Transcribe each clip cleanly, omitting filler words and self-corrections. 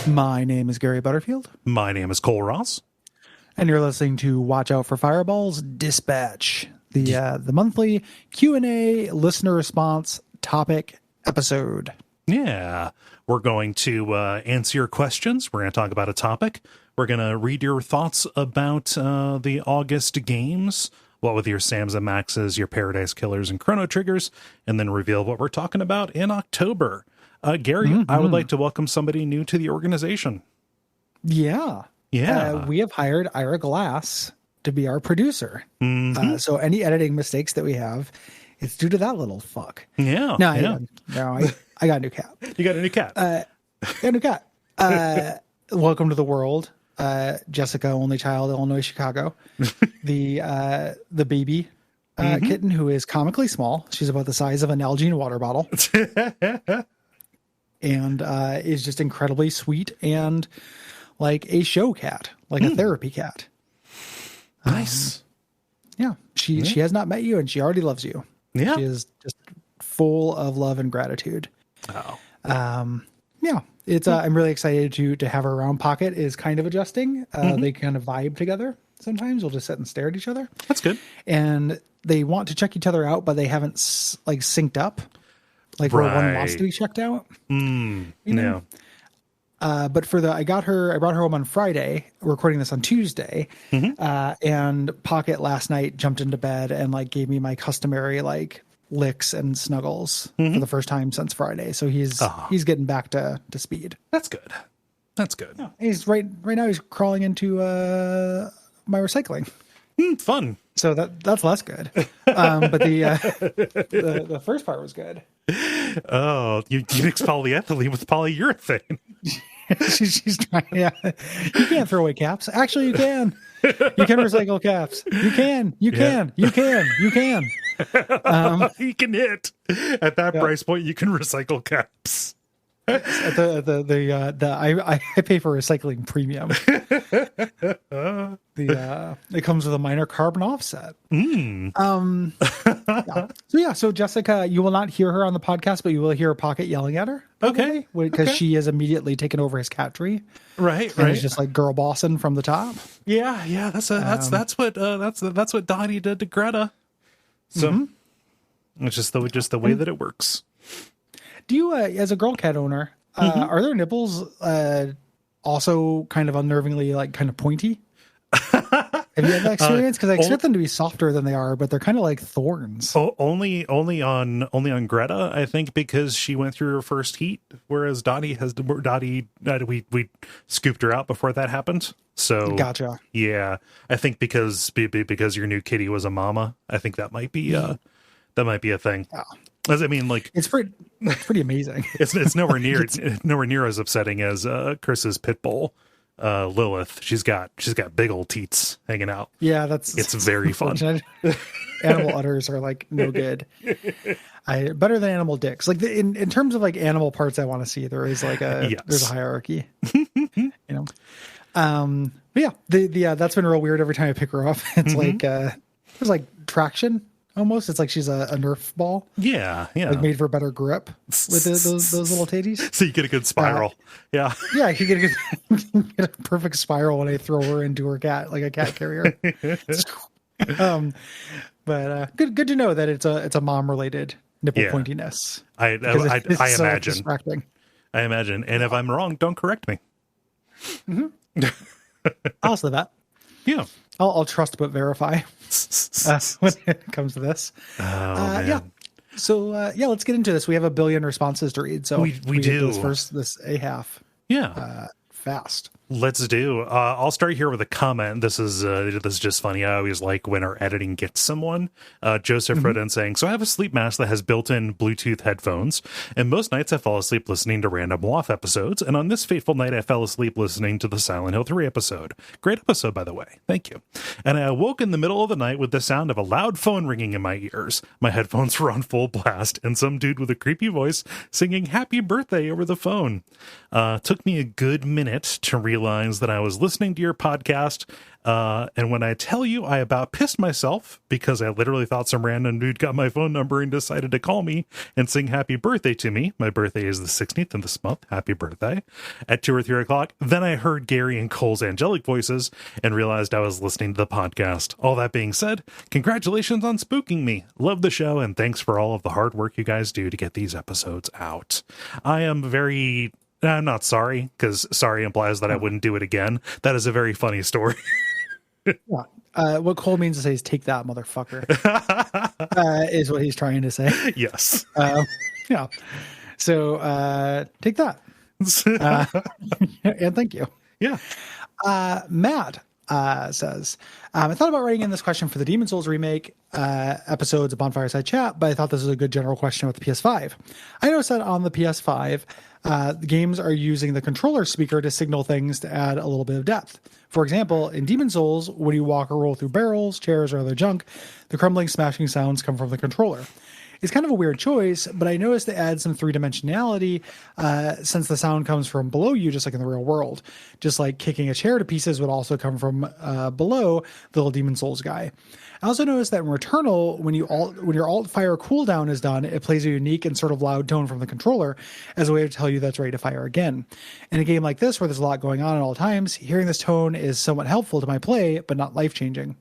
My name is Gary Butterfield. My name is Cole Ross. And you're listening to Watch Out for Fireballs Dispatch, the monthly Q&A listener response topic episode. Yeah, we're going to answer your questions. We're going to talk about a topic. We're going to read your thoughts about the August games, what with your Sams and Maxes, your Paradise Killers, and Chrono Triggers, and then reveal what we're talking about in October. Gary, I would like to welcome somebody new to the organization. Yeah. We have hired Ira Glass to be our producer. So any editing mistakes that we have, it's due to that little fuck. Yeah. I got a new cat. You got a new cat. Got a new cat. Welcome to the world. Jessica, only child, Illinois, Chicago. The baby kitten who is comically small. She's about the size of an Nalgene water bottle. And is just incredibly sweet and like a show cat, like a therapy cat. Nice. She has not met you and she already loves you. Yeah. She is just full of love and gratitude. It's I'm really excited to have her around. Pocket is kind of adjusting. They kind of vibe together. Sometimes we'll just sit and stare at each other. That's good. And they want to check each other out, but they haven't synced up. Like where one wants to be checked out. You know? But I brought her home on Friday. We're recording this on Tuesday. And Pocket last night jumped into bed and like gave me my customary like licks and snuggles for the first time since Friday. So he's getting back to speed. That's good. That's good. Yeah, he's right now he's crawling into my recycling. Fun. So that's less good. But the first part was good. Oh, you mix polyethylene with polyurethane. she's trying. Yeah, you can't throw away caps. Actually, you can. You can recycle caps. You can. You can hit at that price point. You can recycle caps. I pay for recycling premium. It comes with a minor carbon offset. So Jessica, you will not hear her on the podcast, but you will hear Pocket yelling at her. Okay, because she has immediately taken over his cat tree. Right. It's just like girl bossing from the top. Yeah. That's what Dottie did to Greta. So it's just the way that it works. Do you, as a girl cat owner, are their nipples also kind of unnervingly like kind of pointy? Have you had that experience? Because I expect them to be softer than they are, but they're kind of like thorns. Only on Greta, I think, because she went through her first heat, whereas Dottie we scooped her out before that happened. So gotcha. Yeah, I think because your new kitty was a mama, I think that might be a thing. Yeah. As I mean, like it's pretty amazing. It's nowhere near as upsetting as Chris's pit bull, Lilith. She's got big old teats hanging out. Yeah, it's very fun. Animal udders are like no good. Better than animal dicks. Like in terms of like animal parts, I want to see there is like there's a hierarchy. But yeah, that's been real weird. Every time I pick her up, it's like there's like traction. Almost, it's like she's a Nerf ball. Yeah, like made for better grip with those little titties. So you get a good spiral. Yeah, you get a perfect spiral when I throw her into her cat like a cat carrier. But good to know that it's a mom related nipple pointiness. I imagine. Distracting. I imagine, and if I'm wrong, don't correct me. I'll say that. Yeah. I'll trust but verify when it comes to this. Man. Yeah. So let's get into this. We have 1 billion responses to read. So we do this a half. Yeah. Fast. Let's do. I'll start here with a comment. This is just funny. I always like when our editing gets someone. Joseph wrote in saying, "So I have a sleep mask that has built-in Bluetooth headphones, and most nights I fall asleep listening to random WAF episodes. And on this fateful night, I fell asleep listening to the Silent Hill 3 episode. Great episode, by the way. Thank you. And I awoke in the middle of the night with the sound of a loud phone ringing in my ears. My headphones were on full blast, and some dude with a creepy voice singing happy birthday over the phone. Took me a good minute to realize that I was listening to your podcast, and when I tell you I about pissed myself because I literally thought some random dude got my phone number and decided to call me and sing happy birthday to me. My birthday is the 16th of this month. Happy birthday. At 2 or 3 o'clock, then I heard Gary and Cole's angelic voices and realized I was listening to the podcast. All that being said, congratulations on spooking me. Love the show, and thanks for all of the hard work you guys do to get these episodes out. I'm not sorry, because sorry implies that I wouldn't do it again. That is a very funny story." Yeah. What Cole means to say is take that, motherfucker, is what he's trying to say. Yes. Yeah. So take that. And thank you. Yeah. Matt says, I thought about writing in this question for the Demon Souls remake episodes upon Fireside Chat, but I thought this was a good general question with the PS5. I noticed that on the PS5, the games are using the controller speaker to signal things to add a little bit of depth. For example, in Demon Souls, when you walk or roll through barrels, chairs, or other junk, the crumbling, smashing sounds come from the controller. It's kind of a weird choice, but I noticed it adds some three-dimensionality since the sound comes from below you, just like in the real world. Just like kicking a chair to pieces would also come from below the little Demon Souls guy. I also noticed that in Returnal, when your alt fire cooldown is done, it plays a unique and sort of loud tone from the controller as a way to tell you that's ready to fire again. In a game like this, where there's a lot going on at all times, hearing this tone is somewhat helpful to my play, but not life-changing.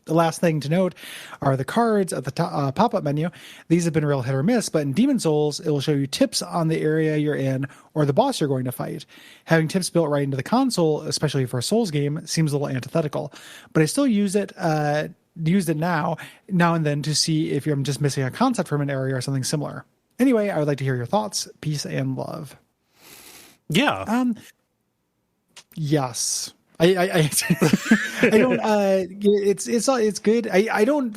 The last thing to note are the cards at the pop-up menu. These have been real hit or miss, but in Demon Souls, it will show you tips on the area you're in or the boss you're going to fight. Having tips built right into the console, especially for a Souls game, seems a little antithetical. But I still use it now and then to see if I'm just missing a concept from an area or something similar. Anyway, I would like to hear your thoughts. Peace and love. Yeah. Yes. I don't it's good. I don't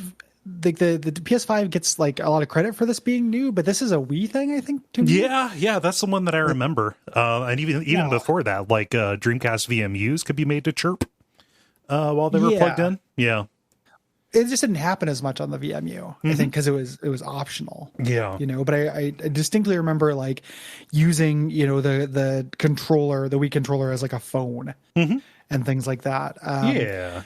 think the PS5 gets like a lot of credit for this being new, but this is a Wii thing, I think, to me. Yeah, that's the one that I remember. And even before that, like Dreamcast VMUs could be made to chirp while they were plugged in. Yeah. It just didn't happen as much on the VMU, I think, because it was optional. Yeah, but I distinctly remember like using the controller, the Wii controller, as like a phone and things like that.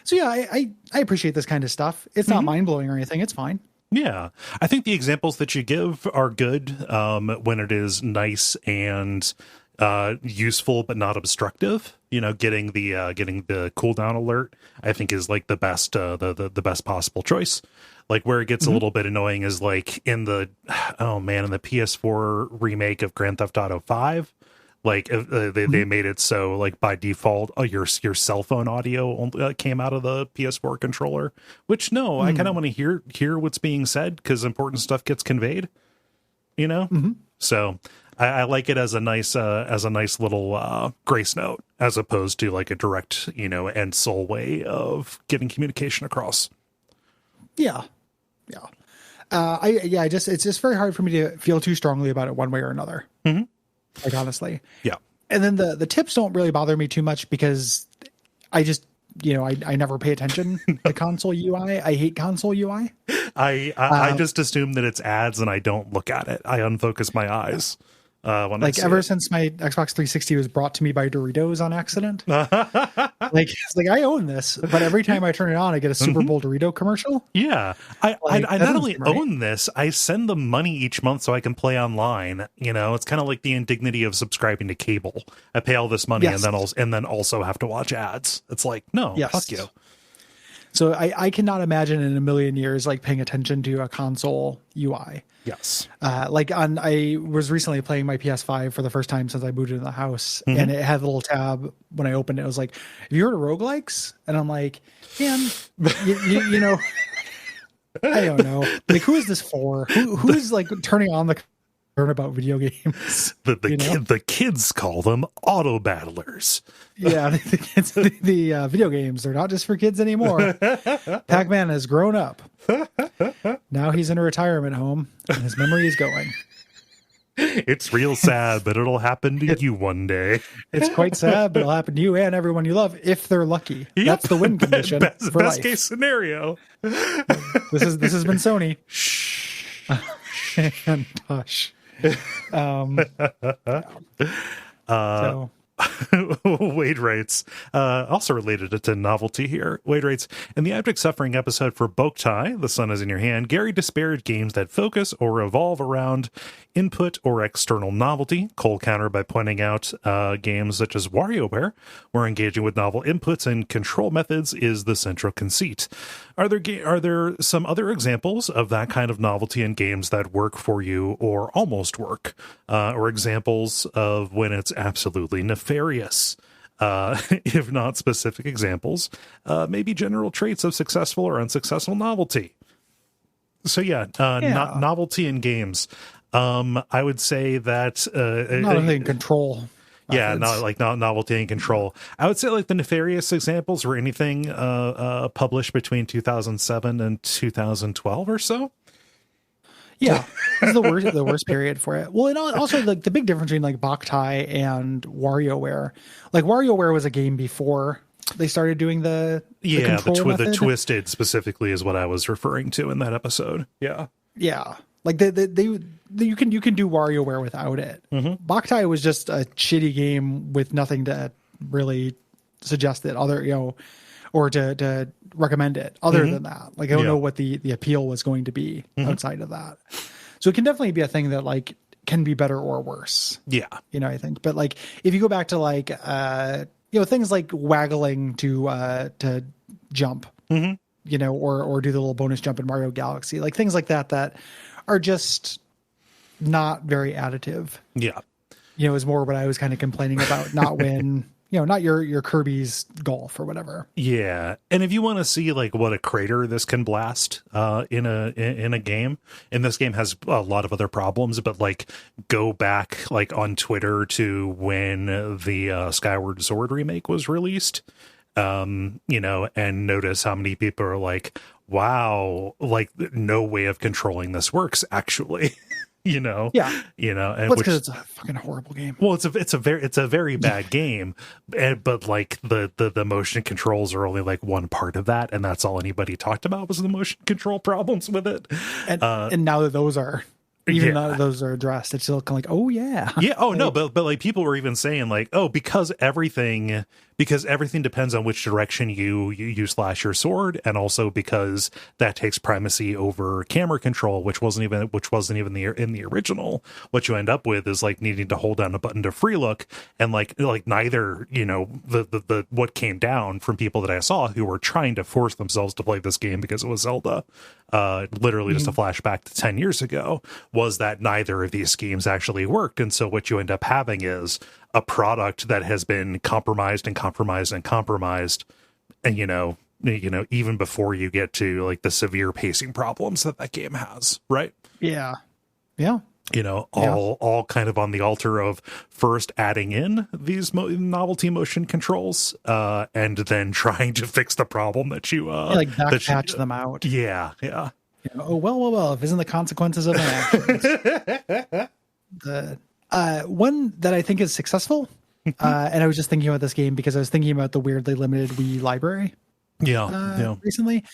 So yeah, I appreciate this kind of stuff. It's not mind blowing or anything. It's fine. Yeah, I think the examples that you give are good when it is nice and useful but not obstructive. Getting the cooldown alert, I think, is like the best the best possible choice. Like where it gets a little bit annoying is like in the PS4 remake of Grand Theft Auto 5. Like they made it so like by default your cell phone audio came out of the PS4 controller, which I kind of want to hear what's being said because important stuff gets conveyed. So I like it as a nice little grace note, as opposed to like a direct, and sole way of getting communication across. Yeah. It's just very hard for me to feel too strongly about it one way or another. Like honestly. Yeah. And then the tips don't really bother me too much because I just, I never pay attention to console UI. I hate console UI. I just assume that it's ads and I don't look at it. I unfocus my eyes. Since my Xbox 360 was brought to me by Doritos on accident, it's like I own this, but every time I turn it on, I get a Super Bowl Dorito commercial. Yeah, I not only own this, I send them money each month so I can play online. It's kind of like the indignity of subscribing to cable. I pay all this money and then also have to watch ads. It's like fuck you. So I cannot imagine in a million years like paying attention to a console UI. Yes. I was recently playing my PS5 for the first time since I moved into the house, and it had a little tab when I opened it. It was like, have you heard of roguelikes? And I'm like, man, I don't know. Like, who is this for? Who's like turning on the learn about video games. The kids call them auto battlers. Yeah, the video games, they're not just for kids anymore. Pac-Man has grown up. Now he's in a retirement home, and his memory is going. It's real sad, but it'll happen to you one day. It's quite sad, but it'll happen to you and everyone you love if they're lucky. Yep. That's the win condition. Best case scenario. This has been Sony. Shh. And hush. So. Wade writes, also related to novelty here. Wade writes, in the Abject Suffering episode for Boktai, The Sun is in Your Hand, Gary disparaged games that focus or revolve around input or external novelty. Cole countered by pointing out games such as WarioWare, where engaging with novel inputs and control methods is the central conceit. Are there some other examples of that kind of novelty in games that work for you or almost work, or examples of when it's absolutely nefarious? If not specific examples, maybe general traits of successful or unsuccessful novelty. So novelty in games. I would say that novelty and control. Yeah, novelty and control. I would say like the nefarious examples were anything published between 2007 and 2012 or so. Yeah, this is the worst period for it. Well, and also like the big difference between like Boktai and WarioWare. Like WarioWare was a game before they started doing the Twisted specifically is what I was referring to in that episode. Yeah. Like you can do WarioWare without it. Mm-hmm. Boktai was just a shitty game with nothing to really suggest it or to recommend it other than that. Like I don't know what the appeal was going to be outside of that. So it can definitely be a thing that like can be better or worse. Yeah. I think. But like if you go back to like things like waggling to jump, or do the little bonus jump in Mario Galaxy, like things like that are just not very additive. Yeah. Is more what I was kind of complaining about, not when, not your Kirby's golf or whatever. Yeah. And if you want to see like what a crater this can blast in a game, and this game has a lot of other problems, but like go back like on Twitter to when the Skyward Sword remake was released, and notice how many people are like, wow, like no way of controlling this works actually. And because it's a fucking horrible game. Well, it's a very bad game, but like the motion controls are only like one part of that, and that's all anybody talked about was the motion control problems with it. And now that those are now that those are addressed, it's still kind of like, oh yeah. Oh no, but like people were even saying like, oh, because everything depends on which direction you slash your sword, and also because that takes primacy over camera control, which wasn't even in the original. What you end up with is like needing to hold down a button to free look, and like neither the what came down from people that I saw who were trying to force themselves to play this game because it was Zelda, literally just a flashback to 10 years ago, was that neither of these schemes actually worked. And so what you end up having is a product that has been compromised, and even before you get to like the severe pacing problems that game has, right? Yeah. All kind of on the altar of first adding in these novelty motion controls, and then trying to fix the problem that you patch them out. Yeah. Oh well, if isn't the consequences of my actions. The one that I think is successful, and I was just thinking about this game because I was thinking about the weirdly limited Wii library. Recently,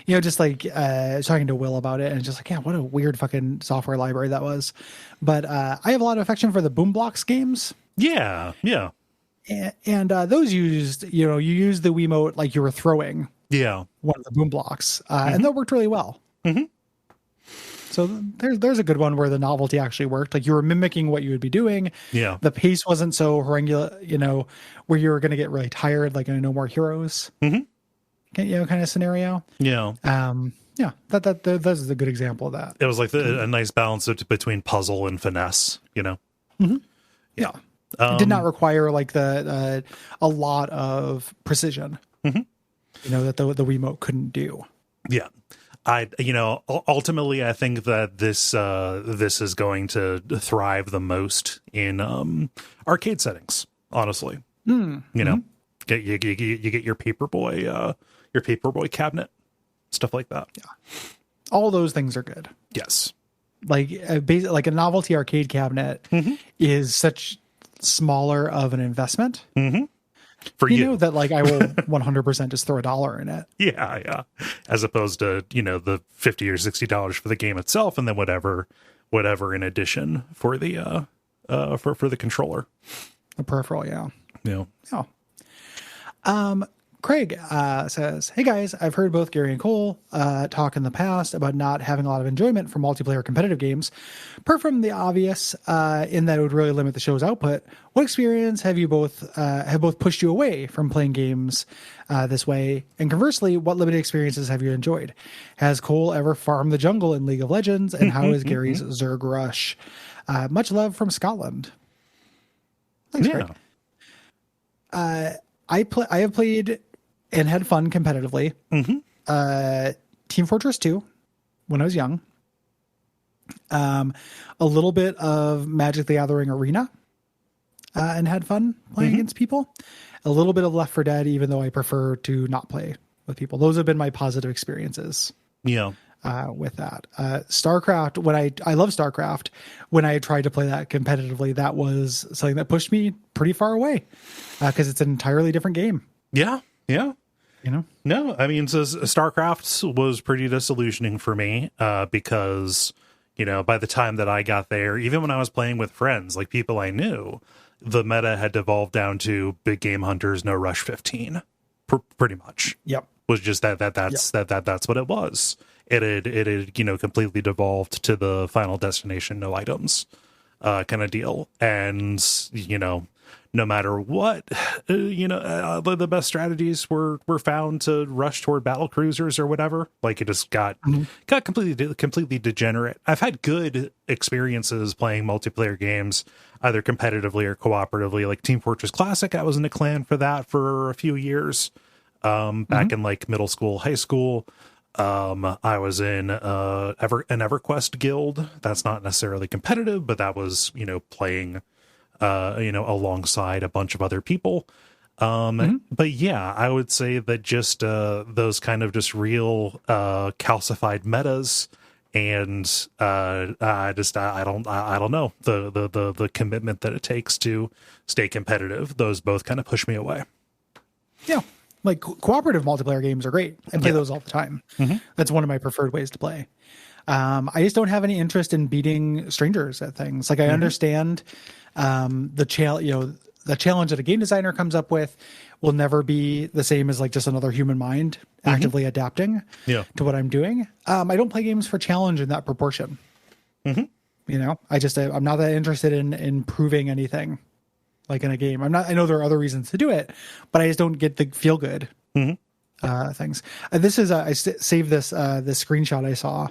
just like I was talking to Will about it, and just like, what a weird fucking software library that was. But I have a lot of affection for the Boomblocks games. Yeah. And those used, you use the Wiimote like you were throwing one of the Boomblocks, and that worked really well. Mm-hmm. So there's a good one where the novelty actually worked. Like you were mimicking what you would be doing. Yeah. The pace wasn't so horrendous, where you were going to get really tired, like in No More Heroes, kind of scenario. Yeah. That is a good example of that. It was like a nice balance between puzzle and finesse, Mm-hmm. Yeah. It did not require like a lot of precision, that the Wiimote couldn't do. Yeah. ultimately, I think that this is going to thrive the most in arcade settings. Honestly, you know, you get your paperboy cabinet, stuff like that. Yeah, all those things are good. Yes, like like a novelty arcade cabinet is such smaller of an investment. For you, that like I will 100% just throw $1 in it. Yeah. As opposed to, the $50 or $60 for the game itself, and then whatever in addition for the for the controller. The peripheral, yeah. Yeah. Craig says, "Hey guys, I've heard both Gary and Cole talk in the past about not having a lot of enjoyment from multiplayer competitive games. Apart from the obvious, in that it would really limit the show's output, what experience have both pushed you away from playing games this way? And conversely, what limited experiences have you enjoyed? Has Cole ever farmed the jungle in League of Legends? And how is Gary's Zerg Rush? Much love from Scotland." Thanks, Craig. I have played and had fun competitively. Team Fortress 2 when I was young. A little bit of Magic the Gathering Arena and had fun playing against people. A little bit of Left 4 Dead, even though I prefer to not play with people. Those have been my positive experiences. Yeah. With that. StarCraft, I love StarCraft. When I tried to play that competitively, that was something that pushed me pretty far away because it's an entirely different game. Yeah. No, I mean, so StarCraft was pretty disillusioning for me because, by the time that I got there, even when I was playing with friends, like people I knew, the meta had devolved down to big game hunters, no rush 15, pretty much. Yep. Was just that's what it was. It had completely devolved to the final destination, no items, kind of deal. And, no matter what, the best strategies were found to rush toward battle cruisers or whatever. Like it just got completely degenerate. I've had good experiences playing multiplayer games, either competitively or cooperatively. Like Team Fortress Classic, I was in a clan for that for a few years, back in like middle school, high school. I was in an EverQuest guild. That's not necessarily competitive, but that was playing alongside a bunch of other people. But yeah, I would say that just those kind of just real calcified metas, and I don't know, the commitment that it takes to stay competitive. Those both kind of push me away. Yeah. Like cooperative multiplayer games are great. I play those all the time. That's one of my preferred ways to play. I just don't have any interest in beating strangers at things. Like I understand the challenge that a game designer comes up with will never be the same as like just another human mind actively adapting to what I'm doing. I don't play games for challenge in that proportion. I'm not that interested in proving anything. Like in a game, I know there are other reasons to do it, but I just don't get the feel good things. This is I saved this screenshot I saw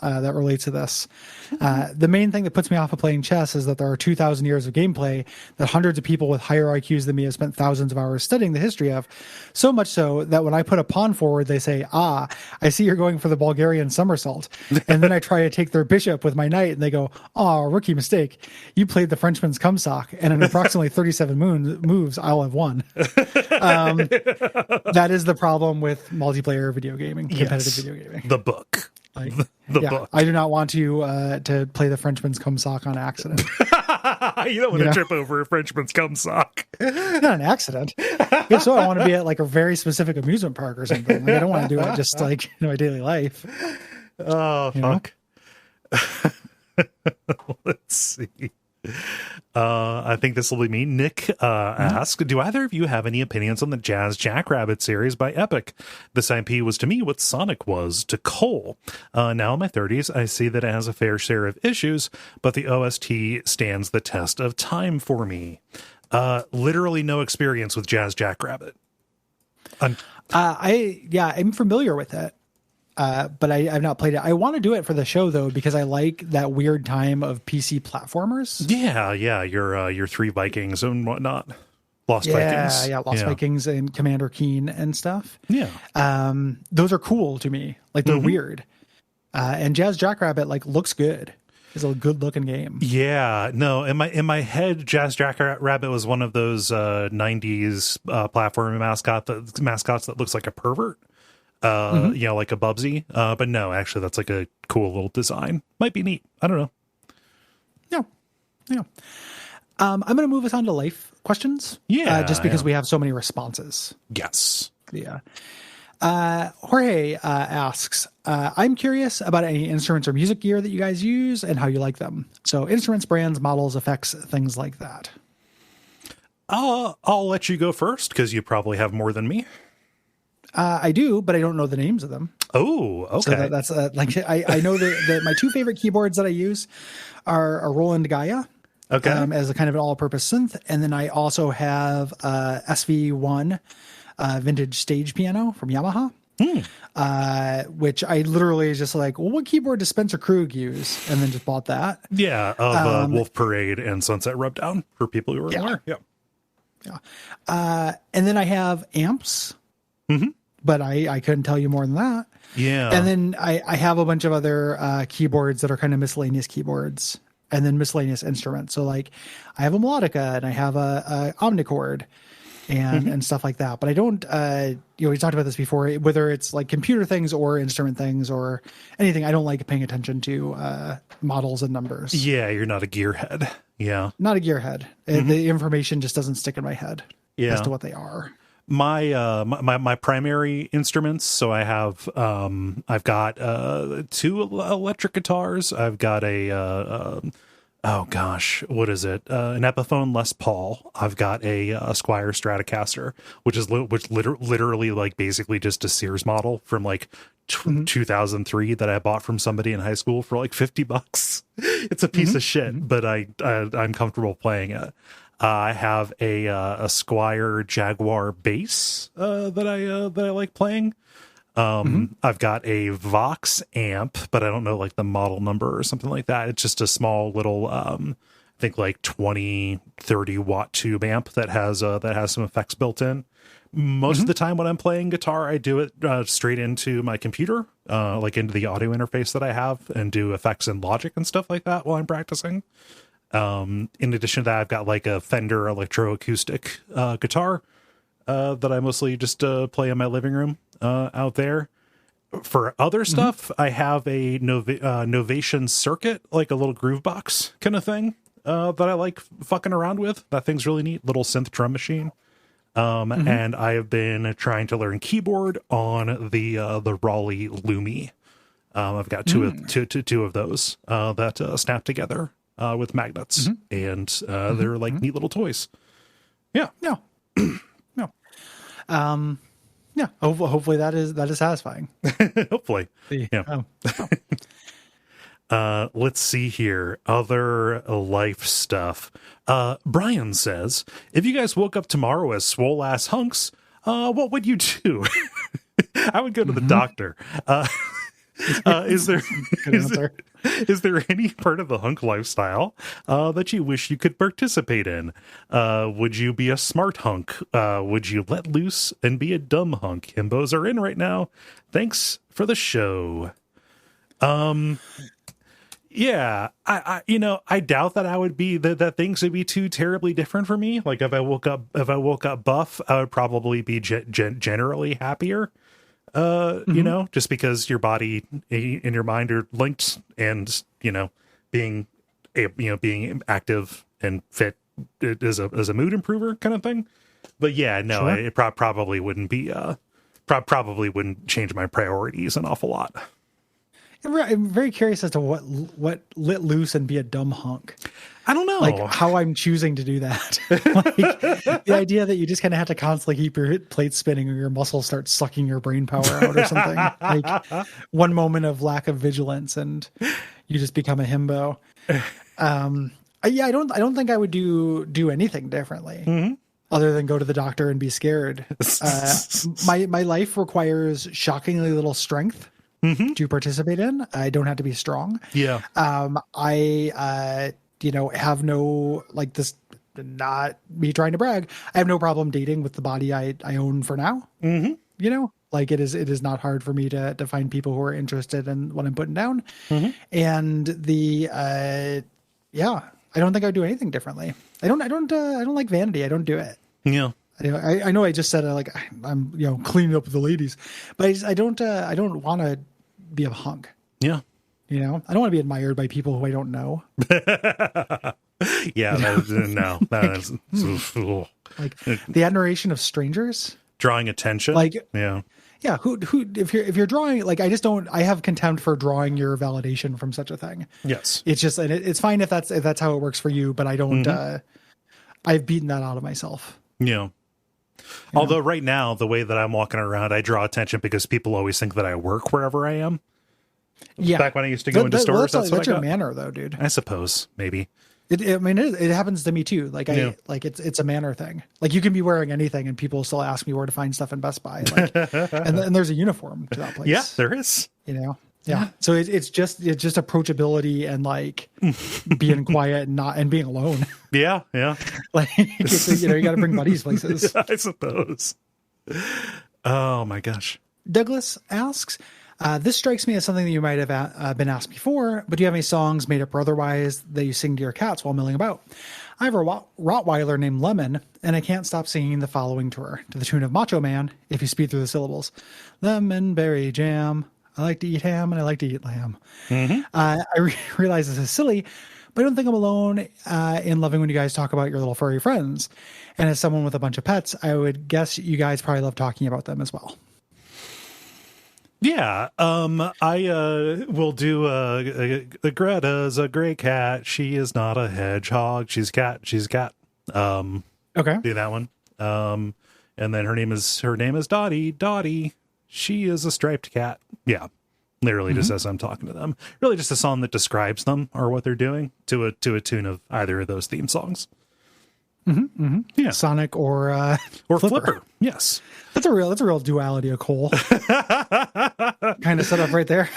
that relates to this. The main thing that puts me off of playing chess is that there are 2,000 years of gameplay that hundreds of people with higher IQs than me have spent thousands of hours studying the history of. So much so that when I put a pawn forward, they say, "Ah, I see you're going for the Bulgarian somersault." And then I try to take their bishop with my knight, and they go, "Oh, rookie mistake. You played the Frenchman's cumsock, and in approximately 37 moves, I'll have won." That is the problem with multiplayer video gaming, competitive video gaming. The book. Like, the book. I do not want to play the Frenchman's cumsock on accident. You don't want to trip over a Frenchman's cumsock. Not an accident. If so, I want to be at like a very specific amusement park or something. Like, I don't want to do it just like in my daily life. Oh, fuck. Let's see. I think this will be me. Nick asked, do either of you have any opinions on the Jazz Jackrabbit series by Epic? This IP was to me what Sonic was to Cole. Now in my 30s, I see that it has a fair share of issues, but the OST stands the test of time for me. Literally no experience with Jazz Jackrabbit. I'm familiar with it. But I've not played it. I want to do it for the show though, because I like that weird time of PC platformers. Yeah. Your Three Vikings and whatnot. Lost Vikings. Yeah, Lost Vikings and Commander Keen and stuff. Yeah. Those are cool to me. Like they're weird. And Jazz Jackrabbit like looks good. It's a good looking game. Yeah, no, in my head, Jazz Jackrabbit was one of those 90s platform mascots that looks like a pervert. Like a Bubsy. But no, actually that's like a cool little design. Might be neat. I don't know. Yeah. I'm going to move us on to life questions. Yeah. Just because we have so many responses. Yes. Yeah. Jorge asks, I'm curious about any instruments or music gear that you guys use and how you like them. So instruments, brands, models, effects, things like that. I'll let you go first because you probably have more than me. I do, but I don't know the names of them. Oh, okay. So that's like I know that my two favorite keyboards that I use are a Roland Gaia, as a kind of an all-purpose synth, and then I also have SV1 vintage stage piano from Yamaha, which I literally is just like, well, what keyboard does Spencer Krug use? And then just bought that. Yeah, of Wolf Parade and Sunset Rubdown for people who are aware. Yeah. And then I have amps, but I couldn't tell you more than that. Yeah. And then I have a bunch of other keyboards that are kind of miscellaneous keyboards, and then miscellaneous instruments. So like I have a melodica and I have a omnichord and stuff like that. But I don't, we talked about this before, whether it's like computer things or instrument things or anything, I don't like paying attention to models and numbers. Yeah, you're not a gearhead. Yeah. Not a gearhead. The information just doesn't stick in my head as to what they are. My primary instruments. So I have, I've got 2 electric guitars. I've got oh gosh, what is it? An Epiphone Les Paul. I've got a Squier Stratocaster, which literally like basically just a Sears model from like 2003 that I bought from somebody in high school for like $50. It's a piece of shit, but I'm comfortable playing it. I have a Squier Jaguar bass that I like playing. I've got a Vox amp, but I don't know like the model number or something like that. It's just a small little I think like 20-30 watt tube amp that has some effects built in. Most of the time when I'm playing guitar, I do it straight into my computer, like into the audio interface that I have, and do effects in Logic and stuff like that while I'm practicing. In addition to that, I've got like a Fender electroacoustic guitar that I mostly just play in my living room out there. For other stuff, I have a Novation Circuit, like a little groove box kind of thing that I like fucking around with. That thing's really neat, little synth drum machine. And I have been trying to learn keyboard on the Raleigh Lumi. I've got two of those that snap together with magnets, and they're like neat little toys. Yeah. Hopefully that is satisfying. Hopefully. Yeah. Let's see here. Other life stuff. Brian says, if you guys woke up tomorrow as swole ass hunks, what would you do? I would go to the doctor. Is there any part of the hunk lifestyle that you wish you could participate in? Would you be a smart hunk? Would you let loose and be a dumb hunk? Himbos are in right now. Thanks for the show. Yeah, I doubt that I would be that things would be too terribly different for me. Like if I woke up buff, I would probably be generally happier. Just because your body and your mind are linked, and being active and fit is a mood improver kind of thing. But yeah, no, sure. It probably wouldn't be probably wouldn't change my priorities an awful lot. I'm very curious as to what let loose and be a dumb hunk. I don't know, like how I'm choosing to do that. Like, the idea that you just kind of have to constantly keep your plate spinning or your muscles start sucking your brain power out or something. Like one moment of lack of vigilance and you just become a himbo. I don't think I would do anything differently. Other than go to the doctor and be scared. My life requires shockingly little strength to participate in. I don't have to be strong. Yeah. I have no, like, this, not me trying to brag, I have no problem dating with the body I own for now. Like it is not hard for me to find people who are interested in what I'm putting down. Mm-hmm. And yeah, I don't think I would do anything differently. I don't like vanity. I don't do it. Yeah. I know I just said I'm cleaning up with the ladies, but I don't want to be a hunk. Yeah. I don't want to be admired by people who I don't know. Yeah. No. Like the admiration of strangers. Drawing attention. Like, yeah. Yeah. Who, if you're drawing, like, I have contempt for drawing your validation from such a thing. Yes. It's just, and it's fine if that's how it works for you, but I don't, I've beaten that out of myself. Yeah. Although right now, the way that I'm walking around, I draw attention because people always think that I work wherever I am. Yeah. Back when I used to go into stores, that's your manner though, dude. I suppose, maybe. It happens to me too. Like it's a manner thing. Like you can be wearing anything and people still ask me where to find stuff in Best Buy. Like, and there's a uniform to that place. Yeah, there is. Yeah. So it's just approachability and like being quiet and being alone. Yeah. Yeah. Like, you got to bring buddies places. I suppose. Oh my gosh. Douglas asks, this strikes me as something that you might have been asked before, but do you have any songs made up or otherwise that you sing to your cats while milling about? I have a Rottweiler named Lemon, and I can't stop singing the following to her, to the tune of Macho Man, if you speed through the syllables. Lemon berry jam. I like to eat ham, and I like to eat lamb. Mm-hmm. I realize this is silly, but I don't think I'm alone in loving when you guys talk about your little furry friends. And as someone with a bunch of pets, I would guess you guys probably love talking about them as well. Yeah, I will do Greta's a gray cat. She is not a hedgehog. She's cat. Okay. Do that one. And then her name is Dottie. Dottie. She is a striped cat. Yeah. Literally just as I'm talking to them. Really just a song that describes them or what they're doing to a tune of either of those theme songs. Mm-hmm. Yeah. Sonic or Flipper. Yes. That's a real duality of Cole. Kind of set up right there.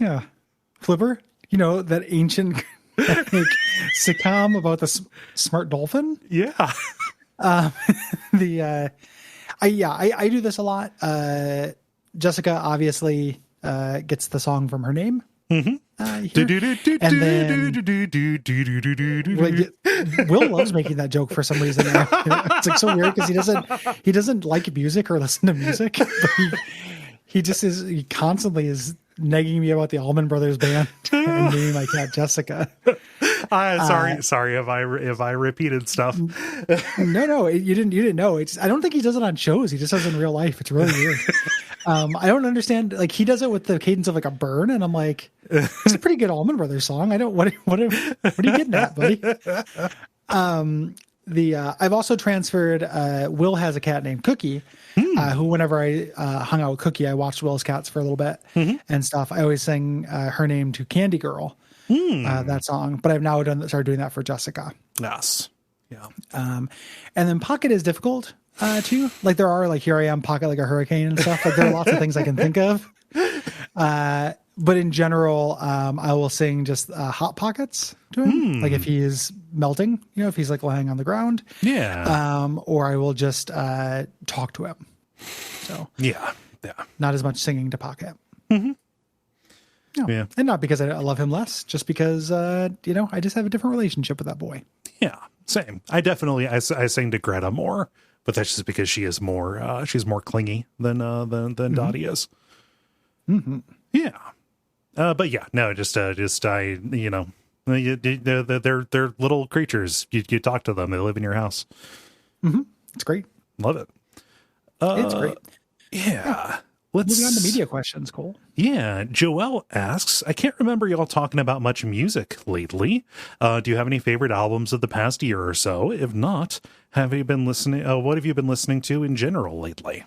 Yeah. Flipper, that ancient sitcom about the smart dolphin. Yeah. I do this a lot. Jessica obviously gets the song from her name. Mm-hmm. And then Will loves making that joke for some reason. It's like so weird because he doesn't like music or listen to music, but he constantly is nagging me about the Allman Brothers Band and naming my cat Jessica. Sorry if I repeated stuff. No, you didn't know. I don't think he does it on shows. He just does it in real life. It's really weird. I don't understand. Like he does it with the cadence of like a burn, and I'm like, it's a pretty good Allman Brothers song. What are you getting at, buddy? I've also transferred. Will has a cat named Cookie, who whenever I hung out with Cookie, I watched Will's cats for a little bit and stuff. I always sang her name to Candy Girl. That song, but I've now started doing that for Jessica. Yes. Yeah. And then Pocket is difficult too. Like there are like Here I Am, Pocket like a hurricane and stuff. Like there are lots of things I can think of. But in general, I will sing just hot pockets to him. Like if he is melting, if he's like lying on the ground. Yeah. Or I will just talk to him. So yeah. Not as much singing to Pocket. Mm-hmm. No. Yeah. And not because I love him less, just because, I just have a different relationship with that boy. Yeah, same. I sing to Greta more, but that's just because she is more, she's more clingy than Dottie is. Mm-hmm. Yeah. But yeah, no, they're little creatures. You talk to them. They live in your house. Mm-hmm. It's great. Love it. It's great. Yeah. Moving on to media questions, Cole. Yeah, Joelle asks, I can't remember y'all talking about much music lately. Do you have any favorite albums of the past year or so? If not, have you been listening? What have you been listening to in general lately?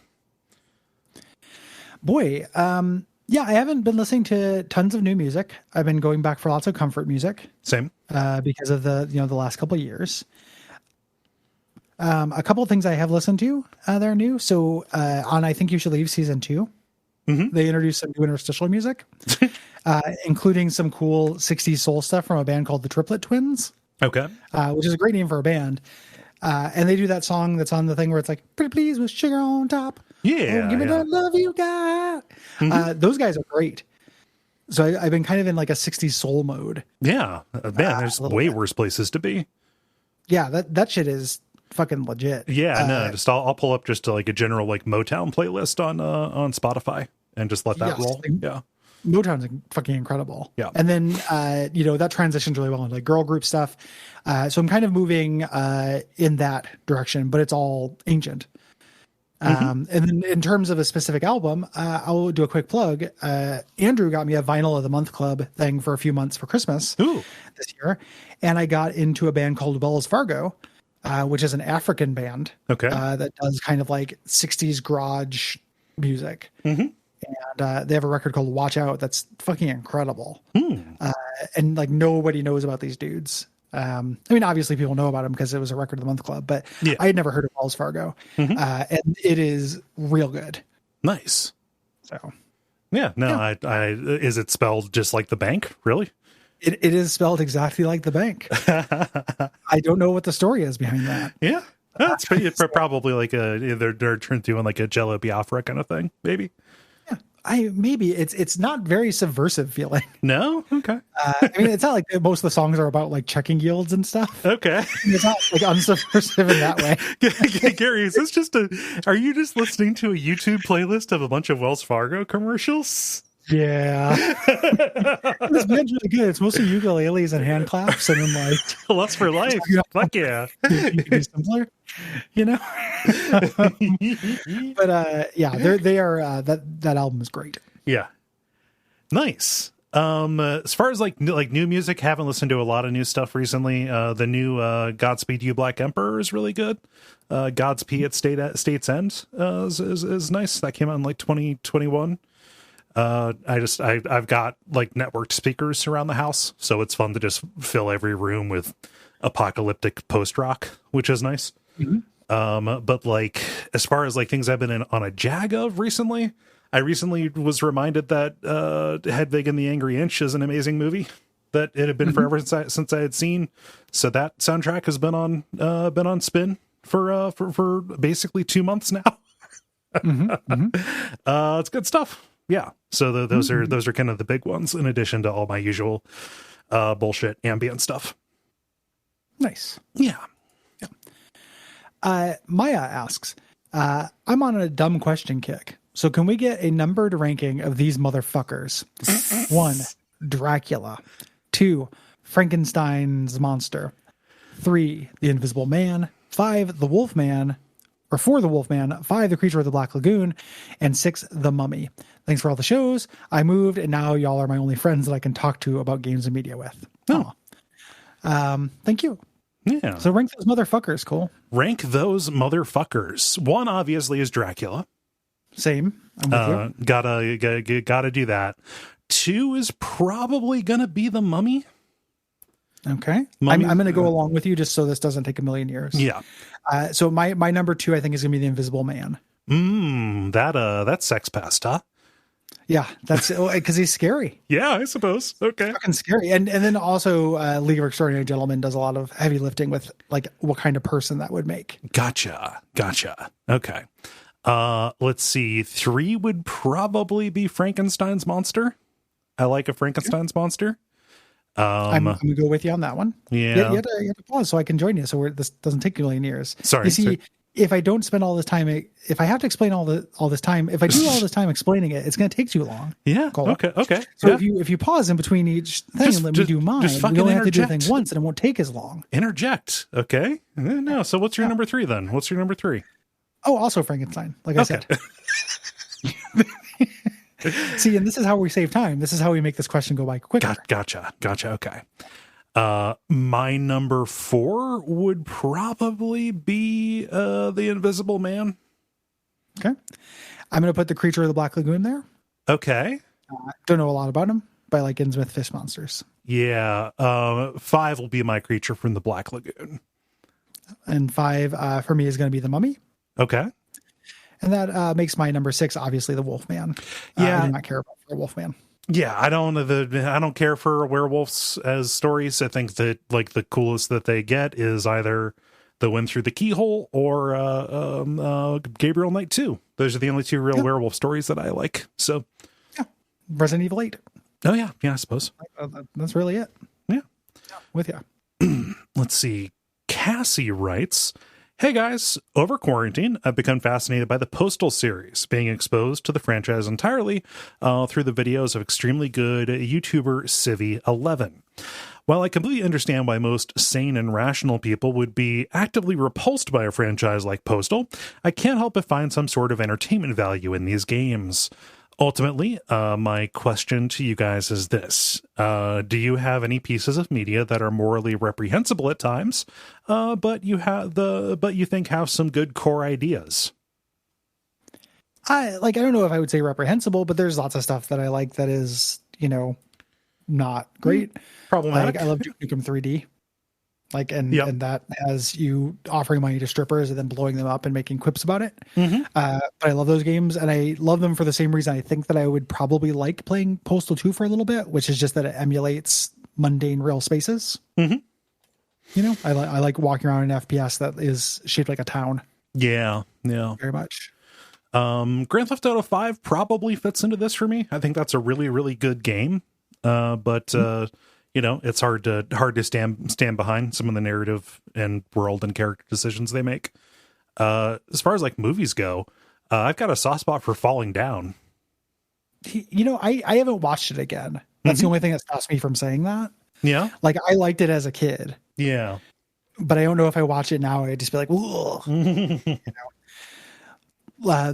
Boy, yeah, I haven't been listening to tons of new music. I've been going back for lots of comfort music. Same. Because of the last couple of years. A couple of things I have listened to that are new. So on I Think You Should Leave season 2, they introduced some new interstitial music, including some cool 60s soul stuff from a band called the Triplet Twins. Okay. Which is a great name for a band. And they do that song that's on the thing where it's like, pretty please with sugar on top. Yeah. Oh, give me that love you got. Those guys are great. So I've been kind of in like a 60s soul mode. Yeah. Man, there's way worse places to be. Yeah, that shit is fucking legit. Yeah, no, just I'll pull up just like a general like Motown playlist on Spotify and just let that roll. Yeah. Motown's fucking incredible. Yeah. And then, that transitions really well into like girl group stuff. So I'm kind of moving in that direction, but it's all ancient. And then in terms of a specific album, I'll do a quick plug. Andrew got me a Vinyl of the Month Club thing for a few months for Christmas this year. And I got into a band called Wells Fargo, which is an African band that does kind of like 60s garage music. And they have a record called Watch Out that's fucking incredible. And like nobody knows about these dudes. I mean, obviously people know about them because it was a Record of the Month Club, but I had never heard of Wells Fargo. And it is real good. Nice. So yeah, no, I is it spelled just like the bank? Really? It is spelled exactly like the bank. I don't know what the story is behind that. Yeah. That's probably like they're doing like a Jello Biafra kind of thing, maybe. Maybe it's not very subversive feeling. No? Okay. I mean, it's not like most of the songs are about like checking yields and stuff. Okay. It's not like unsubversive in that way. Gary, is this are you just listening to a YouTube playlist of a bunch of Wells Fargo commercials? Yeah. This band's really good. It's mostly ukuleles and hand claps and then like Lust for Life. Fuck yeah. Be simpler, But they are that album is great. Yeah. Nice. As far as like new music, haven't listened to a lot of new stuff recently. The new Godspeed You Black Emperor is really good. Godspeed at State's End is nice. That came out in like 2021. I've got like networked speakers around the house, so it's fun to just fill every room with apocalyptic post rock, which is nice. But like as far as like things I've been on a jag of recently, I recently was reminded that Hedwig and the Angry Inch is an amazing movie that it had been forever since I had seen. So that soundtrack has been on spin for basically 2 months now. It's good stuff. Yeah. So those are kind of the big ones in addition to all my usual bullshit ambient stuff. Nice. Yeah. Maya asks, I'm on a dumb question kick. So can we get a numbered ranking of these motherfuckers? 1, Dracula. 2, Frankenstein's monster. 3, the Invisible Man. 5, the Wolfman. Or 4, the Wolfman. 5, the Creature of the Black Lagoon. And 6, the Mummy. Thanks for all the shows. I moved, and now y'all are my only friends that I can talk to about games and media with. Oh. Thank you. Yeah. So rank those motherfuckers, Cole. Rank those motherfuckers. 1 obviously is Dracula. Same. I'm with you. Gotta do that. 2 is probably gonna be the Mummy. Okay. I'm going to go along with you just so this doesn't take a million years. Yeah. So my number 2, I think, is going to be the Invisible Man. That's sex pest, huh? Yeah, that's because he's scary. Yeah, I suppose. Okay. Fucking scary. And then also League of Extraordinary Gentlemen does a lot of heavy lifting with like what kind of person that would make. Gotcha. Okay. Let's see. 3 would probably be Frankenstein's monster. I like a Frankenstein's monster. I'm going to go with you on that one. Yeah. You have to pause so I can join you. So this doesn't take a million years. Sorry. You see, if I don't spend all this time, if I have to explain all this time, if I do all this time explaining it, it's going to take too long. Yeah. Cole. Okay. So if you pause in between each thing and let me do mine, we only have to do the thing once and it won't take as long. Interject. Okay. No. So what's your number 3 then? What's your number 3? Oh, also Frankenstein, like I said. See, and this is how we save time. This is how we make this question go by quicker. Gotcha. Okay. My number 4 would probably be the Invisible Man. Okay. I'm going to put the Creature of the Black Lagoon there. Okay. Don't know a lot about him, but I like Innsmouth Fish Monsters. Yeah. 5 will be my Creature from the Black Lagoon. And 5 for me is going to be the Mummy. Okay. And that makes my number 6, obviously, the Wolfman. Yeah. I do not care about the Wolfman. Yeah, I don't care for werewolves as stories. I think that like the coolest that they get is either The Wind Through the Keyhole or Gabriel Knight 2. Those are the only two real werewolf stories that I like. So, yeah, Resident Evil 8. Oh yeah, I suppose that's really it. Yeah, with you. Let's see. Cassie writes, "Hey guys, over quarantine, I've become fascinated by the Postal series, being exposed to the franchise entirely through the videos of extremely good YouTuber Civi11. While I completely understand why most sane and rational people would be actively repulsed by a franchise like Postal, I can't help but find some sort of entertainment value in these games. Ultimately, my question to you guys is this. Do you have any pieces of media that are morally reprehensible at times, but you think have some good core ideas?" I don't know if I would say reprehensible, but there's lots of stuff that I like that is, not great. Problematic. I love Duke Nukem 3D. And that has you offering money to strippers and then blowing them up and making quips about it. Mm-hmm. But I love those games, and I love them for the same reason I think that I would probably like playing Postal 2 for a little bit, which is just that it emulates mundane real spaces. Mm-hmm. I like walking around in FPS that is shaped like a town. Yeah. Very much. Grand Theft Auto 5 probably fits into this for me. I think that's a really, really good game. But it's hard to stand behind some of the narrative and world and character decisions they make. As far as like movies go, I've got a soft spot for Falling Down. I haven't watched it again. That's the only thing that stops me from saying that. Yeah. I liked it as a kid. Yeah. But I don't know if I watch it now, I'd just be like, ugh.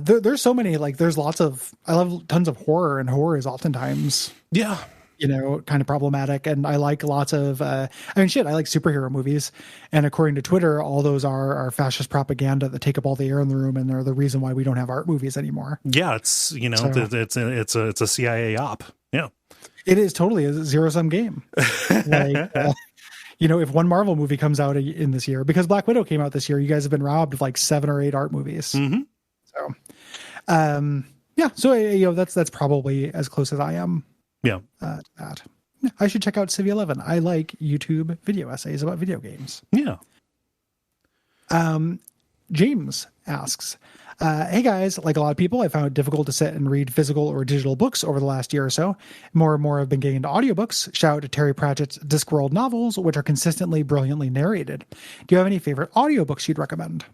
There's so many, there's lots of, I love tons of horror, and horror is oftentimes, kind of problematic. And I like lots of, I like superhero movies. And according to Twitter, all those are fascist propaganda that take up all the air in the room, and they're the reason why we don't have art movies anymore. Yeah. It's, it's a CIA op. Yeah. It is totally a zero-sum game. If one Marvel movie comes out in this year, because Black Widow came out this year, you guys have been robbed of 7 or 8 art movies. Mm-hmm. So, that's probably as close as I am. Yeah. That. I should check out Civi 11. I like YouTube video essays about video games. Yeah. James asks, hey guys, like a lot of people, I found it difficult to sit and read physical or digital books over the last year or so. More and more I've been getting into audiobooks. Shout out to Terry Pratchett's Discworld novels, which are consistently brilliantly narrated. Do you have any favorite audiobooks you'd recommend?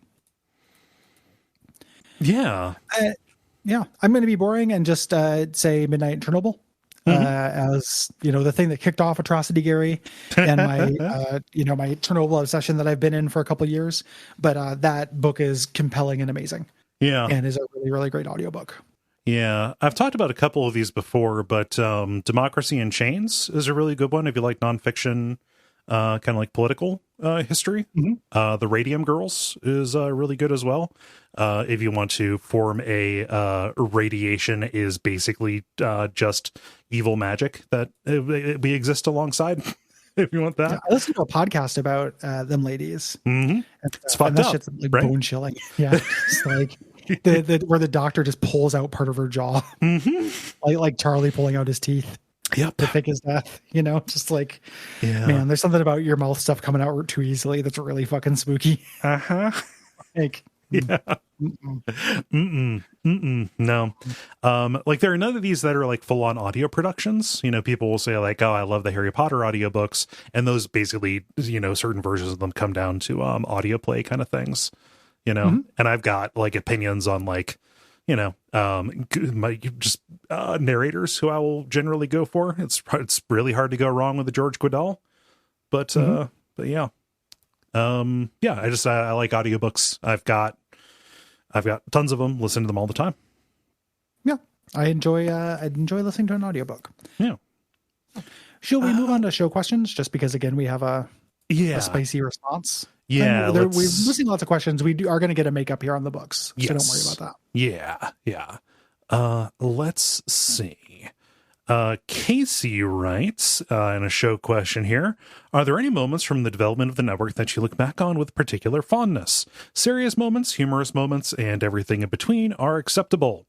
Yeah. I'm going to be boring and just say Midnight in Chernobyl. As the thing that kicked off Atrocity Gary and my my Chernobyl obsession that I've been in for a couple of years. But that book is compelling and amazing. Yeah. And is a really, really great audiobook. Yeah. I've talked about a couple of these before, but Democracy in Chains is a really good one if you like nonfiction, kind of like political history. The Radium Girls is really good as well. If you want to form a radiation is basically just evil magic that we exist alongside. If you want that, I listened to a podcast about them ladies. It's fucked that up, shit's right? Bone chilling. Yeah, it's like where the doctor just pulls out part of her jaw, like Charlie pulling out his teeth. Yep. The thick as death, just man, there's something about your mouth stuff coming out too easily that's really fucking spooky. Yeah. No. There are none of these that are like full on audio productions. People will say like, oh, I love the Harry Potter audiobooks. And those basically, certain versions of them come down to audio play kind of things, and I've got like opinions on like, narrators who I will generally go for. It's really hard to go wrong with the George Guidall, but yeah. I like audiobooks. I've got tons of them, listen to them all the time. Yeah. I enjoy listening to an audiobook. Yeah. Shall we move on to show questions? Just because again, we have a spicy response. Yeah. We're missing lots of questions. We are going to get a makeup here on the books. So don't worry about that. Yeah. Yeah. Let's see. Casey writes in a show question here, are there any moments from the development of the network that you look back on with particular fondness? Serious moments, humorous moments, and everything in between are acceptable.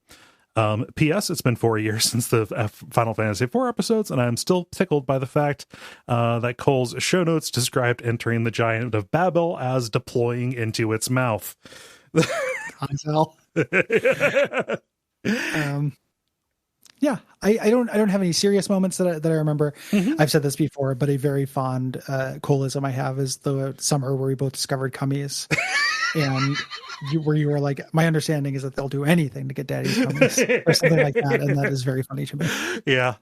P.S. It's been 4 years since the Final Fantasy IV episodes, and I'm still tickled by the fact that Cole's show notes described entering the Giant of Babel as deploying into its mouth. Yeah, I don't have any serious moments that I remember. I've said this before, but a very fond Coleism I have is the summer where we both discovered cummies. And you were like, my understanding is that they'll do anything to get daddy's cummies or something like that. And that is very funny to me. Yeah.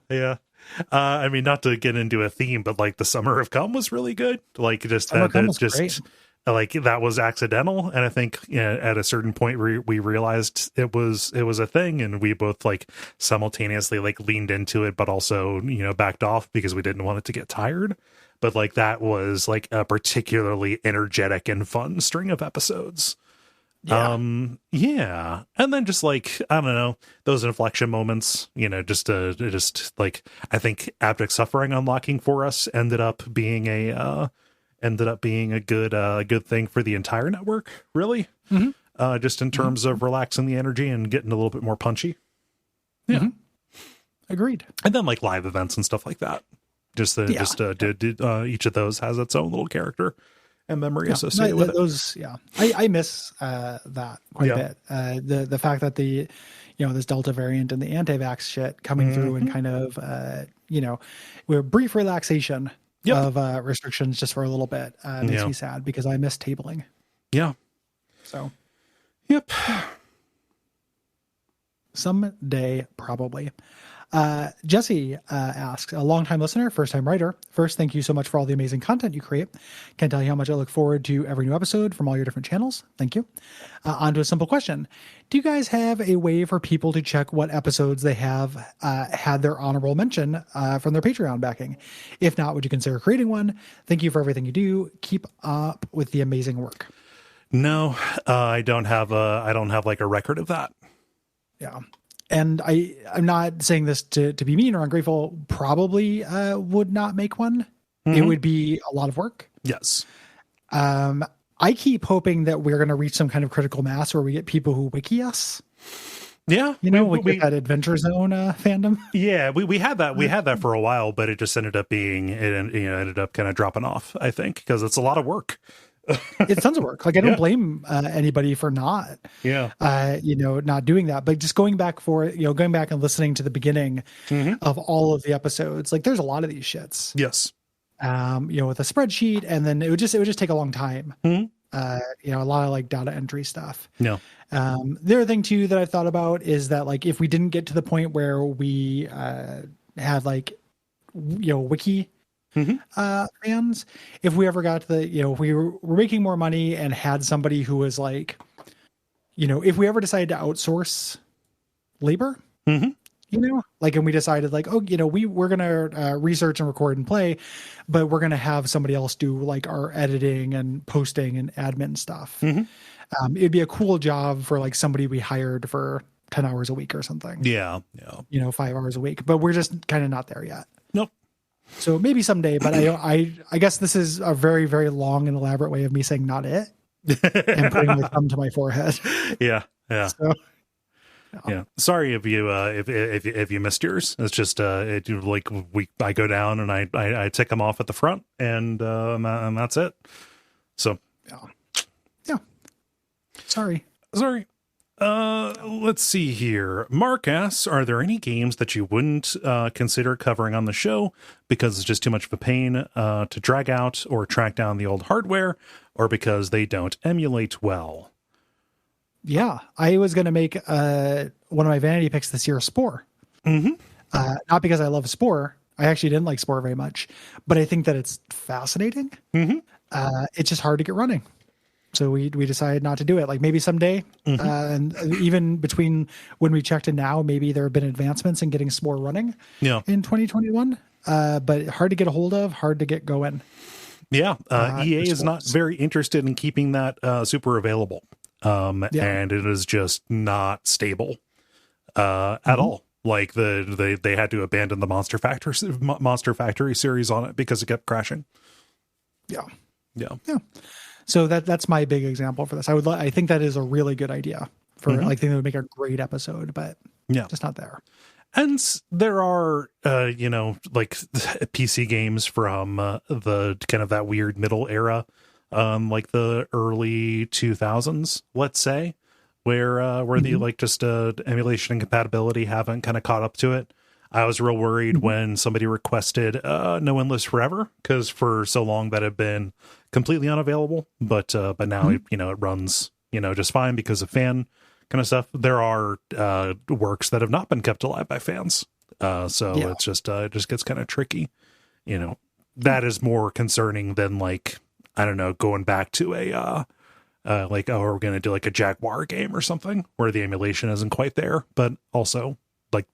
I mean, not to get into a theme, but like the Summer of Cum was really good. Like just great. Like that was accidental. And I think at a certain point we realized it was a thing, and we both like simultaneously like leaned into it, but also, backed off because we didn't want it to get tired. But like that was like a particularly energetic and fun string of episodes. Yeah. And then just like, I don't know, those inflection moments, just like, I think Abject Suffering unlocking for us ended up being a good thing for the entire network, really. Just in terms of relaxing the energy and getting a little bit more punchy. Yeah. Agreed. And then like live events and stuff like that. Each of those has its own little character and memory associated with it. Yeah. I miss that quite a bit. The fact that this Delta variant and the anti-vax shit coming through and kind of, we're brief relaxation of restrictions just for a little bit makes me sad because I miss tabling. Yeah. So. Yep. Someday, probably. Jesse asks, a longtime listener, first-time writer. First, thank you so much for all the amazing content you create. Can't tell you how much I look forward to every new episode from all your different channels. Thank you. On to a simple question. Do you guys have a way for people to check what episodes they have had their honorable mention from their Patreon backing? If not, would you consider creating one? Thank you for everything you do. Keep up with the amazing work. No, I don't have like a record of that. Yeah. And I'm not saying this to be mean or ungrateful, probably would not make one. It would be a lot of work. Yes. I keep hoping that we're going to reach some kind of critical mass where we get people who wiki us. Yeah. We get that Adventure Zone fandom. Yeah, we had that. We had that for a while, but it just ended up kind of dropping off, I think, because it's a lot of work. It's tons of work. Like I don't blame anybody for not, not doing that. But just going back and listening to the beginning of all of the episodes, like there's a lot of these shits. Yes. With a spreadsheet, and then it would just take a long time. A lot of like data entry stuff. No. The other thing too that I thought about is that like if we didn't get to the point where we had like wiki fans, if we ever got to the if we were making more money and had somebody who was like if we ever decided to outsource labor, and we decided like we're gonna research and record and play, but we're gonna have somebody else do like our editing and posting and admin stuff. It'd be a cool job for like somebody we hired for 10 hours a week or something. 5 hours a week, but we're just kind of not there yet. Nope. So maybe someday, but I guess this is a very, very long and elaborate way of me saying not it and putting my thumb to my forehead. Yeah. So, yeah. Sorry if you missed yours. It's just I go down and I tick them off at the front and that's it. So yeah. Sorry. Let's see here. Mark asks, are there any games that you wouldn't consider covering on the show because it's just too much of a pain to drag out or track down the old hardware, or because they don't emulate well? Yeah, I was going to make one of my vanity picks this year, Spore. Not because I love Spore. I actually didn't like Spore very much, but I think that it's fascinating. It's just hard to get running. So we decided not to do it. Like maybe someday, and even between when we checked and now, maybe there have been advancements in getting Spore running in 2021, but hard to get a hold of, hard to get going. Yeah, EA is not very interested in keeping that super available, and it is just not stable at all. Like they had to abandon the Monster Factory series on it because it kept crashing. Yeah. So that's my big example for this. I think that is a really good idea for like, I think that would make a great episode, but Yeah. Just not there. And there are, like PC games from the kind of that weird middle era, like the early 2000s, let's say, where the like just emulation and compatibility haven't kind of caught up to it. I was real worried when somebody requested No One Lives Forever, because for so long that had been completely unavailable, but now it runs just fine because of fan kind of stuff. There are works that have not been kept alive by fans, so it's just it just gets kind of tricky. That is more concerning than, like, I don't know, going back to a like, oh, we're going to do like a Jaguar game or something where the emulation isn't quite there, but also like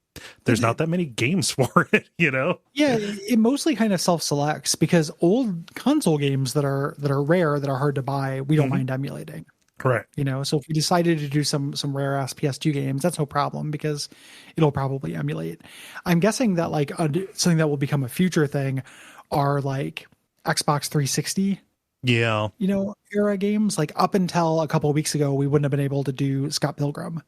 there's not that many games for it, Yeah, it mostly kind of self-selects, because old console games that are rare, that are hard to buy, we don't mind emulating. Correct. So if we decided to do some rare ass PS2 games, that's no problem, because it'll probably emulate. I'm guessing that like something that will become a future thing are like Xbox 360, era games. Like up until a couple of weeks ago, we wouldn't have been able to do Scott Pilgrim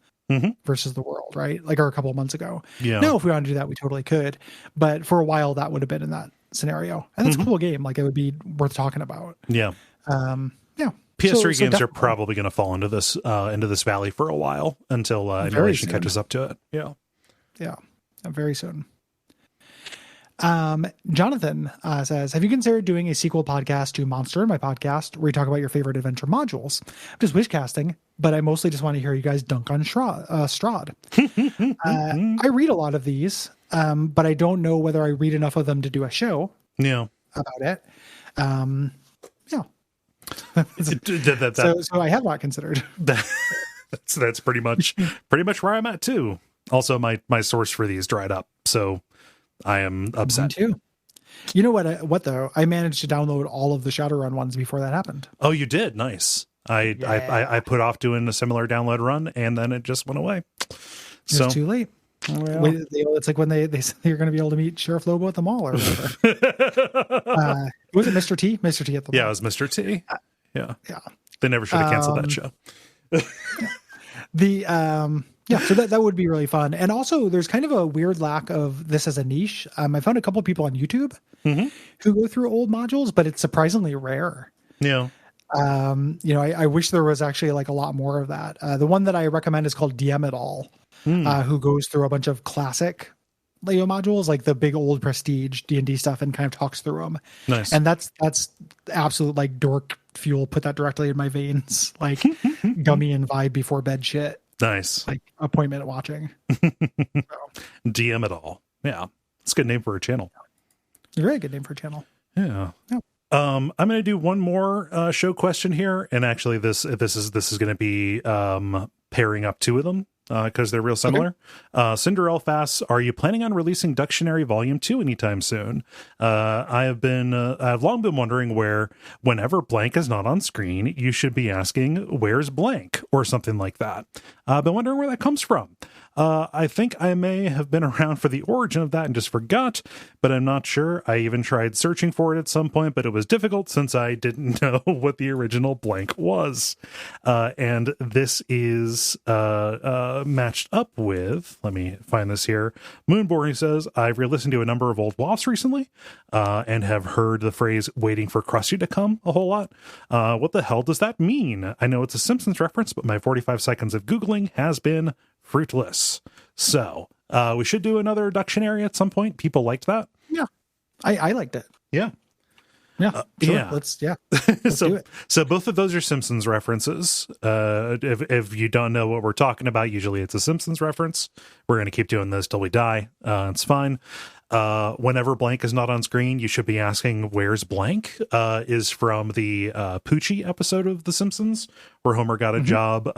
versus the World, right? Like, or a couple of months ago. Yeah. Now, if we want to do that, we totally could. But for a while, that would have been in that scenario, and that's a cool game. Like, it would be worth talking about. Yeah. Yeah. PS3 games are probably going to fall into this valley for a while until emulation catches up to it. Yeah. Yeah. Very soon. Jonathan says, have you considered doing a sequel podcast to Monster, my podcast, where you talk about your favorite adventure modules? I'm just wishcasting, but I mostly just want to hear you guys dunk on Strahd. I read a lot of these, but I don't know whether I read enough of them to do a show about it. So I have not considered. That's pretty much where I'm at too. Also, my source for these dried up, so I am upset. Me too. You know what though? I managed to download all of the Shadowrun ones before that happened. Oh, you did? Nice. I put off doing a similar download run, and then it just went away. So it's too late. Well, it's like when they said you're going to be able to meet Sheriff Lobo at the mall or whatever. Was it Mr. T? Mr. T at the mall. Yeah, it was Mr. T. Yeah. They never should have canceled that show. So that would be really fun. And also, there's kind of a weird lack of this as a niche. I found a couple of people on YouTube who go through old modules, but it's surprisingly rare. Yeah. I wish there was actually like a lot more of that. The one that I recommend is called DM It All, who goes through a bunch of classic Lego modules, like the big old prestige D&D stuff, and kind of talks through them. Nice. And that's absolute like dork fuel. Put that directly in my veins, like gummy and vibe before bed shit. Nice. Like appointment watching. DM It All. Yeah. It's a good name for a channel. A very good name for a channel. Yeah. I'm going to do one more show question here, and actually this is going to be pairing up two of them because they're real similar. Okay. Cinderella Fass, are you planning on releasing Ducktionary Volume 2 anytime soon? I've long been wondering whenever blank is not on screen, you should be asking, where's blank? Or something like that. I've been wondering where that comes from. I think I may have been around for the origin of that and just forgot, but I'm not sure. I even tried searching for it at some point, but it was difficult since I didn't know what the original blank was. And this is matched up with, let me find this here. Moonborn says, I've re-listened to a number of old WAFs recently and have heard the phrase waiting for Krusty to come a whole lot. What the hell does that mean? I know it's a Simpsons reference, but my 45 seconds of Googling has been fruitless. So we should do another Ducktionary at some point. People liked that. Yeah, I liked it. Yeah. Sure. Let's do it. So both of those are Simpsons references. If you don't know what we're talking about, usually it's a Simpsons reference. We're going to keep doing this till we die. It's fine. Whenever blank is not on screen, you should be asking, where's blank? Is from the Poochie episode of The Simpsons, where Homer got a job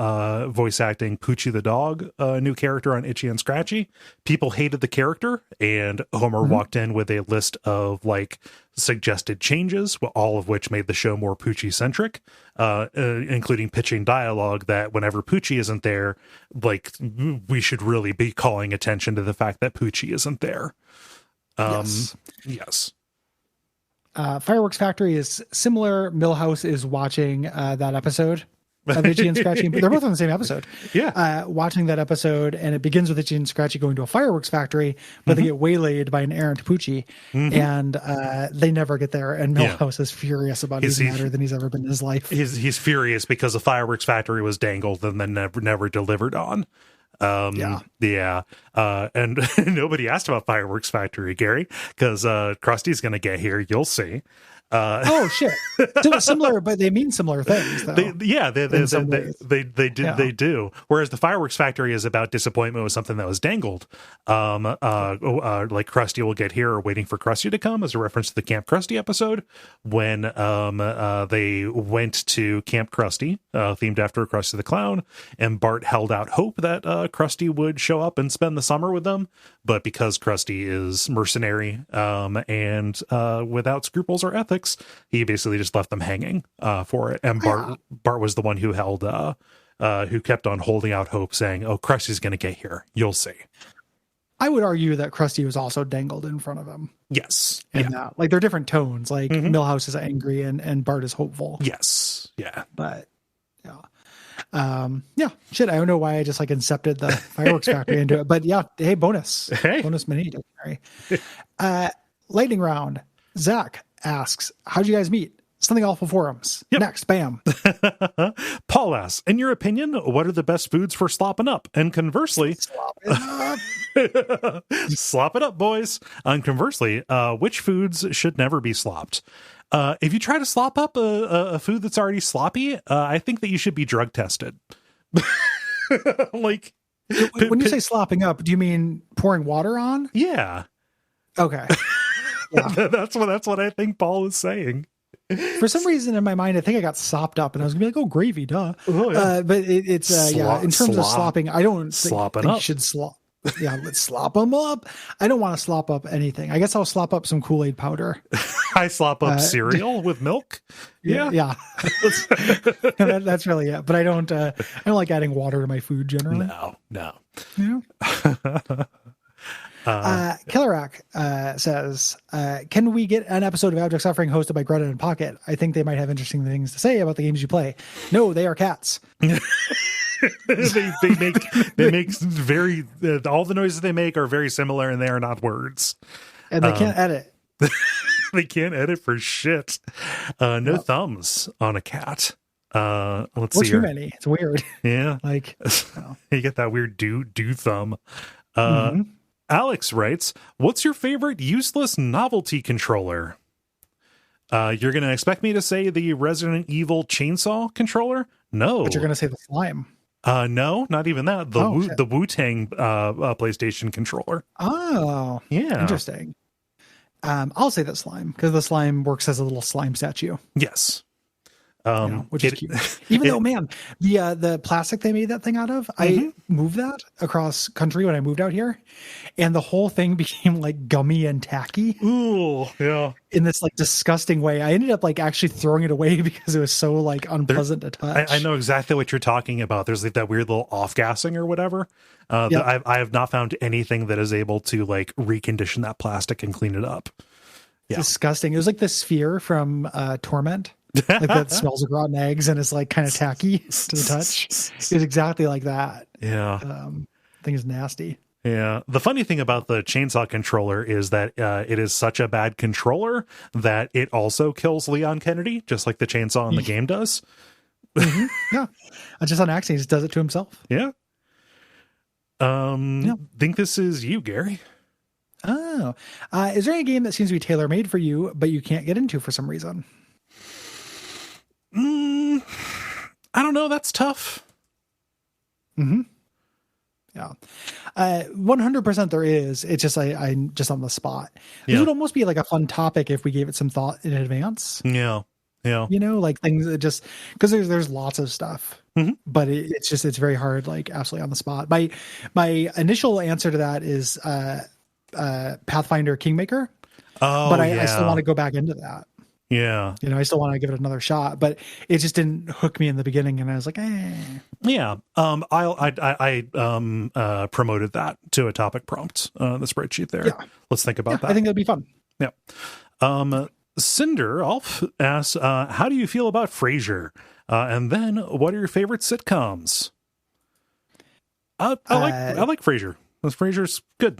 voice acting Poochie the dog, a new character on Itchy and Scratchy. People hated the character, and Homer walked in with a list of like suggested changes, all of which made the show more Poochie centric, including pitching dialogue that whenever Poochie isn't there, like we should really be calling attention to the fact that Poochie isn't there. Yes. Fireworks Factory is similar. Millhouse is watching that episode of Itchy and Scratchy. They're both on the same episode. Yeah. Watching that episode, and it begins with Itchy and Scratchy going to a fireworks factory, but they get waylaid by an errant Poochie, and they never get there. And Milhouse is furious about it. He's madder than he's ever been in his life. He's furious because the fireworks factory was dangled and then never delivered on. And nobody asked about fireworks factory, Gary, because Krusty's gonna get here. You'll see. Oh shit! So similar, but they mean similar things. Though, they do. Whereas the fireworks factory is about disappointment with something that was dangled. Like Krusty will get here, or waiting for Krusty to come, as a reference to the Camp Krusty episode when they went to Camp Krusty, themed after Krusty the Clown, and Bart held out hope that Krusty would show up and spend the summer with them, but because Krusty is mercenary and without scruples or ethics, he basically just left them hanging for it. And Bart was the one who held who kept on holding out hope, saying, "Oh, Krusty's going to get here. You'll see." I would argue that Krusty was also dangled in front of him. Yes. And that, like, they're different tones. Like Milhouse is angry and Bart is hopeful. Yes. Yeah. But shit, I don't know why I just like incepted the fireworks factory into it, but yeah, hey, bonus mini. Lightning round. Zach asks, how'd you guys meet? Something Awful forums. Yep. Next, bam. Paul asks, in your opinion, what are the best foods for slopping up? And conversely, slop it up, boys. And conversely, which foods should never be slopped? If you try to slop up a food that's already sloppy, I think that you should be drug tested. Like, when you say slopping up, do you mean pouring water on? Yeah. Okay. Yeah. That's what I think Paul is saying. For some reason in my mind, I think I got sopped up, and I was gonna be like, "Oh, gravy, duh." Oh, yeah. But it's in terms of slopping, I don't think you should slop. Yeah, let's slop them up. I don't want to slop up anything. I guess I'll slop up some Kool-Aid powder. I slop up cereal with milk. Yeah. That's really it. But I don't like adding water to my food generally. No. Yeah. Killerak says, can we get an episode of Abject Suffering hosted by Greta and Pocket? I think they might have interesting things to say about the games you play. No, they are cats. they make very all the noises they make are very similar, and they are not words. And they can't edit. They can't edit for shit. No thumbs on a cat. Let's see. Too many. It's weird. Yeah. Like you get that weird do thumb. Alex writes, what's your favorite useless novelty controller? You're going to expect me to say the Resident Evil chainsaw controller? No. But you're going to say the slime. No, not even that. The Wu-Tang PlayStation controller. Oh, yeah. Interesting. I'll say the slime, because the slime works as a little slime statue. Yes. Which is cute. Even though, man, the plastic they made that thing out of, I moved that across country when I moved out here, and the whole thing became like gummy and tacky. Ooh, yeah. In this like disgusting way. I ended up like actually throwing it away because it was so like unpleasant to touch. I know exactly what you're talking about. There's like that weird little off-gassing or whatever. I have not found anything that is able to like recondition that plastic and clean it up. Yeah. Disgusting. It was like the sphere from Torment. Like that smells of rotten eggs and is like kind of tacky to the touch. It's exactly like that. Yeah. Thing is nasty. Yeah. The funny thing about the chainsaw controller is that it is such a bad controller that it also kills Leon Kennedy, just like the chainsaw in the game does. Yeah. Just on accident, he just does it to himself. Yeah. Think this is you, Gary. Oh. Is there any game that seems to be tailor-made for you, but you can't get into for some reason? I don't know. That's tough. Yeah. 100% there is. It's just, I'm just on the spot. This would almost be like a fun topic if we gave it some thought in advance. Yeah. Yeah. You know, like things that just, because there's lots of stuff, but it's very hard, like absolutely on the spot. My initial answer to that is, Pathfinder Kingmaker. Oh, but I still want to go back into that. Yeah. You know, I still want to give it another shot, but it just didn't hook me in the beginning, and I was like, Yeah. I promoted that to a topic prompt, the spreadsheet there. Yeah. Let's think about that. I think that'd be fun. Yeah. Cinder Alf asks, how do you feel about Frasier? And then, what are your favorite sitcoms? I like Frasier. Frasier's good.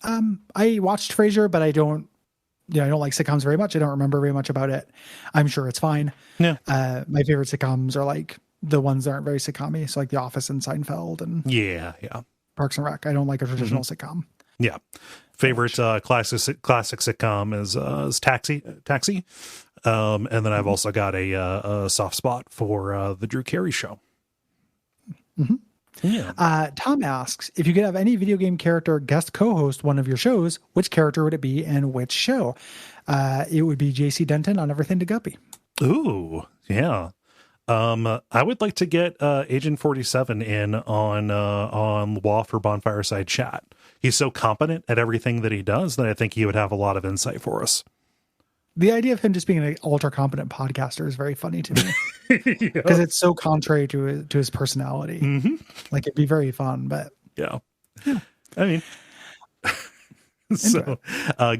I watched Frasier, but I don't like sitcoms very much. I don't remember very much about it. I'm sure it's fine. Yeah. My favorite sitcoms are like the ones that aren't very sitcom-y, so like The Office and Seinfeld and yeah. Parks and Rec. I don't like a traditional sitcom. Yeah. Favorite classic sitcom is Taxi. And then I've also got a soft spot for the Drew Carey Show. Mm-hmm. Yeah. Tom asks, if you could have any video game character guest co-host one of your shows, which character would it be and which show? It would be JC Denton on Everything to Guppy. Ooh, yeah. I would like to get Agent 47 in on Law for Bonfireside Chat. He's so competent at everything that he does that I think he would have a lot of insight for us. The idea of him just being an ultra competent podcaster is very funny to me because it's so contrary to his personality. Mm-hmm. Like it'd be very fun, but yeah. I mean, so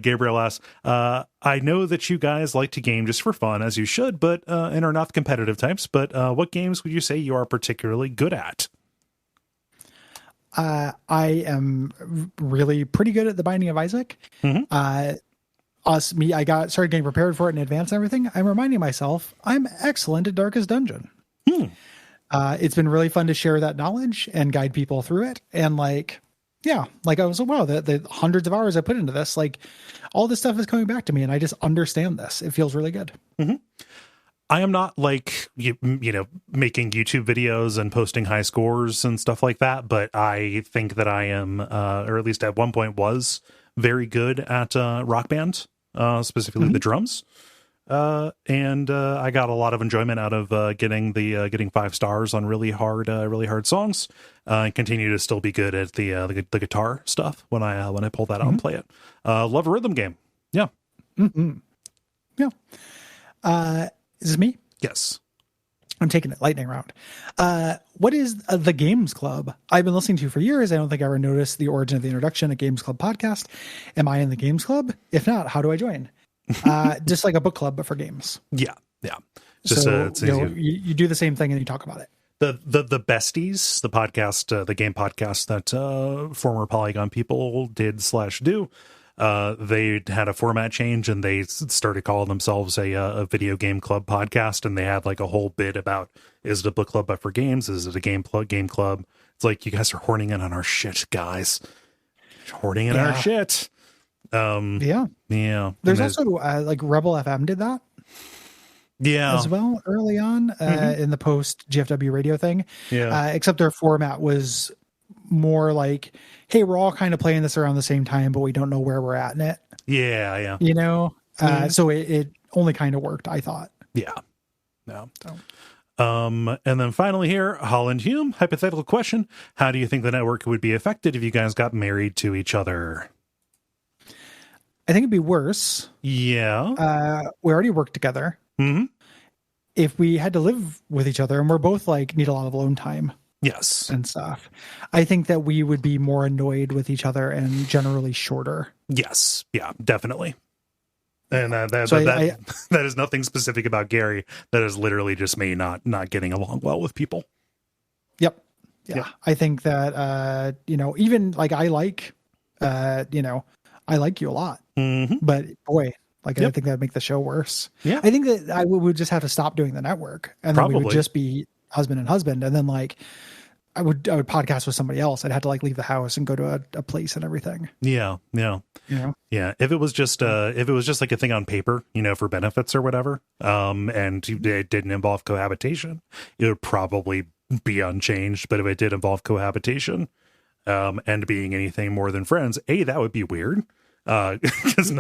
Gabriel asks, I know that you guys like to game just for fun, as you should, but and are not the competitive types. But what games would you say you are particularly good at? I am really pretty good at The Binding of Isaac. Mm-hmm. I started getting prepared for it in advance and everything. I'm reminding myself I'm excellent at Darkest Dungeon. It's been really fun to share that knowledge and guide people through it. And I was like, wow, the hundreds of hours I put into this, like all this stuff is coming back to me and I just understand this. It feels really good. Mm-hmm. I am not like, you know, making YouTube videos and posting high scores and stuff like that, but I think that I am, or at least at one point was very good at Rock Band, specifically the drums. And I got a lot of enjoyment out of getting 5 stars on really hard songs. And continue to still be good at the guitar stuff when I pull that out and play it. Love a rhythm game. Yeah. Mm-hmm. Yeah. Is this me? Yes. I'm taking it lightning round. What is the Games Club? I've been listening to for years. I don't think I ever noticed the origin of the introduction, a Games Club podcast. Am I in the Games Club? If not, how do I join? Just like a book club, but for games. Yeah. Just you do the same thing and you talk about it. The Besties, the podcast, the game podcast that former Polygon people did/do. They had a format change and they started calling themselves a video game club podcast. And they had like a whole bit about, is it a book club but for games? Is it a game club? It's like, you guys are horning in on our shit, guys. Horning in our shit. Yeah. There's also like Rebel FM did that. Yeah. As well early on in the post GFW radio thing. Yeah. Except their format was more like, hey, we're all kind of playing this around the same time, but we don't know where we're at in it. Yeah. You know? So it only kind of worked, I thought. Yeah. No. And then finally here, Holland Hume, hypothetical question. How do you think the network would be affected if you guys got married to each other? I think it'd be worse. Yeah. We already work together. Mm-hmm. If we had to live with each other and we're both like need a lot of alone time. Yes. And stuff. I think that we would be more annoyed with each other and generally shorter. Yes. Yeah, definitely. And that is nothing specific about Gary. That is literally just me not getting along well with people. Yep. Yeah. I think that, even like I like you a lot, but boy, I think that'd make the show worse. Yeah. I think that I would just have to stop doing the network and then we would just be husband and husband. And then I would podcast with somebody else. I'd have to leave the house and go to a place and everything. Yeah. Yeah. If it was just like a thing on paper, for benefits or whatever, and it didn't involve cohabitation, it would probably be unchanged. But if it did involve cohabitation, and being anything more than friends, that would be weird. Because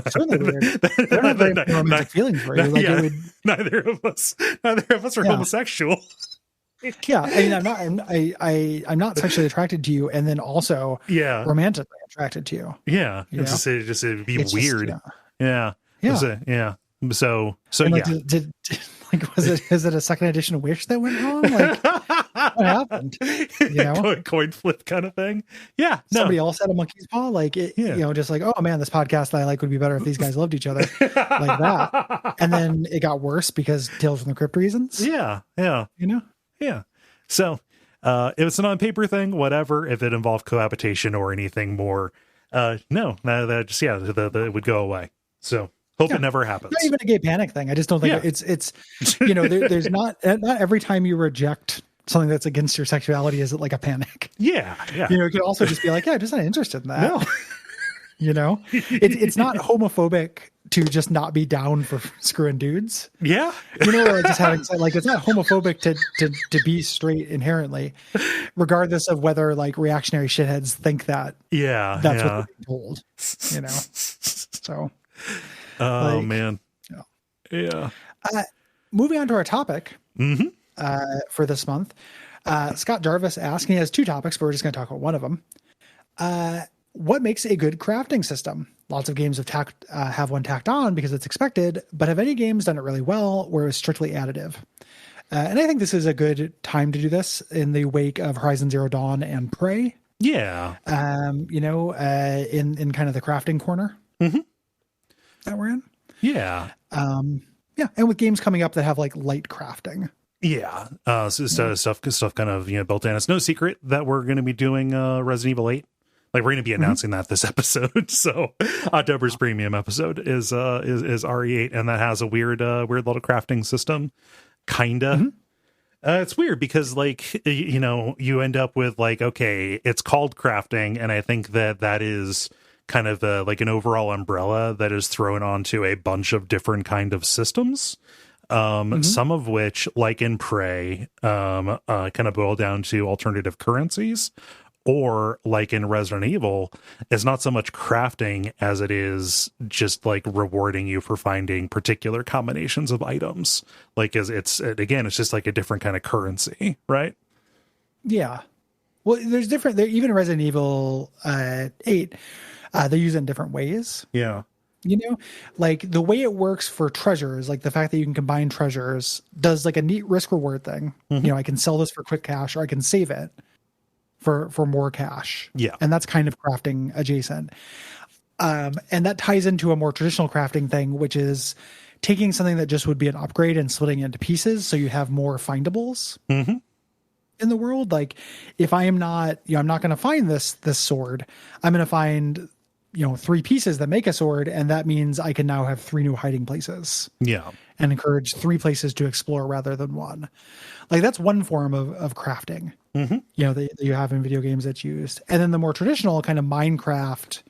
romantic feelings for you. Neither of us are homosexual. Yeah, I mean, I'm not sexually attracted to you, and then also romantically attracted to you. Yeah, it'd be weird. Yeah. So is it a second edition of Wish that went wrong? what happened? You know, coin flip kind of thing. Yeah, somebody else had a monkey's paw, like it, Yeah. you know, just like, oh man, this podcast I like would be better if these guys loved each other, like that. And then it got worse because Tales from the Crypt reasons. Yeah, you know. yeah. So if it's an on paper thing, whatever. If it involved cohabitation or anything more, no, that just it would go away. So hope it never happens. Not even a gay panic thing. I just don't think it's you know, there's not every time you reject something that's against your sexuality is it like a panic. Yeah. You know, it could also just be like, yeah, I'm just not interested in that. No. You know, it's not homophobic to just not be down for screwing dudes. Yeah. You know, like just having, like, it's not homophobic to be straight inherently, regardless of whether like reactionary shitheads think that. Yeah. That's what they're being told, you know? So. Oh, like, man. Yeah. Moving on to our topic for this month. Scott Jarvis asked, and he has two topics, but we're just going to talk about one of them. What makes a good crafting system? Lots of games have one tacked on because it's expected, but have any games done it really well where it's strictly additive? And I think this is a good time to do this in the wake of Horizon Zero Dawn and Prey. Yeah. You know, in kind of the crafting corner that we're in. Yeah. Yeah. And with games coming up that have like light crafting. Yeah. So stuff kind of, you know, built in. It's no secret that we're going to be doing Resident Evil 8. Like, we're going to be announcing that this episode. So October's premium episode is RE8, and that has a weird little crafting system. Kinda. It's weird because, like, you know, you end up with like, okay, it's called crafting, and I think that is kind of like an overall umbrella that is thrown onto a bunch of different kind of systems. Some of which, like in Prey, kind of boil down to alternative currencies. Or like in Resident Evil, it's not so much crafting as it is just like rewarding you for finding particular combinations of items. Like, it's just like a different kind of currency, right? Yeah. Well, there's different, even Resident Evil 8, they use it in different ways. Yeah. You know, like the way it works for treasures, like the fact that you can combine treasures does like a neat risk reward thing. You know, I can sell this for quick cash or I can save it for more cash. Yeah. And that's kind of crafting adjacent. And that ties into a more traditional crafting thing, which is taking something that just would be an upgrade and splitting it into pieces so you have more findables in the world. Like, if I am not, you know, I'm not going to find this sword, I'm going to find, you know, 3 pieces that make a sword, and that means I can now have 3 new hiding places. Yeah. And encourage 3 places to explore rather than 1. Like, that's one form of crafting. You know, that you have in video games that's used. And then the more traditional kind of Minecraft,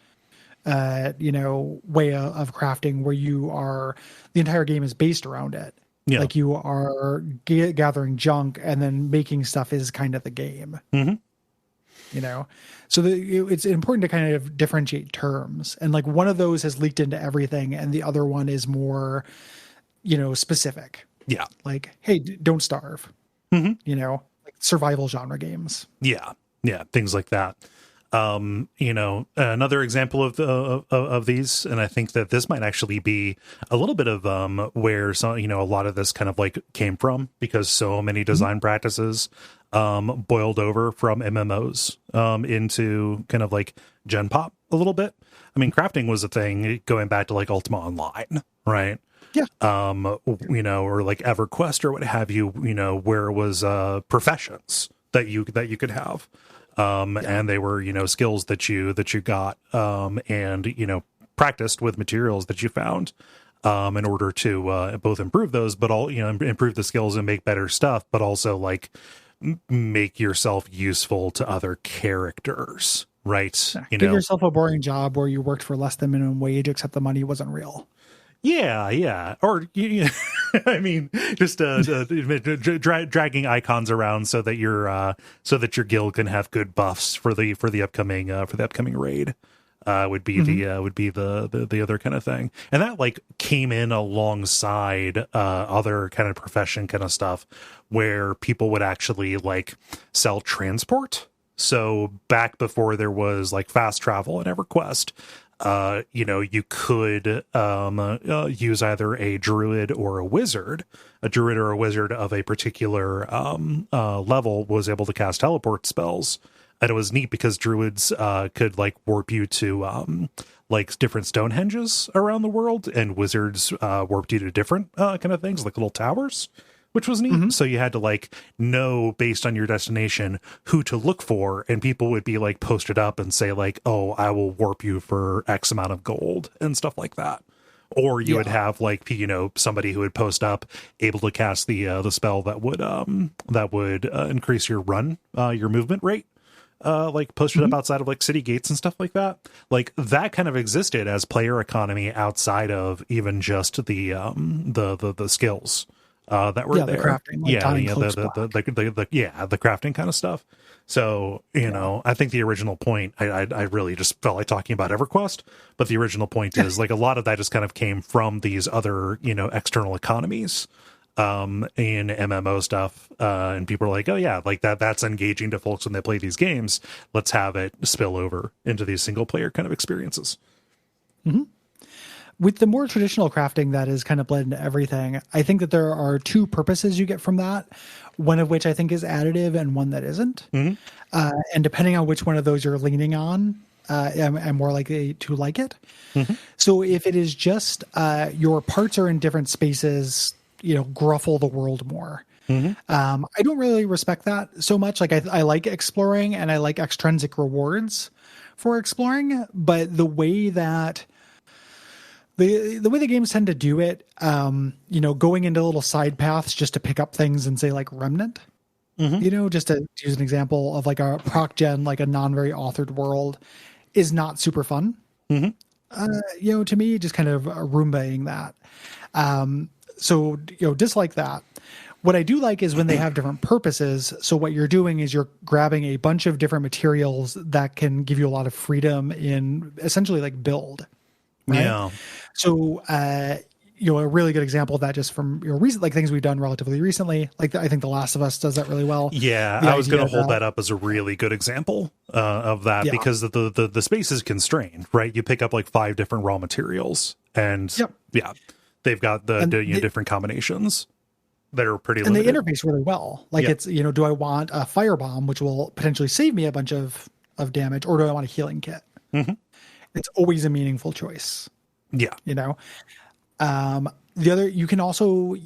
you know, way of crafting where the entire game is based around it. Yeah. Like, you are gathering junk and then making stuff is kind of the game. You know, so it's important to kind of differentiate terms. And like, one of those has leaked into everything, and the other one is more, you know, specific. Yeah. Like, hey, don't starve. You know, like survival genre games. Yeah. Yeah. Things like that. You know, another example of these, and I think that this might actually be a little bit of where some, you know, a lot of this kind of like came from, because so many design practices boiled over from MMOs into kind of like Gen Pop a little bit. I mean, crafting was a thing going back to like Ultima Online, right? Yeah. You know, or like EverQuest or what have you, you know, where it was professions that you could have. And they were, you know, skills that you got and, you know, practiced with materials that you found in order to both improve those, but all, you know, improve the skills and make better stuff, but also like make yourself useful to other characters, right? You Give know, yourself a boring job where you worked for less than minimum wage, except the money wasn't real. Yeah. Or, I mean, just dragging icons around so that your guild can have good buffs for the upcoming raid would be the other kind of thing. And that like came in alongside other kind of profession kind of stuff where people would actually like sell transport. So back before there was like fast travel and EverQuest, you could use either a druid or a wizard. A druid or a wizard of a particular level was able to cast teleport spells. And it was neat because druids could like warp you to like different Stonehenges around the world, and wizards warped you to different kind of things, like little towers, which was neat. Mm-hmm. So you had to like know based on your destination who to look for, and people would be like posted up and say like, oh, I will warp you for X amount of gold and stuff like that. Or you would have like, somebody who would post up able to cast the spell that would increase your your movement rate. Like posted up outside of like city gates and stuff like that. Like that kind of existed as player economy outside of even just the skills that were there. The crafting, like the crafting kind of stuff. So I think the original point, I really just felt like talking about EverQuest, but the original point is like a lot of that just kind of came from these other external economies in MMO stuff, and people are like, oh yeah, like that's engaging to folks when they play these games. Let's have it spill over into these single player kind of experiences. Mm-hmm. With the more traditional crafting that is kind of bled into everything, I think that there are two purposes you get from that, one of which I think is additive and one that isn't. Mm-hmm. And depending on which one of those you're leaning on, I'm more likely to like it. Mm-hmm. So if it is just your parts are in different spaces, gruffle the world more. Mm-hmm. I don't really respect that so much. Like I like exploring and I like extrinsic rewards for exploring, but the way that the way the games tend to do it, going into little side paths just to pick up things and say like Remnant, just to use an example of like a proc gen, like a non very authored world is not super fun. Mm-hmm. To me, just kind of Roombaing that. So, dislike that. What I do like is when they have different purposes. So what you're doing is you're grabbing a bunch of different materials that can give you a lot of freedom in essentially like build. Right? Yeah. So, a really good example of that just from recent, like things we've done relatively recently. Like I think The Last of Us does that really well. Yeah, I was going to hold that up as a really good example of that because the space is constrained, right? You pick up like 5 different raw materials, and they've got the different combinations that are pretty limited. And they interface really well. Like it's, do I want a firebomb, which will potentially save me a bunch of damage, or do I want a healing kit? Mm-hmm. It's always a meaningful choice. Yeah. The other, you can also,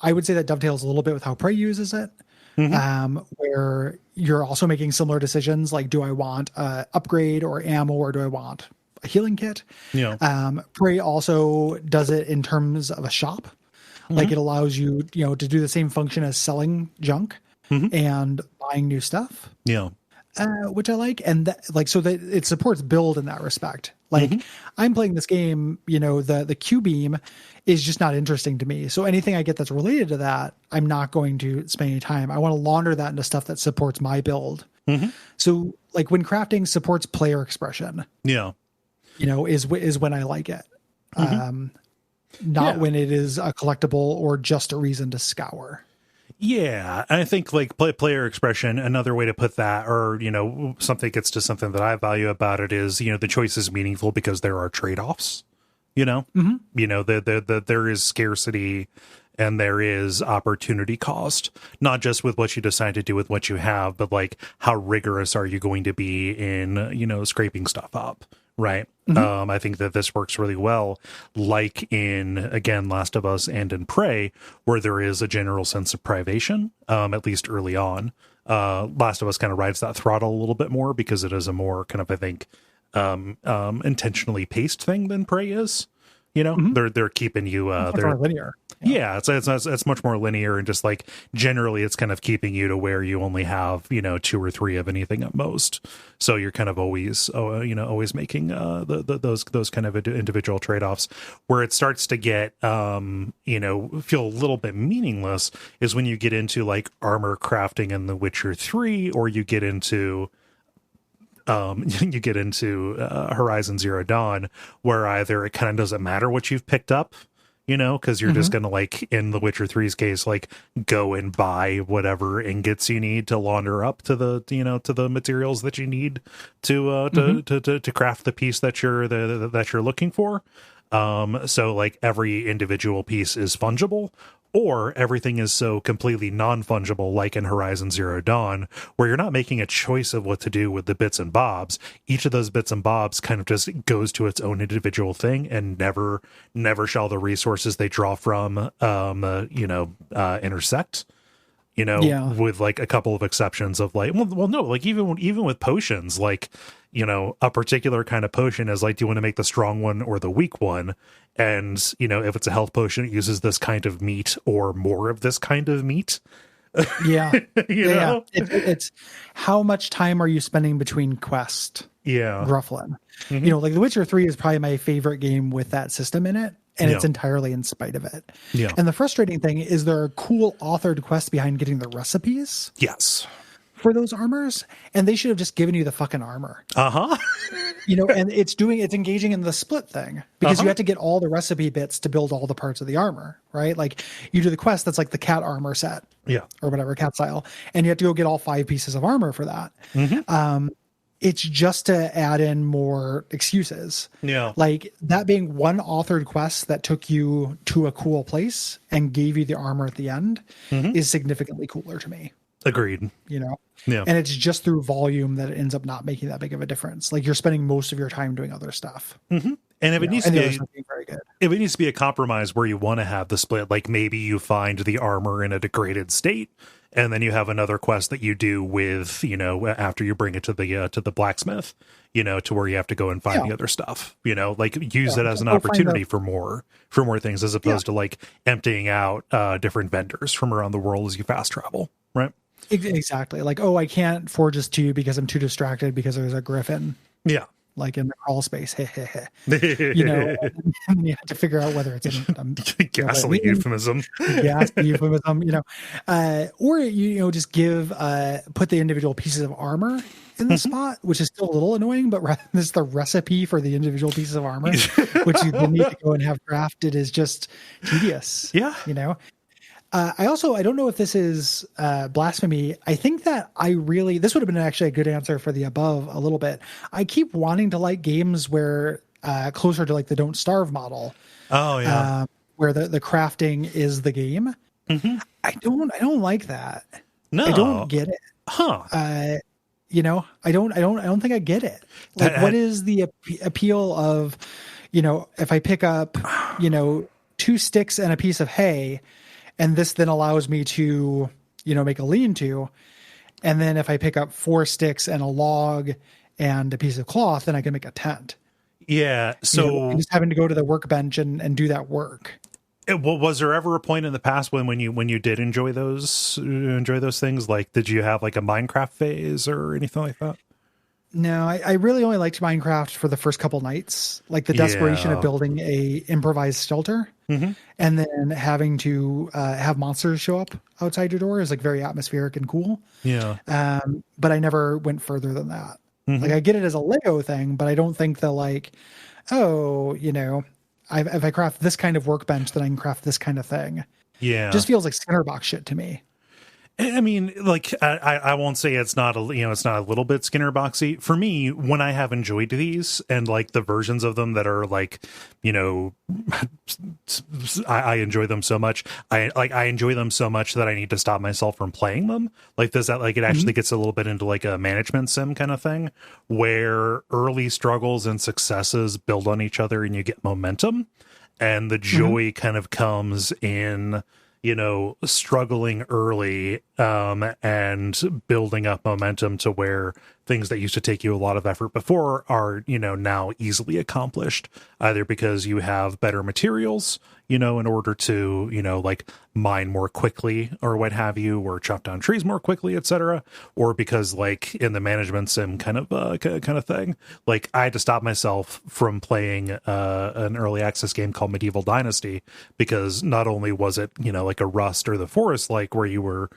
I would say that dovetails a little bit with how Prey uses it, where you're also making similar decisions. Like, do I want a upgrade or ammo, or do I want a healing kit? Yeah. Prey also does it in terms of a shop. Like it allows you, to do the same function as selling junk and buying new stuff. Yeah. Which I like. And so that it supports build in that respect. Like I'm playing this game, the Q beam is just not interesting to me. So anything I get that's related to that, I'm not going to spend any time. I want to launder that into stuff that supports my build. So like when crafting supports player expression, is when I like it. Not when it is a collectible or just a reason to scour. Yeah, and I think like player expression, another way to put that, or something gets to something that I value about it is the choice is meaningful because there are trade-offs. There is scarcity and there is opportunity cost, not just with what you decide to do with what you have, but like how rigorous are you going to be in scraping stuff up. Right. I think that this works really well, like in, again, Last of Us and in Prey, where there is a general sense of privation, at least early on. Last of Us kind of rides that throttle a little bit more because it is a more kind of, I think, intentionally paced thing than Prey is. They're keeping you they're more linear. Yeah, it's much more linear, and just like generally it's kind of keeping you to where you only have 2 or 3 of anything at most. So you're kind of always always making those kind of individual trade-offs. Where it starts to get feel a little bit meaningless is when you get into like armor crafting in The Witcher 3, or you get into Horizon Zero Dawn, where either it kind of doesn't matter what you've picked up, because you're just gonna, like, in The Witcher 3's case, like, go and buy whatever ingots you need to launder up to the to the materials that you need to craft the piece that you're looking for. So, like, every individual piece is fungible, or everything is so completely non-fungible, like in Horizon Zero Dawn, where you're not making a choice of what to do with the bits and bobs. Each of those bits and bobs kind of just goes to its own individual thing, and never shall the resources they draw from intersect. With, like, a couple of exceptions of, like, well, no, like, even with potions, like, a particular kind of potion is like, do you want to make the strong one or the weak one? And, if it's a health potion, it uses this kind of meat or more of this kind of meat. Yeah. Yeah. It's how much time are you spending between quest? Yeah. Grufflin. Like The Witcher 3 is probably my favorite game with that system in it. And it's entirely in spite of it. Yeah. And the frustrating thing is there are cool authored quests behind getting the recipes. Yes. For those armors, and they should have just given you the fucking armor. And it's engaging in the split thing, because you have to get all the recipe bits to build all the parts of the armor, right? Like, you do the quest that's like the cat armor set, or whatever, cat style, and you have to go get all 5 pieces of armor for that. It's just to add in more excuses. Yeah. Like, that being one authored quest that took you to a cool place and gave you the armor at the end is significantly cooler to me. Agreed. Yeah. And it's just through volume that it ends up not making that big of a difference. Like, you're spending most of your time doing other stuff. And if it needs to be very good. If it needs to be a compromise where you want to have the split, like, maybe you find the armor in a degraded state, and then you have another quest that you do with, after you bring it to the blacksmith, to where you have to go and find the other stuff, like, use it as an opportunity for more things, as opposed to, like, emptying out different vendors from around the world as you fast travel. Right. Exactly. Like, oh, I can't forge this to you because I'm too distracted because there's a griffin. Yeah. Like, in the crawl space. And you have to figure out whether it's ghastly euphemism. Ghastly euphemism, or, just put the individual pieces of armor in the spot, which is still a little annoying, but rather than the recipe for the individual pieces of armor, which you then need to go and have crafted, is just tedious. Yeah. I don't know if this is blasphemy. I think that this would have been actually a good answer for the above a little bit. I keep wanting to like games where closer to, like, the Don't Starve model. Oh yeah. Where the crafting is the game. I don't like that. No, I don't get it. Huh. I don't think I get it. Like, what is the appeal of, if I pick up, 2 sticks and a piece of hay, and this then allows me to, make a lean-to. And then if I pick up 4 sticks and a log and a piece of cloth, then I can make a tent. Yeah. So just having to go to the workbench and do that work. Was there ever a point in the past when you did enjoy those things? Like, did you have, like, a Minecraft phase or anything like that? No, I really only liked Minecraft for the first couple nights, like the desperation of building a improvised shelter, and then having to have monsters show up outside your door is, like, very atmospheric and cool. Yeah. But I never went further than that. Like, I get it as a Lego thing, but I don't think that, like, if I craft this kind of workbench, then I can craft this kind of thing. Yeah. It just feels like center box shit to me. I mean, like, I won't say it's not it's not a little bit Skinner boxy. For me, when I have enjoyed these, and, like, the versions of them that are, like, I enjoy them so much. I enjoy them so much that I need to stop myself from playing them. Like, does that, like, it actually gets a little bit into, like, a management sim kind of thing, where early struggles and successes build on each other and you get momentum, and the joy kind of comes in, struggling early and building up momentum to where things that used to take you a lot of effort before are, now easily accomplished, either because you have better materials, in order to, like, mine more quickly or what have you, or chop down trees more quickly, etc., or because, like, in the management sim kind of thing, like, I had to stop myself from playing an early access game called Medieval Dynasty, because not only was it, like a Rust or the Forest, like, where you were,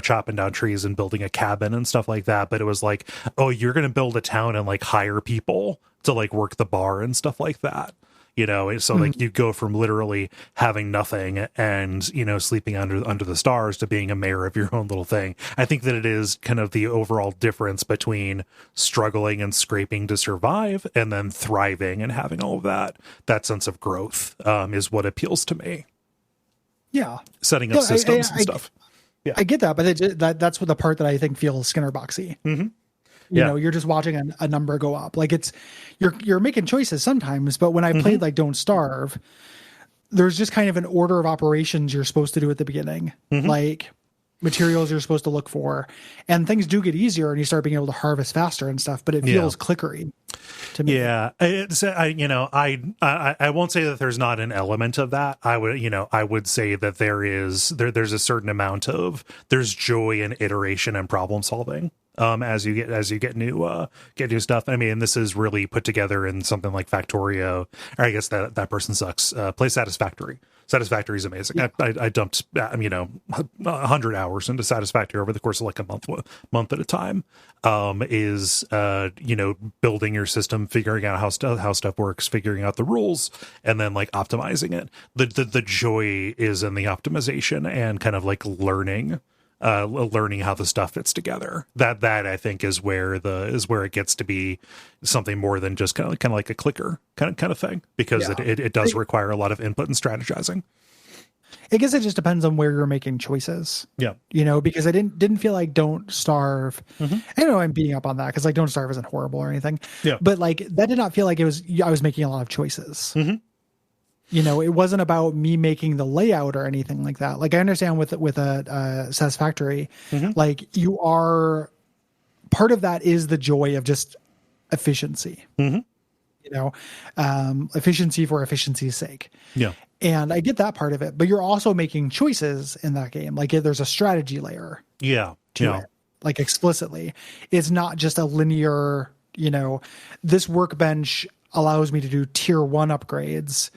chopping down trees and building a cabin and stuff like that, but it was like, oh, you're going to build a town and, like, hire people to, like, work the bar and stuff like that. So like you go from literally having nothing and sleeping under the stars to being a mayor of your own little thing. I think that it is kind of the overall difference between struggling and scraping to survive and then thriving and having all of that sense of growth is what appeals to me. Yeah, setting up systems and stuff. Yeah, I get that, but that's what the part that I think feels Skinner boxy. Mm-hmm. You're just watching a number go up. Like you're making choices sometimes, but when I played like Don't Starve, there's just kind of an order of operations you're supposed to do at the beginning, like materials you're supposed to look for, and things do get easier and you start being able to harvest faster and stuff, but it feels clickery to me. Yeah. I won't say that there's not an element of that. I would say that there's a certain amount of, there's joy in iteration and problem solving. As you get new stuff. I mean, this is really put together in something like Factorio, or I guess that person sucks. Play Satisfactory. Satisfactory is amazing. Yeah. I dumped 100 hours into Satisfactory over the course of like a month at a time. Building your system, figuring out how stuff works, figuring out the rules, and then like optimizing it. The joy is in the optimization and kind of like learning how the stuff fits together. That I think is where it gets to be something more than just kind of like a clicker kind of thing, because it does require a lot of input and strategizing. I guess it just depends on where you're making choices. Yeah. Because I didn't feel like Don't Starve. I know I'm beating up on that because like Don't Starve isn't horrible or anything. Yeah. But like that did not feel like I was making a lot of choices. It wasn't about me making the layout or anything like that. Like I understand with a Satisfactory, like you are, part of that is the joy of just efficiency, efficiency for efficiency's sake. Yeah. And I get that part of it, but you're also making choices in that game. Like there's a strategy layer to it, like explicitly. It's not just a linear, this workbench allows me to do tier 1 upgrades.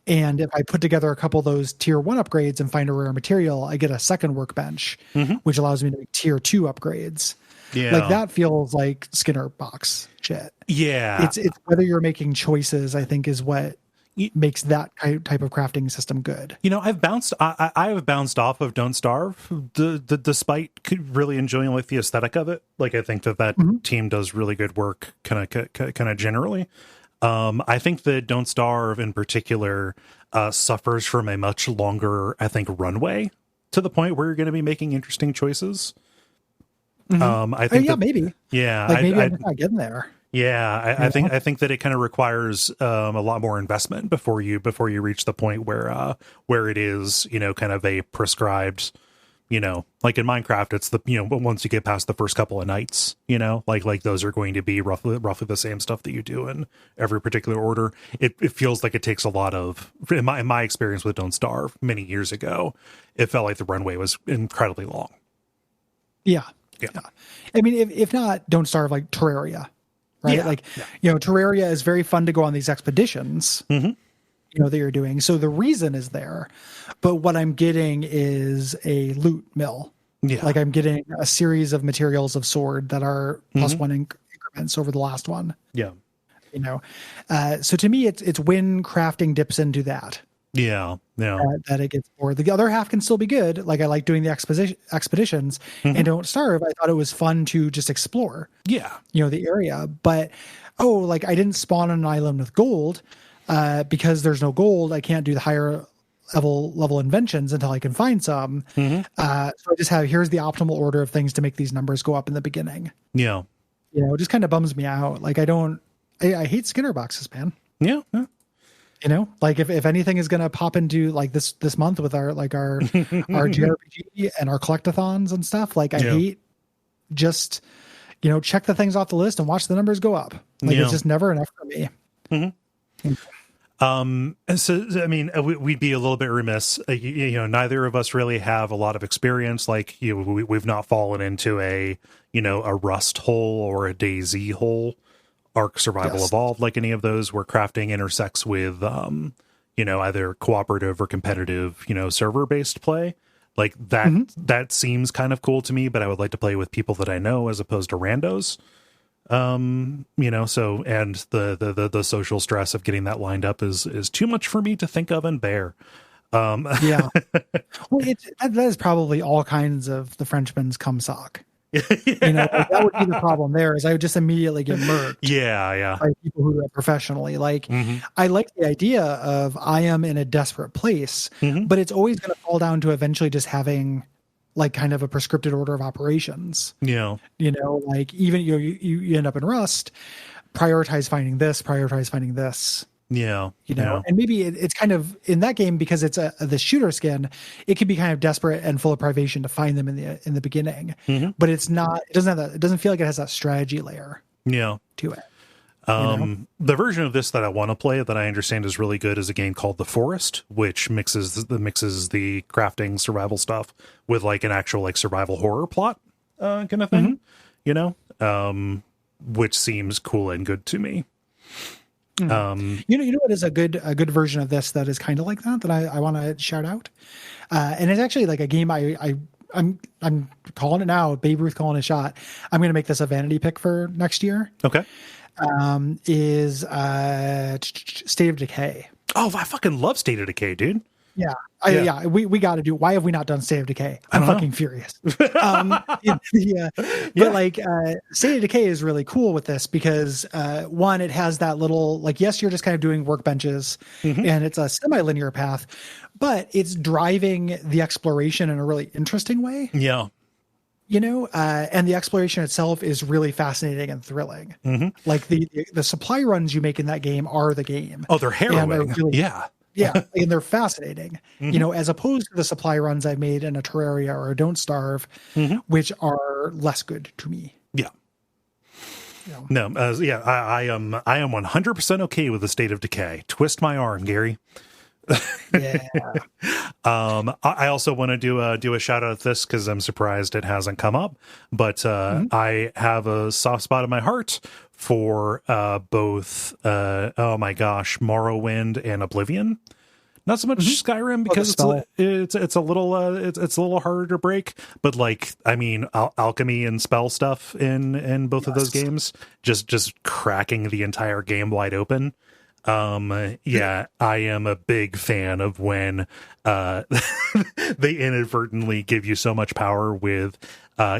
And if I put together a couple of those tier 1 upgrades and find a rare material, I get a second workbench, which allows me to make tier 2 upgrades. Yeah. Like that feels like Skinner box shit. Yeah. It's whether you're making choices, I think, is what makes that type of crafting system good. I have bounced off of Don't Starve, despite really enjoying like the aesthetic of it. Like I think that team does really good work kind of generally. I think that Don't Starve in particular suffers from a much longer, I think, runway to the point where you're going to be making interesting choices. I think maybe. Yeah. Like maybe I'm not getting there. Yeah. I think that it kind of requires a lot more investment before you reach the point where it is, kind of a prescribed, like in Minecraft, it's the, once you get past the first couple of nights, like those are going to be roughly the same stuff that you do in every particular order. It feels like it takes a lot of, in my experience with Don't Starve many years ago, it felt like the runway was incredibly long. Yeah. I mean, if not Don't Starve, like Terraria, right? Terraria is very fun to go on these expeditions, that you're doing. So the reason is there, but what I'm getting is a loot mill. Yeah. Like I'm getting a series of materials of sword that are +1 increments over the last one. Yeah. So to me, it's when crafting dips into that. Yeah. That it gets bored. The other half can still be good. Like I like doing the expeditions and Don't Starve. I thought it was fun to just explore. Yeah. The area. But like I didn't spawn on an island with gold because there's no gold. I can't do the higher level inventions until I can find some. So I just have, here's the optimal order of things to make these numbers go up in the beginning. Yeah. It just kind of bums me out. Like I hate Skinner boxes, man. Yeah. Like if anything is going to pop into like this month with our JRPG and our collectathons and stuff, like I hate just, check the things off the list and watch the numbers go up. Like it's just never enough for me. So, I mean, we'd be a little bit remiss, neither of us really have a lot of experience. Like, we've not fallen into a Rust hole or a DayZ hole. Arc Survival Evolved, like any of those where crafting intersects with either cooperative or competitive server based play. Like that seems kind of cool to me, but I would like to play with people that I know as opposed to randos. So, and the social stress of getting that lined up is too much for me to think of and bear. Yeah. Well, that is probably all kinds of the Frenchman's cum sock. Yeah. That would be the problem there, is I would just immediately get murked. Yeah. By people who do it professionally. Like, Mm-hmm. I like the idea of I am in a desperate place, Mm-hmm. but it's always going to fall down to eventually just having like kind of a prescripted order of operations. Yeah. Like even you end up in Rust, prioritize finding this. Yeah. And maybe it's kind of in that game, because it's the shooter skin, it can be kind of desperate and full of privation to find them in the beginning, Mm-hmm. but it doesn't feel like it has that strategy layer to it. The version of this that I want to play that I understand is really good is a game called The Forest, which mixes the crafting survival stuff with like an actual like survival horror plot kind of thing, which seems cool and good to me. You know what is a good version of this that is kind of like that I want to shout out, and it's actually like a game I'm calling it now. Babe Ruth calling a shot. I'm going to make this a vanity pick for next year. Okay. Is State of Decay. Oh, I fucking love State of Decay, dude. Yeah. We got to do. Why have we not done State of Decay? I'm fucking furious. But like, State of Decay is really cool with this because one, it has that little like, yes, you're just kind of doing workbenches, and it's a semi-linear path, but it's driving the exploration in a really interesting way. Yeah. And the exploration itself is really fascinating and thrilling. Like the supply runs you make in that game are the game. Oh, they're harrowing. Yeah, and they're fascinating, as opposed to the supply runs I've made in a Terraria or a Don't Starve, which are less good to me. Yeah. No, I am 100% okay with the State of Decay. Twist my arm, Gary. Yeah. I also want to do a shout out at this because I'm surprised it hasn't come up, but I have a soft spot in my heart for both Morrowind and Oblivion. Not so much Skyrim because it's a little harder to break, but like alchemy and spell stuff in both of those games just cracking the entire game wide open. I am a big fan of when they inadvertently give you so much power with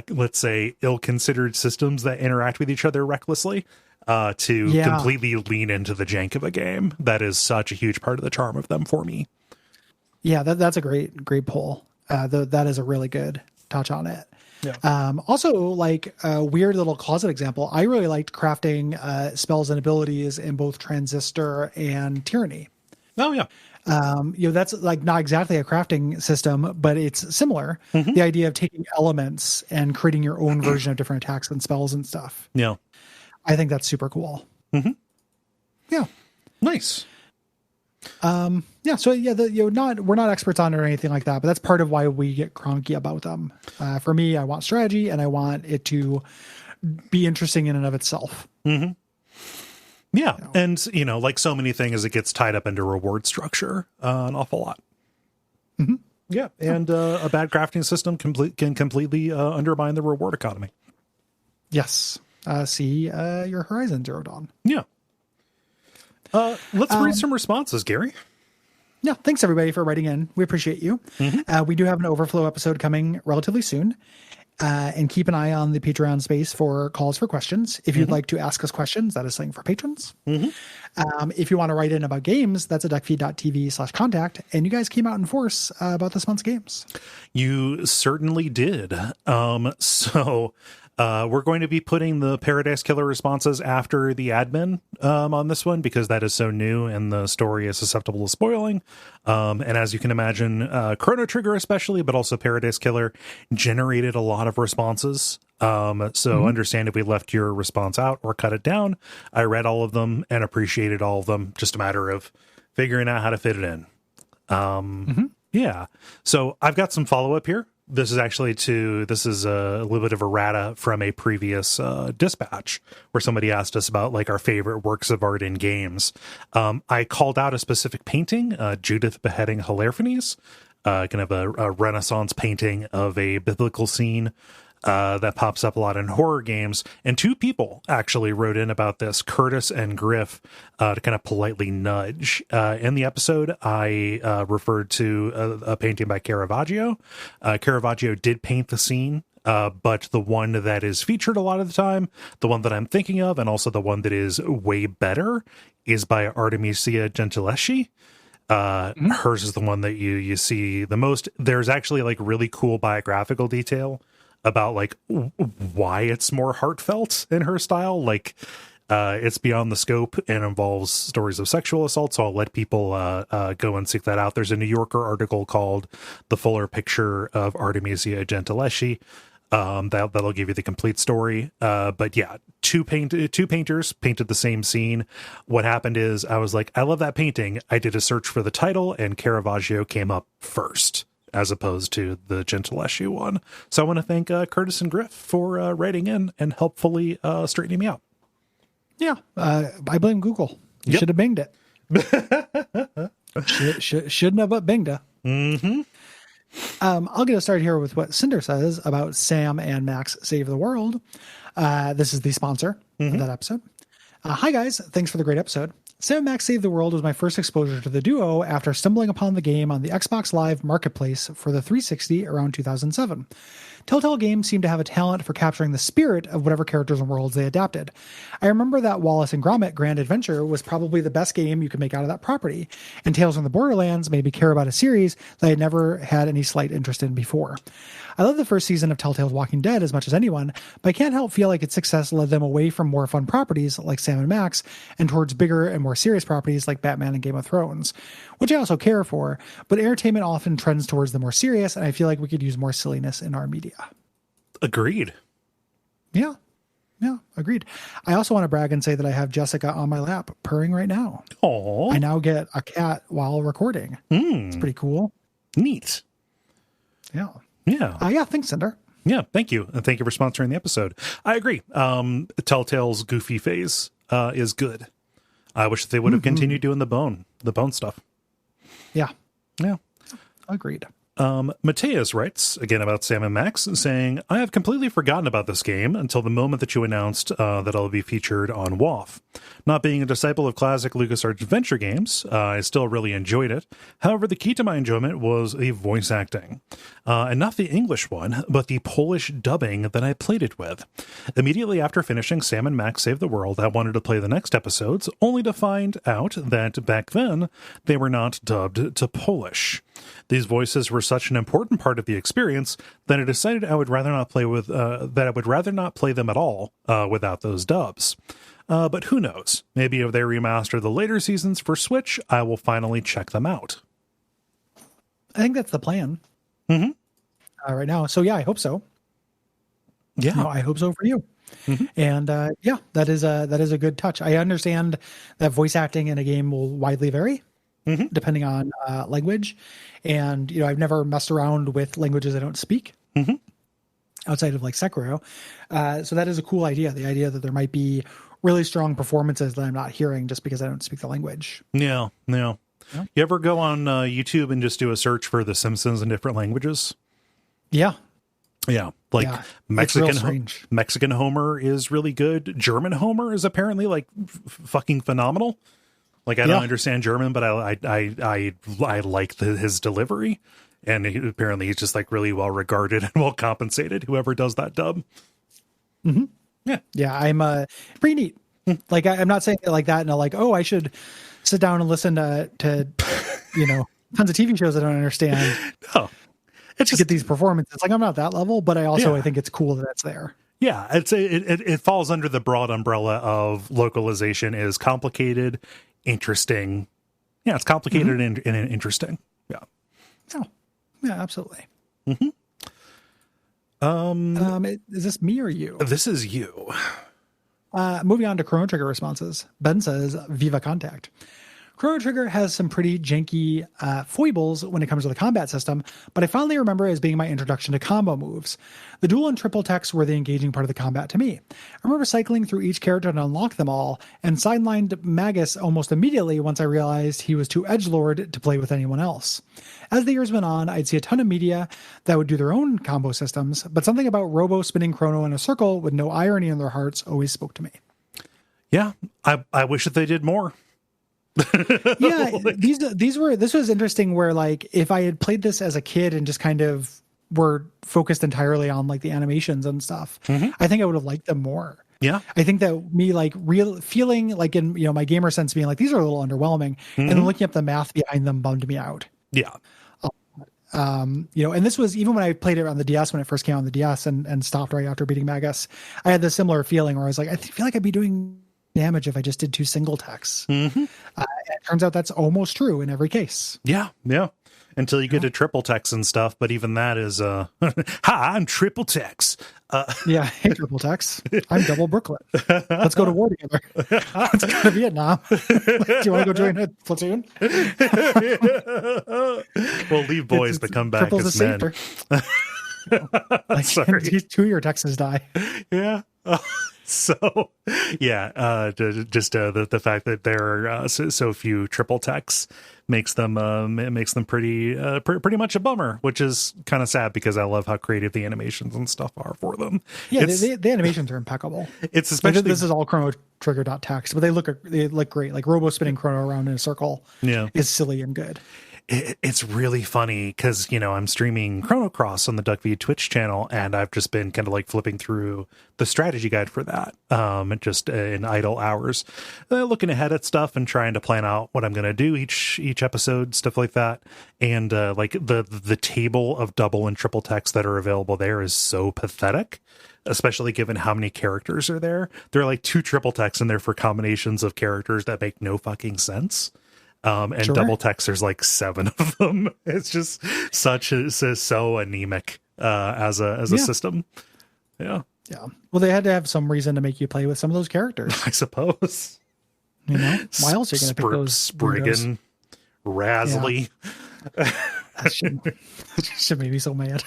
let's say ill-considered systems that interact with each other recklessly to completely lean into the jank of a game. That is such a huge part of the charm of them for me. Yeah, that's a great pull. That is a really good touch on it. Yeah. Also, like a weird little closet example, I really liked crafting spells and abilities in both Transistor and Tyranny. Oh, yeah. That's like not exactly a crafting system, but it's similar. The idea of taking elements and creating your own version of different attacks and spells and stuff. Yeah. I think that's super cool. Yeah. Nice. So we're not experts on it or anything like that, but that's part of why we get cronky about them. For me, I want strategy and I want it to be interesting in and of itself. Yeah. And like so many things, it gets tied up into reward structure an awful lot. Yeah. And a bad crafting system can completely undermine the reward economy. Yes. See your Horizon Zero Dawn. Yeah. Let's read some responses, Gary. Yeah, thanks everybody for writing in. We appreciate you. We do have an overflow episode coming relatively soon. And keep an eye on the Patreon space for calls for questions. If you'd like to ask us questions, that is something for patrons. If you want to write in about games, that's at Duckfeed.tv/contact. And you guys came out in force about this month's games. You certainly did. We're going to be putting the Paradise Killer responses after the admin on this one because that is so new and the story is susceptible to spoiling. And as you can imagine, Chrono Trigger especially, but also Paradise Killer generated a lot of responses. Understand if we left your response out or cut it down. I read all of them and appreciated all of them. Just a matter of figuring out how to fit it in. Yeah. So I've got some follow-up here. This is a little bit of errata from a previous dispatch where somebody asked us about like our favorite works of art in games. I called out a specific painting, Judith beheading Holofernes, kind of a Renaissance painting of a biblical scene. that pops up a lot in horror games. And two people actually wrote in about this, Curtis and Griff, to kind of politely nudge. In the episode, I referred to a painting by Caravaggio. Caravaggio did paint the scene, but the one that is featured a lot of the time, the one that I'm thinking of, and also the one that is way better, is by Artemisia Gentileschi. Hers is the one that you see the most. There's actually like really cool biographical detail about like why it's more heartfelt in her style. Like it's beyond the scope and involves stories of sexual assault, so I'll let people go and seek that out. There's a New Yorker article called The Fuller Picture of Artemisia Gentileschi. That'll give you the complete story. But yeah, two painters painted the same scene. What happened is I was like, I love that painting. I did a search for the title and Caravaggio came up first, as opposed to the Gentileschi one. So I want to thank Curtis and Griff for writing in and helpfully straightening me out. Yeah, I blame Google. You should have binged it. Shouldn't have, but binged it. Mm-hmm. I'll get us started here with what Cinder says about Sam and Max Save the World. This is the sponsor of that episode. Hi, guys. Thanks for the great episode. Sam and Max Save the World was my first exposure to the duo after stumbling upon the game on the Xbox Live Marketplace for the 360 around 2007. Telltale Games seemed to have a talent for capturing the spirit of whatever characters and worlds they adapted. I remember that Wallace and Gromit Grand Adventure was probably the best game you could make out of that property, and Tales from the Borderlands made me care about a series that I had never had any slight interest in before. I love the first season of Telltale's Walking Dead as much as anyone, but I can't help feel like its success led them away from more fun properties like Sam and Max and towards bigger and more serious properties like Batman and Game of Thrones, which I also care for, but entertainment often trends towards the more serious, and I feel like we could use more silliness in our media. Agreed. Yeah, agreed. I also want to brag and say that I have Jessica on my lap purring right now. Oh, I now get a cat while recording. It's pretty cool. Neat. Yeah. Yeah. Thanks, Cinder. Yeah, thank you. And thank you for sponsoring the episode. I agree. Telltale's goofy phase is good. I wish they would have continued doing the bone stuff. Yeah. Yeah. Agreed. Mateus writes, again about Sam and Max, saying, I have completely forgotten about this game until the moment that you announced that it'll be featured on WoF. Not being a disciple of classic LucasArts adventure games, I still really enjoyed it. However, the key to my enjoyment was the voice acting. And not the English one, but the Polish dubbing that I played it with. Immediately after finishing Sam and Max Save the World, I wanted to play the next episodes, only to find out that back then, they were not dubbed to Polish. These voices were such an important part of the experience that I decided I would rather not play them at all without those dubs. But who knows? Maybe if they remaster the later seasons for Switch, I will finally check them out. I think that's the plan. Right now. So yeah, I hope so. Yeah, I hope so for you. And that is a good touch. I understand that voice acting in a game will widely vary. Depending on language. And, I've never messed around with languages I don't speak outside of like Sekiro. So that is a cool idea. The idea that there might be really strong performances that I'm not hearing just because I don't speak the language. Yeah. You ever go on YouTube and just do a search for The Simpsons in different languages? Yeah. Like Mexican Homer is really good. German Homer is apparently like fucking phenomenal. Like, I don't understand German, but I like his delivery. And apparently he's just like really well regarded and well compensated, whoever does that dub. Yeah, I'm pretty neat. Like, I'm not saying it like that. And like, oh, I should sit down and listen to tons of TV shows I don't understand. No, it's just get these performances. Like, I'm not that level, but I think it's cool that it's there. Yeah, it falls under the broad umbrella of localization is complicated, interesting. Yeah, it's complicated and interesting. Yeah. Oh, yeah, absolutely. Is this me or you? This is you. Moving on to Chrono Trigger responses. Ben says, Viva Contact. Chrono Trigger has some pretty janky foibles when it comes to the combat system, but I finally remember it as being my introduction to combo moves. The dual and triple techs were the engaging part of the combat to me. I remember cycling through each character to unlock them all, and sidelined Magus almost immediately once I realized he was too edgelord to play with anyone else. As the years went on, I'd see a ton of media that would do their own combo systems, but something about Robo spinning Chrono in a circle with no irony in their hearts always spoke to me. Yeah, I wish that they did more. Yeah, this was interesting where like if I had played this as a kid and just kind of were focused entirely on like the animations and stuff, I think I would have liked them more. Yeah. I think that me like real feeling like in, you know, my gamer sense being like, these are a little underwhelming, and then looking up the math behind them bummed me out. Yeah. You know, and this was even when I played it on the DS when it first came on the DS and stopped right after beating Magus, I had this similar feeling where I was like, I feel like I'd be doing damage if I just did 2 single techs. It turns out that's almost true in every case. Yeah. Until you get to triple techs and stuff, but even that is hi, I'm triple techs. Yeah, hey, triple techs. I'm double Brooklyn. Let's go to war together. Let's go to Vietnam. Do you want to go join a platoon? We'll leave boys but come back as men. Like, Sorry. 2 of your Texans die. Yeah. So, yeah, just the fact that there are so few triple techs makes them pretty much a bummer, which is kind of sad because I love how creative the animations and stuff are for them. Yeah, the animations are impeccable. It's especially this is all Chrono Trigger.txt, but they look great. Like Robo spinning Chrono around in a circle is silly and good. It's really funny because, you know, I'm streaming Chrono Cross on the Duckfeed Twitch channel, and I've just been kind of like flipping through the strategy guide for that, just in idle hours, looking ahead at stuff and trying to plan out what I'm going to do each episode, stuff like that. And like the table of double and triple text that are available there is so pathetic, especially given how many characters are there. There are like 2 triple texts in there for combinations of characters that make no fucking sense. And double text, there's like 7 of them. It's just so anemic as a system. Yeah. Well, they had to have some reason to make you play with some of those characters, I suppose. You know, why else are you going to pick those? Spriggan, Rasley. Yeah. That should make me so mad.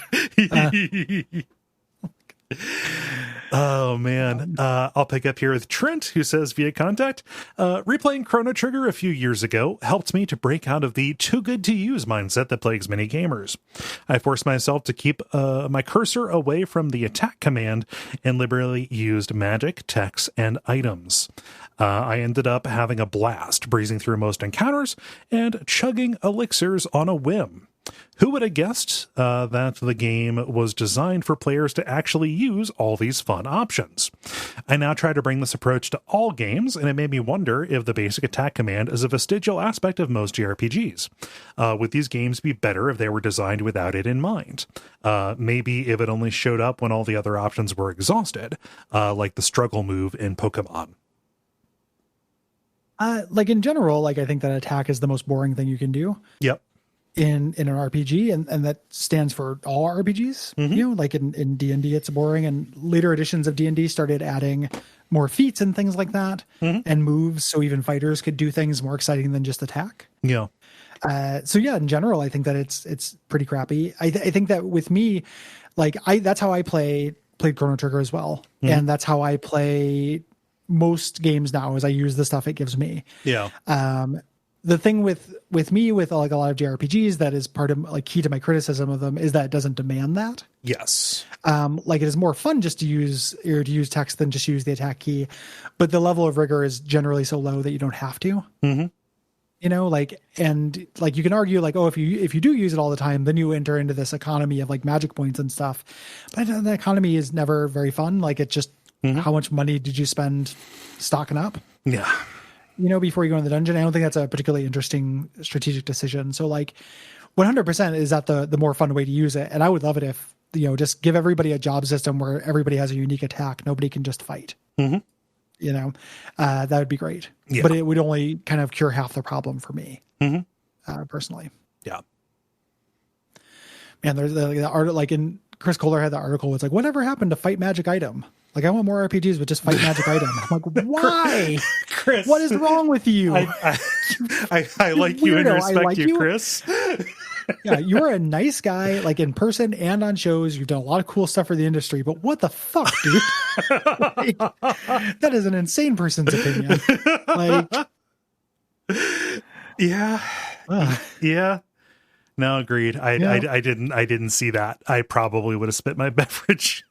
Oh man, I'll pick up here with Trent, who says via contact, replaying Chrono Trigger a few years ago helped me to break out of the too good to use mindset that plagues many gamers. I forced myself to keep my cursor away from the attack command and liberally used magic, techs, and items. I ended up having a blast breezing through most encounters and chugging elixirs on a whim. Who would have guessed that the game was designed for players to actually use all these fun options? I now try to bring this approach to all games, and it made me wonder if the basic attack command is a vestigial aspect of most JRPGs. Would these games be better if they were designed without it in mind? Maybe if it only showed up when all the other options were exhausted, like the struggle move in Pokemon. Like in general, like I think that attack is the most boring thing you can do. Yep. In an RPG, and that stands for all RPGs. You know, like in D&D it's boring, and later editions of D&D started adding more feats and things like that, and moves, so even fighters could do things more exciting than just attack. Yeah. So yeah, in general, I think that it's pretty crappy. I think that with me, like that's how I played Chrono Trigger as well, and that's how I play most games now. Is I use the stuff it gives me. Yeah. The thing with me with like a lot of JRPGs that is part of like key to my criticism of them is that it doesn't demand that. Yes. Like it is more fun just to use text than just use the attack key, but the level of rigor is generally so low that you don't have to. You know, like, and like you can argue like, oh, if you do use it all the time, then you enter into this economy of like magic points and stuff. But the economy is never very fun. Like it's just how much money did you spend stocking up? Yeah. You know, before you go in the dungeon. I don't think that's a particularly interesting strategic decision. So like 100% is that the more fun way to use it. And I would love it if, you know, just give everybody a job system where everybody has a unique attack. Nobody can just fight. You know, that would be great. Yeah. But it would only kind of cure half the problem for me, personally. Yeah. And there's the art, like in Chris Kohler had the article. It's like, whatever happened to fight magic item? Like, I want more RPGs with just fight magic item. I'm like, why? Chris, what is wrong with you? I like you and respect you, Chris. Yeah, you're a nice guy, like in person and on shows. You've done a lot of cool stuff for the industry, but what the fuck, dude? Like, that is an insane person's opinion. Like, yeah, yeah. No, agreed. I didn't see that. I probably would have spit my beverage.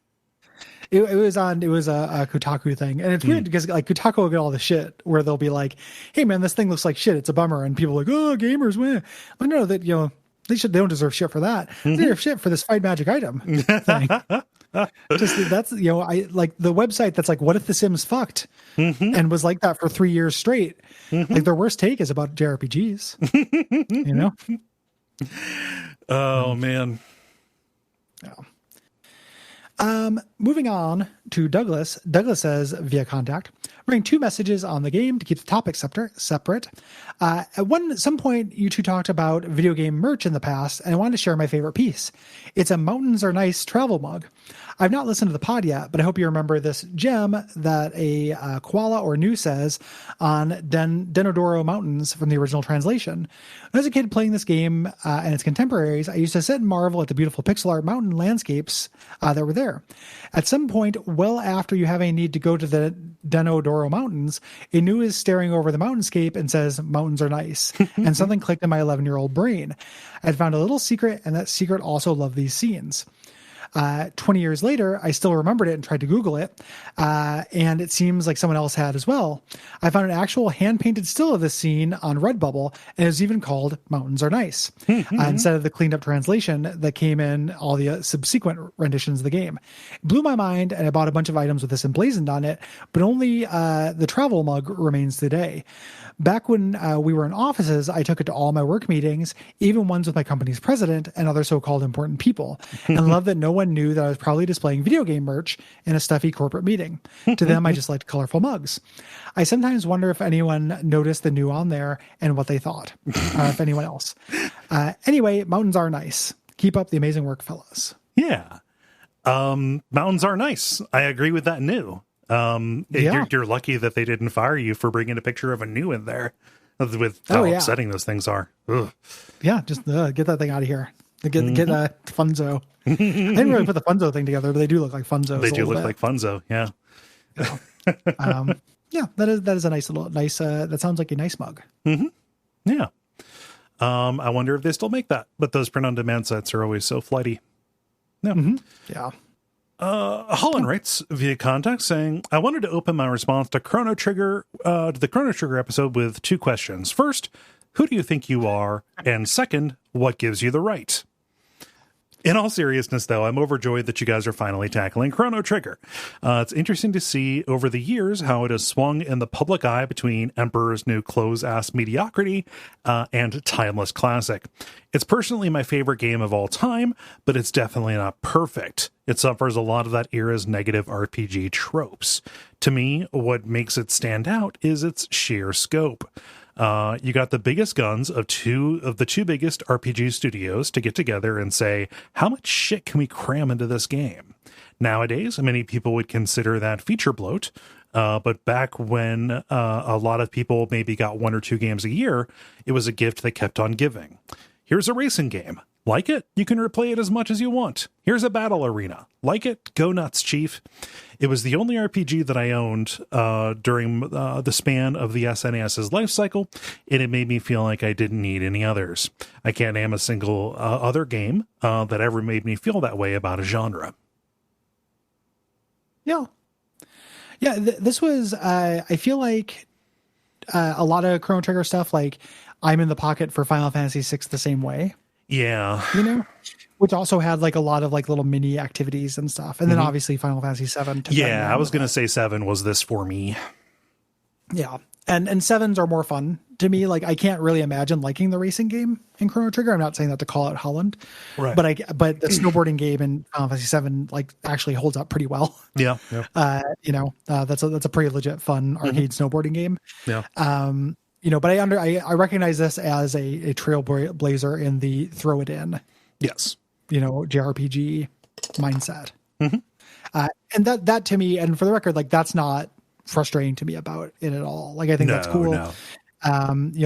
It was a Kotaku thing, and it's weird because like Kotaku will get all the shit where they'll be like, "Hey man, this thing looks like shit. It's a bummer," and people are like, "Oh, gamers win." I know that they don't deserve shit for that. They deserve shit for this fight magic item thing. Just that's I like the website that's like, what if The Sims fucked and was like that for 3 years straight. Like their worst take is about JRPGs. Oh man. Yeah. Moving on to Douglas. Douglas says via contact, bring 2 messages on the game to keep the topics separate. At some point, you two talked about video game merch in the past, and I wanted to share my favorite piece. It's a Mountains Are Nice travel mug. I've not listened to the pod yet, but I hope you remember this gem that a koala or gnu says on Denodoro Mountains from the original translation. When I was a kid playing this game and its contemporaries, I used to sit and marvel at the beautiful pixel art mountain landscapes that were there. At some point, well after you have a need to go to the Denodoro Mountains, a gnu is staring over the mountainscape and says, "Mountains are nice." And something clicked in my 11-year-old brain. I had found a little secret, and that secret also loved these scenes. 20 years later, I still remembered it and tried to Google it, and it seems like someone else had as well. I found an actual hand-painted still of this scene on Redbubble, and it was even called Mountains Are Nice, instead of the cleaned-up translation that came in all the subsequent renditions of the game. It blew my mind, and I bought a bunch of items with this emblazoned on it, but only the travel mug remains today. Back when we were in offices, I took it to all my work meetings, even ones with my company's president and other so-called important people, and loved that no one knew that I was probably displaying video game merch in a stuffy corporate meeting. To them, I just liked colorful mugs. I sometimes wonder if anyone noticed the new on there and what they thought, if anyone else. Anyway, mountains are nice. Keep up the amazing work, fellas. Yeah. Mountains are nice. I agree with that new. You're lucky that they didn't fire you for bringing a picture of a new in there with how upsetting those things are. Ugh. Yeah, just get that thing out of here. Get Funzo. I didn't really put the Funzo thing together, but they do look like Funzo. They do look like Funzo. Yeah. Yeah, that is a nice that sounds like a nice mug. Yeah. I wonder if they still make that, but those print on demand sites are always so flighty. No. Yeah. Holland writes via contact saying, I wanted to open my response to the Chrono Trigger episode with 2 questions. First, who do you think you are? And second, what gives you the right? In all seriousness, though, I'm overjoyed that you guys are finally tackling Chrono Trigger. It's interesting to see over the years how it has swung in the public eye between Emperor's New Clothes-ass mediocrity and timeless classic. It's personally my favorite game of all time, but it's definitely not perfect. It suffers a lot of that era's negative RPG tropes. To me, what makes it stand out is its sheer scope. You got the biggest guns of the two biggest RPG studios to get together and say, how much shit can we cram into this game? Nowadays, many people would consider that feature bloat, but back when a lot of people maybe got 1 or 2 games a year, it was a gift that kept on giving. Here's a racing game. Like it? You can replay it as much as you want. Here's a battle arena. Like it? Go nuts, Chief. It was the only RPG that I owned during the span of the SNES's life cycle, and it made me feel like I didn't need any others. I can't name a single other game that ever made me feel that way about a genre. Yeah. Yeah, this was, I feel like a lot of Chrono Trigger stuff, like I'm in the pocket for Final Fantasy VI the same way. Yeah. Which also had like a lot of like little mini activities and stuff. And then obviously Final Fantasy VII. Yeah, I was going to say 7 was this for me. Yeah. And 7s are more fun to me. Like I can't really imagine liking the racing game in Chrono Trigger. I'm not saying that to call out Holland. Right. But the snowboarding game in Final Fantasy VII like actually holds up pretty well. Yeah. That's a pretty legit fun arcade snowboarding game. Yeah. But I recognize this as a trailblazer in the throw it in. Yes. JRPG mindset. And that to me, and for the record, like that's not frustrating to me about it at all. Like I think that's cool. No.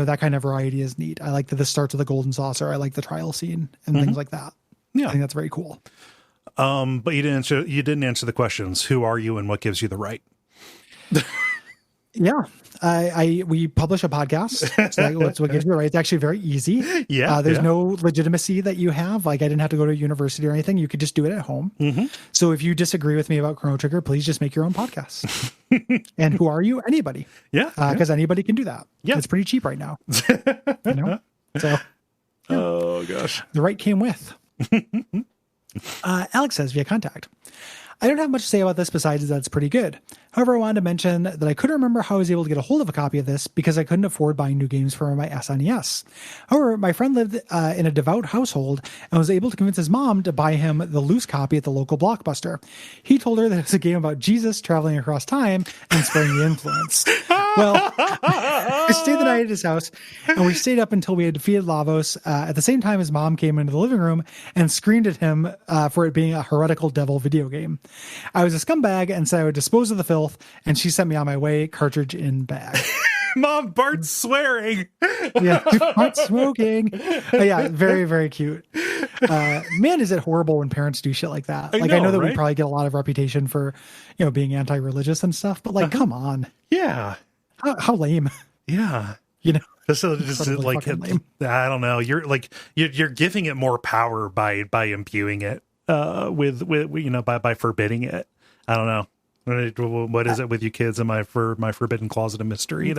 That kind of variety is neat. I like that this starts with a golden saucer. I like the trial scene and things like that. Yeah. I think that's very cool. But you didn't answer the questions. Who are you and what gives you the right? Yeah. We publish a podcast. So that's what gives you the right. It's actually very easy. Yeah. There's no legitimacy that you have. Like I didn't have to go to university or anything. You could just do it at home. So if you disagree with me about Chrono Trigger, please just make your own podcast. And who are you? Anybody. Yeah. Because anybody can do that. Yeah. It's pretty cheap right now. So oh gosh. the right came with. Alex says via contact. I don't have much to say about this besides that it's pretty good. However, I wanted to mention that I couldn't remember how I was able to get a hold of a copy of this because I couldn't afford buying new games for my SNES. However, my friend lived in a devout household and was able to convince his mom to buy him the loose copy at the local Blockbuster. He told her that it was a game about Jesus traveling across time and spreading the influence. Well, I stayed the night at his house, and we stayed up until we had defeated Lavos. At the same time, his mom came into the living room and screamed at him for it being a heretical devil video game. I was a scumbag and said I would dispose of the filth, and she sent me on my way, cartridge in bag. Mom, Bart's swearing. Yeah, Bart smoking. Yeah, very, very cute. Man, is it horrible when parents do shit like that. I know that right? We probably get a lot of reputation for, being anti-religious and stuff, but like, come on. Yeah. How lame. Yeah. This is just like, I don't know. You're like, you're giving it more power by imbuing it by forbidding it. I don't know. What is it with you kids and my forbidden closet of mystery,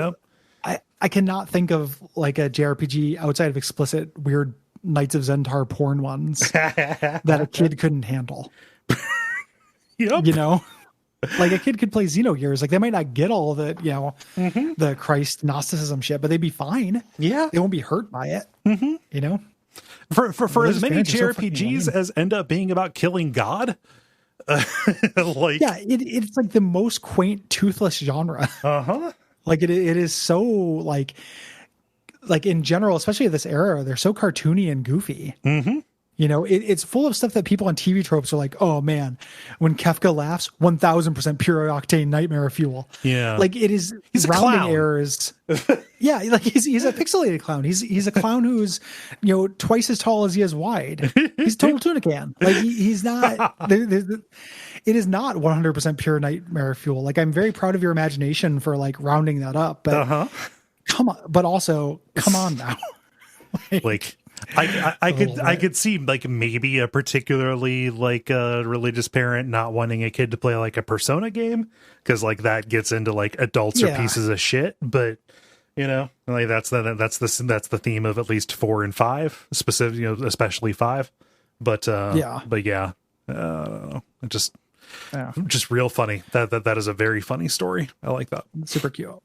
I cannot think of like a JRPG outside of explicit weird Knights of Zendar porn ones that a kid couldn't handle. Yep. Like a kid could play Xenogears. Like they might not get all the, the Christ Gnosticism shit, but they'd be fine. Yeah. They won't be hurt by it. For as many JRPGs as end up being about killing God. It's like the most quaint, toothless genre. Like it is so like in general, especially this era, they're so cartoony and goofy. It's full of stuff that people on TV tropes are like, oh man, when Kefka laughs, 1000% pure octane nightmare fuel. Yeah. Like it is he's rounding a clown. Errors. Yeah. Like he's a pixelated clown. He's a clown who's, twice as tall as he is wide. He's a total tuna can. Like he's not, it is not 100% pure nightmare fuel. Like I'm very proud of your imagination for like rounding that up, but come on, but also come on now. like I could see like maybe a particularly like a religious parent not wanting a kid to play like a Persona game because like that gets into like adults are pieces of shit, but like that's the theme of at least 4 and 5 specific, especially 5, but just real funny. That is a very funny story. I like that. Super cute.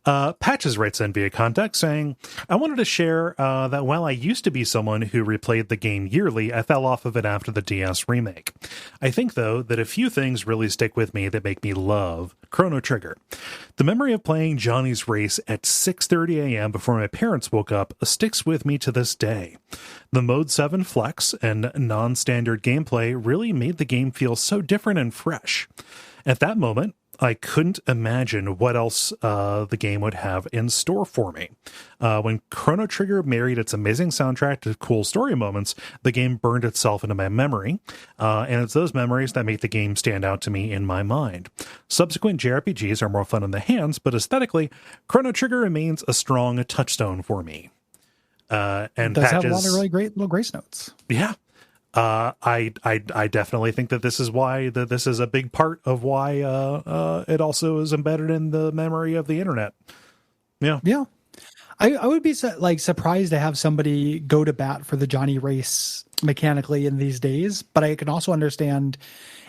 Patches writes in via contact saying, I wanted to share that while I used to be someone who replayed the game yearly, I fell off of it after the DS remake. I think, though, that a few things really stick with me that make me love Chrono Trigger. The memory of playing Johnny's Race at 6:30 a.m. before my parents woke up sticks with me to this day. The Mode 7 flex and non-standard gameplay really made the game feel so different and fresh. At that moment, I couldn't imagine what else the game would have in store for me. When Chrono Trigger married its amazing soundtrack to cool story moments, the game burned itself into my memory, and it's those memories that make the game stand out to me in my mind. Subsequent JRPGs are more fun in the hands, but aesthetically, Chrono Trigger remains a strong touchstone for me. And it does have a lot of really great little grace notes. Yeah. I definitely think that this is a big part of why it also is embedded in the memory of the internet. Yeah. I would be surprised to have somebody go to bat for the Johnny Race mechanically in these days, but I can also understand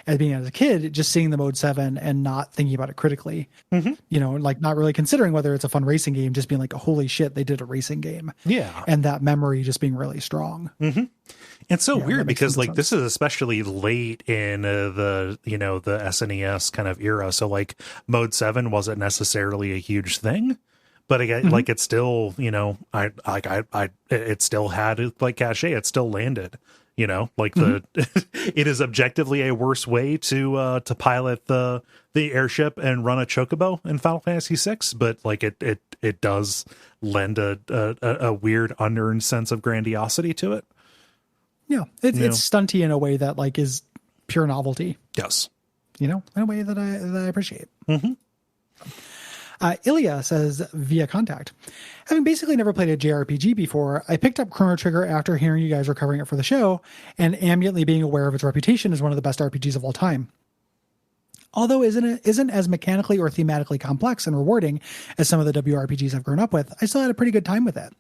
as a kid, just seeing the Mode 7 and not thinking about it critically, like not really considering whether it's a fun racing game, just being like, holy shit, they did a racing game. Yeah. And that memory just being really strong. It's so weird because like this is especially late in the SNES kind of era. So like Mode 7 wasn't necessarily a huge thing, but again, like it's still, it still had like cachet. It still landed You know, like it is objectively a worse way to pilot the airship and run a chocobo in Final Fantasy VI, but like it does lend a weird unearned sense of grandiosity to it. Yeah, it's stunty in a way that like is pure novelty. Yes, you know, in a way that I appreciate. Ilya says via contact, having basically never played a JRPG before, I picked up Chrono Trigger after hearing you guys were covering it for the show and ambiently being aware of its reputation as one of the best RPGs of all time. Although isn't as mechanically or thematically complex and rewarding as some of the WRPGs I've grown up with, I still had a pretty good time with it.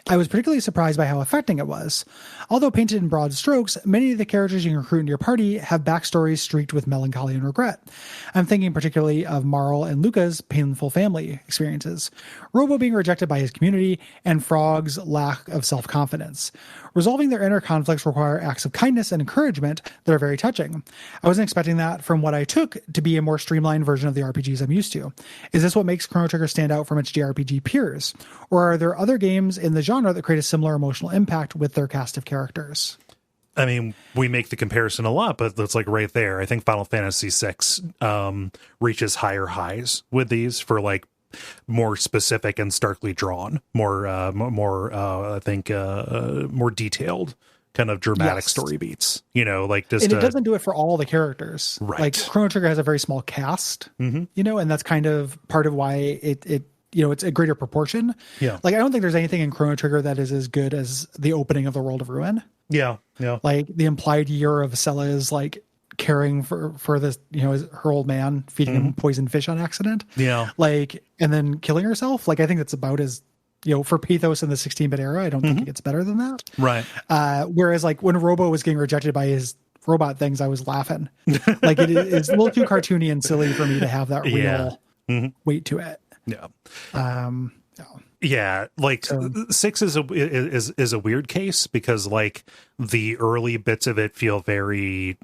I was particularly surprised by how affecting it was. Although painted in broad strokes, many of the characters you can recruit into your party have backstories streaked with melancholy and regret. I'm thinking particularly of Marl and Luca's painful family experiences, Robo being rejected by his community, and Frog's lack of self-confidence. Resolving their inner conflicts require acts of kindness and encouragement that are very touching. I wasn't expecting that from what I took to be a more streamlined version of the RPGs I'm used to. Is this what makes Chrono Trigger stand out from its JRPG peers? Or are there other games in the genre that create a similar emotional impact with their cast of characters? I mean, we make the comparison a lot, but it's like right there. I think Final Fantasy VI reaches higher highs with these for like more specific and starkly drawn, more I think more detailed kind of dramatic story beats, you know, like just, and it doesn't do it for all the characters, right? Like Chrono Trigger has a very small cast, you know, and that's kind of part of why it you know, it's a greater proportion. Yeah. Like I don't think there's anything in Chrono Trigger that is as good as the opening of the World of Ruin. Yeah. Like the implied year of Cella's like caring for this, you know, her old man, feeding him poisoned fish on accident. Yeah. Like, and then killing herself. Like, I think that's about as, you know, for pathos in the 16-bit era, I don't think it gets better than that. Right. Whereas like when Robo was getting rejected by his robot things, I was laughing. Like it's a little too cartoony and silly for me to have that real weight to it. Yeah. No. Yeah, like so, 6 is a weird case because like the early bits of it feel very,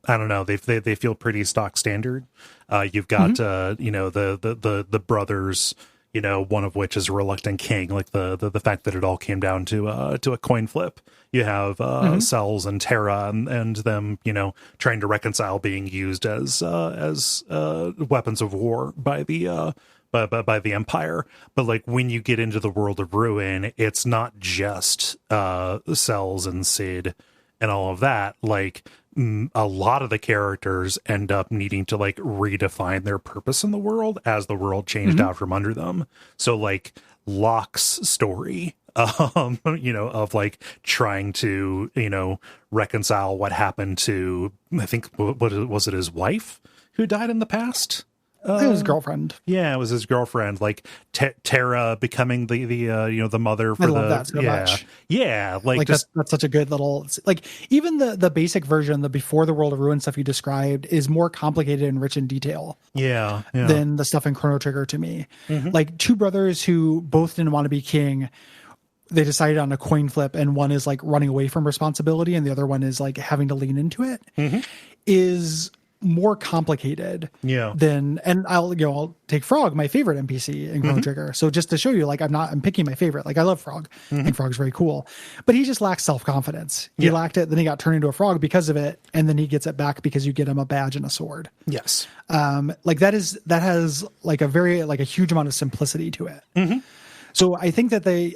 I don't know, they feel pretty stock standard. You've got you know, the brothers, you know, one of which is a reluctant king, like the fact that it all came down to a coin flip. You have Cells and Terra and them, you know, trying to reconcile being used as weapons of war by the by the Empire. But like when you get into the World of Ruin, it's not just Cells and Sid and all of that. Like a lot of the characters end up needing to like redefine their purpose in the world as the world changed out from under them. So like Locke's story, you know, of like trying to, you know, reconcile what happened to, I think, what was it, his wife who died in the past? It was his girlfriend. Yeah, it was his girlfriend. Like Terra becoming the you know, the mother for that so much. Yeah, like just that's such a good little, like even the basic version, the before the World of Ruin stuff you described is more complicated and rich in detail. Yeah. Than the stuff in Chrono Trigger to me. Like two brothers who both didn't want to be king. They decided on a coin flip, and one is like running away from responsibility, and the other one is like having to lean into it. Is more complicated than, and I'll take Frog, my favorite NPC in Chrono Trigger. So just to show you, like I'm picking my favorite. Like I love Frog. I think Frog's very cool, but he just lacks self-confidence. He lacked it. Then he got turned into a frog because of it. And then he gets it back because you get him a badge and a sword. Yes. Like that has like a very, like a huge amount of simplicity to it. So I think that they,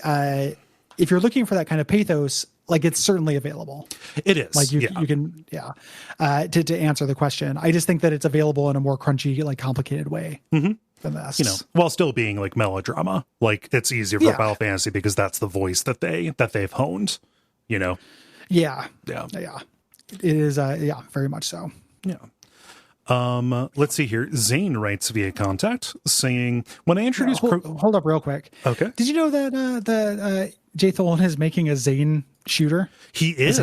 if you're looking for that kind of pathos, like it's certainly available. It is. Like you can, to answer the question, I just think that it's available in a more crunchy, like complicated way than this. You know, while still being like melodrama, like it's easier for Final Fantasy because that's the voice that they've honed, you know? Yeah. It is. Very much so. Yeah. Let's see here. Zane writes via contact saying, when I introduced hold up real quick. Okay. Did you know that Jay Tholen is making a Zane shooter? He is.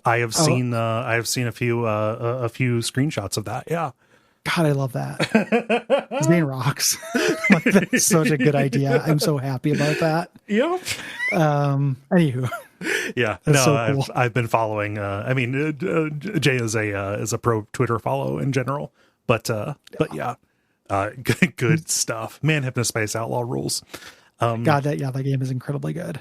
I have seen a few screenshots of that. Yeah. God, I love that. Zane rocks. Like, that's such a good idea. I'm so happy about that. Yep. Anywho. Yeah. That's so cool. I've been following, I mean, Jay is a pro Twitter follow in general, but yeah, good stuff, man. Hypnospace Outlaw rules. God, that game is incredibly good.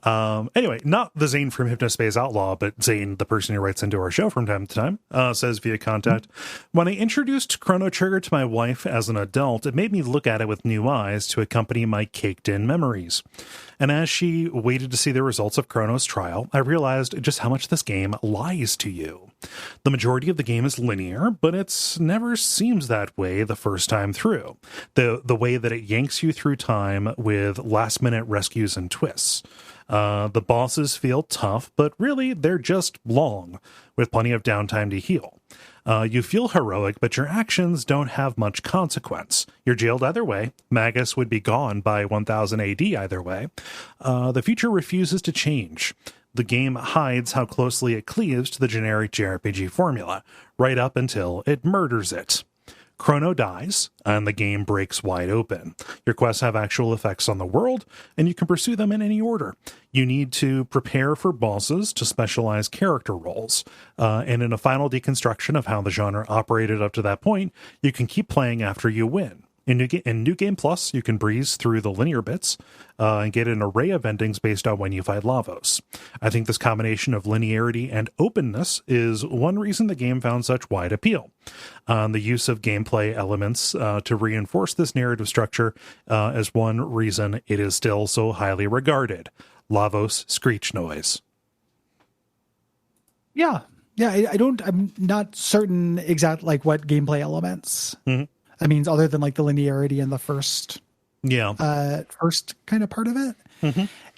Anyway, not the Zane from Hypnospace Outlaw, but Zane, the person who writes into our show from time to time, says via contact, when I introduced Chrono Trigger to my wife as an adult, it made me look at it with new eyes to accompany my caked-in memories. And as she waited to see the results of Chrono's trial, I realized just how much this game lies to you. The majority of the game is linear, but it's never seems that way the first time through. The way that it yanks you through time with last-minute rescues and twists. The bosses feel tough, but really they're just long, with plenty of downtime to heal. You feel heroic, but your actions don't have much consequence. You're jailed either way. Magus would be gone by 1000 AD either way. The future refuses to change. The game hides how closely it cleaves to the generic JRPG formula, right up until it murders it. Chrono dies, and the game breaks wide open. Your quests have actual effects on the world, and you can pursue them in any order. You need to prepare for bosses to specialize character roles, and in a final deconstruction of how the genre operated up to that point, you can keep playing after you win. In New Game Plus, you can breeze through the linear bits and get an array of endings based on when you fight Lavos. I think this combination of linearity and openness is one reason the game found such wide appeal. The use of gameplay elements to reinforce this narrative structure is one reason it is still so highly regarded. Lavos screech noise. Yeah. I'm not certain exactly like what gameplay elements. That means other than like the linearity in the first kind of part of it.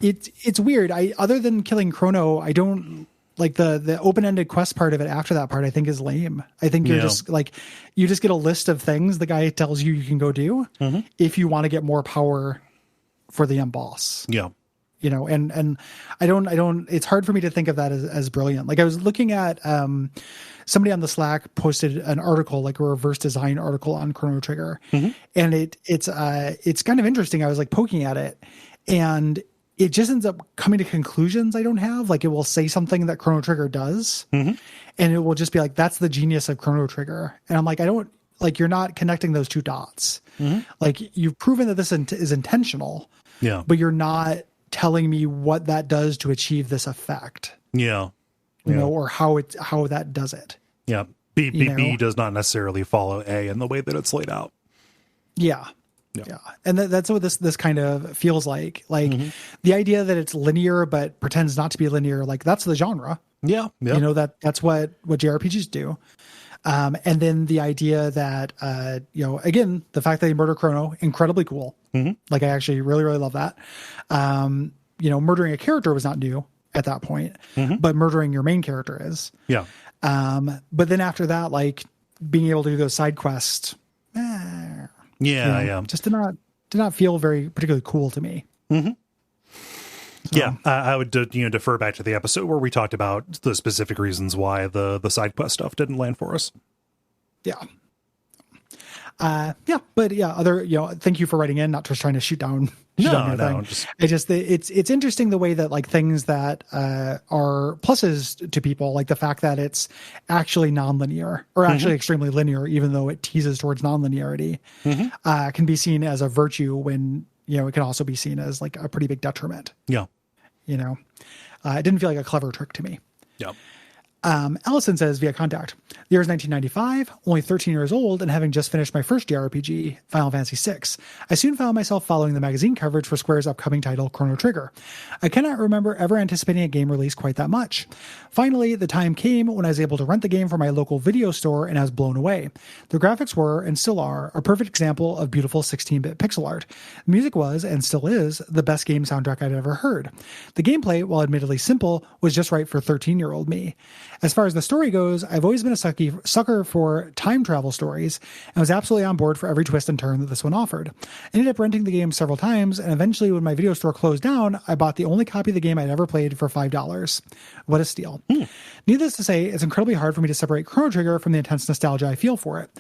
It's weird. Other than killing Chrono, I don't like the open-ended quest part of it after that part. I think is lame. I think you're just like, you just get a list of things the guy tells you can go do if you want to get more power for the end boss. Yeah. You know, and I don't, it's hard for me to think of that as brilliant. Like I was looking at, somebody on the Slack posted an article, like a reverse design article on Chrono Trigger. And it's kind of interesting. I was like poking at it and it just ends up coming to conclusions I don't have. Like it will say something that Chrono Trigger does and it will just be like, that's the genius of Chrono Trigger. And I'm like, you're not connecting those two dots. Like you've proven that this is intentional, but you're not telling me what that does to achieve this effect. You know, or how that does it. Yeah. B does not necessarily follow A in the way that it's laid out. Yeah. And that's what this kind of feels like. Like the idea that it's linear, but pretends not to be linear. Like that's the genre. Yeah. You know, that's what JRPGs do. And then the idea that, you know, again, the fact that they murder Chrono, incredibly cool. Like I actually really, really love that. You know, murdering a character was not new at that point, but murdering your main character is. But then after that, like being able to do those side quests, just did not feel very particularly cool to me. So. I would defer back to the episode where we talked about the specific reasons why the side quest stuff didn't land for us. Thank you for writing in, not just trying to shoot down. It's interesting the way that like things that are pluses to people, like the fact that it's actually nonlinear or actually extremely linear, even though it teases towards nonlinearity, can be seen as a virtue when, you know, it can also be seen as like a pretty big detriment. You know, it didn't feel like a clever trick to me. Allison says via contact, the year is 1995, only 13 years old, and having just finished my first JRPG, Final Fantasy VI, I soon found myself following the magazine coverage for Square's upcoming title, Chrono Trigger. I cannot remember ever anticipating a game release quite that much. Finally, the time came when I was able to rent the game from my local video store, and I was blown away. The graphics were, and still are, a perfect example of beautiful 16-bit pixel art. The music was, and still is, the best game soundtrack I'd ever heard. The gameplay, while admittedly simple, was just right for 13-year-old me. As far as the story goes, I've always been a sucker for time travel stories and was absolutely on board for every twist and turn that this one offered. I ended up renting the game several times, and eventually when my video store closed down, I bought the only copy of the game I'd ever played for $5. What a steal. Needless to say, it's incredibly hard for me to separate Chrono Trigger from the intense nostalgia I feel for it.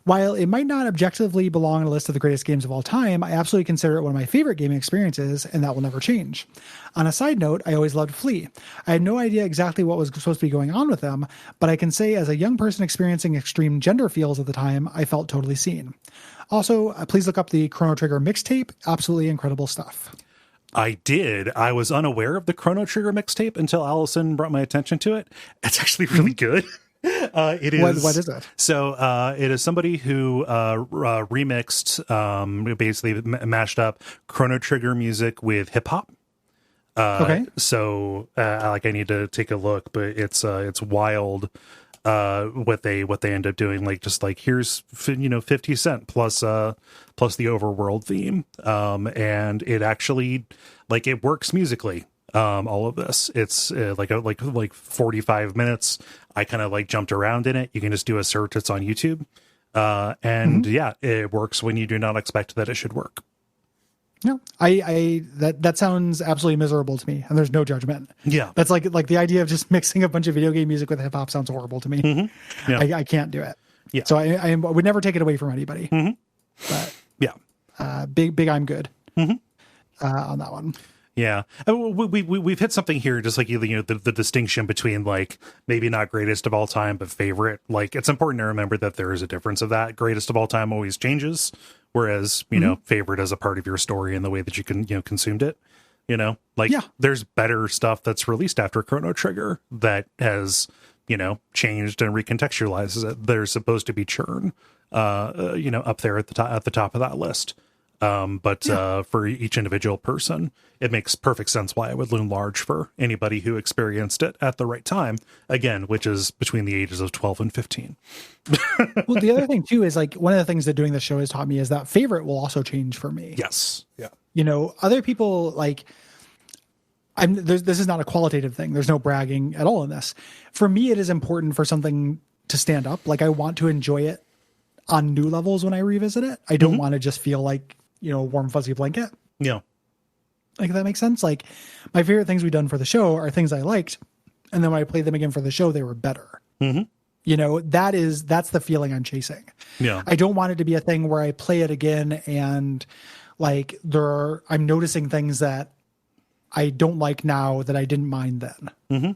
While it might not objectively belong on a list of the greatest games of all time, I absolutely consider it one of my favorite gaming experiences, and that will never change. On a side note, I always loved Flea. I had no idea exactly what was supposed to be going on with them, but I can say as a young person experiencing extreme gender feels at the time, I felt totally seen. Also, please look up the Chrono Trigger mixtape. Absolutely incredible stuff. I did. I was unaware of the Chrono Trigger mixtape until Allison brought my attention to it. It's actually really good. It is. What is it? So it is somebody who remixed, basically mashed up Chrono Trigger music with hip hop. Okay. So I need to take a look, but it's wild. What they end up doing, like just like here's 50 Cent plus the overworld theme, and it actually like it works musically. All of this, it's like 45 minutes. I kind of like jumped around in it. You can just do a search. It's on YouTube, and yeah, it works when you do not expect that it should work. No, that sounds absolutely miserable to me, and there's no judgment. Yeah, that's like the idea of just mixing a bunch of video game music with hip hop sounds horrible to me. Yeah. I can't do it. Yeah, so I would never take it away from anybody. But yeah, big I'm good on that one. Yeah, we've hit something here, just like the distinction between like maybe not greatest of all time but favorite. Like it's important to remember that there is a difference of that. Greatest of all time always changes, whereas favorite is a part of your story and the way that you can consumed it. There's better stuff that's released after Chrono Trigger that has changed and recontextualizes it. There's supposed to be churn, up there at the top of that list. But for each individual person, it makes perfect sense why it would loom large for anybody who experienced it at the right time, again, which is between the ages of 12 and 15. Well, the other thing too is like one of the things that doing the show has taught me is that favorite will also change for me. Yes. Yeah. Other people like this is not a qualitative thing. There's no bragging at all in this. For me, it is important for something to stand up. Like I want to enjoy it on new levels when I revisit it. I don't want to just feel like, warm, fuzzy blanket. Yeah. Like, if that makes sense. Like, my favorite things we've done for the show are things I liked. And then when I played them again for the show, they were better. That's the feeling I'm chasing. Yeah. I don't want it to be a thing where I play it again and like I'm noticing things that I don't like now that I didn't mind then.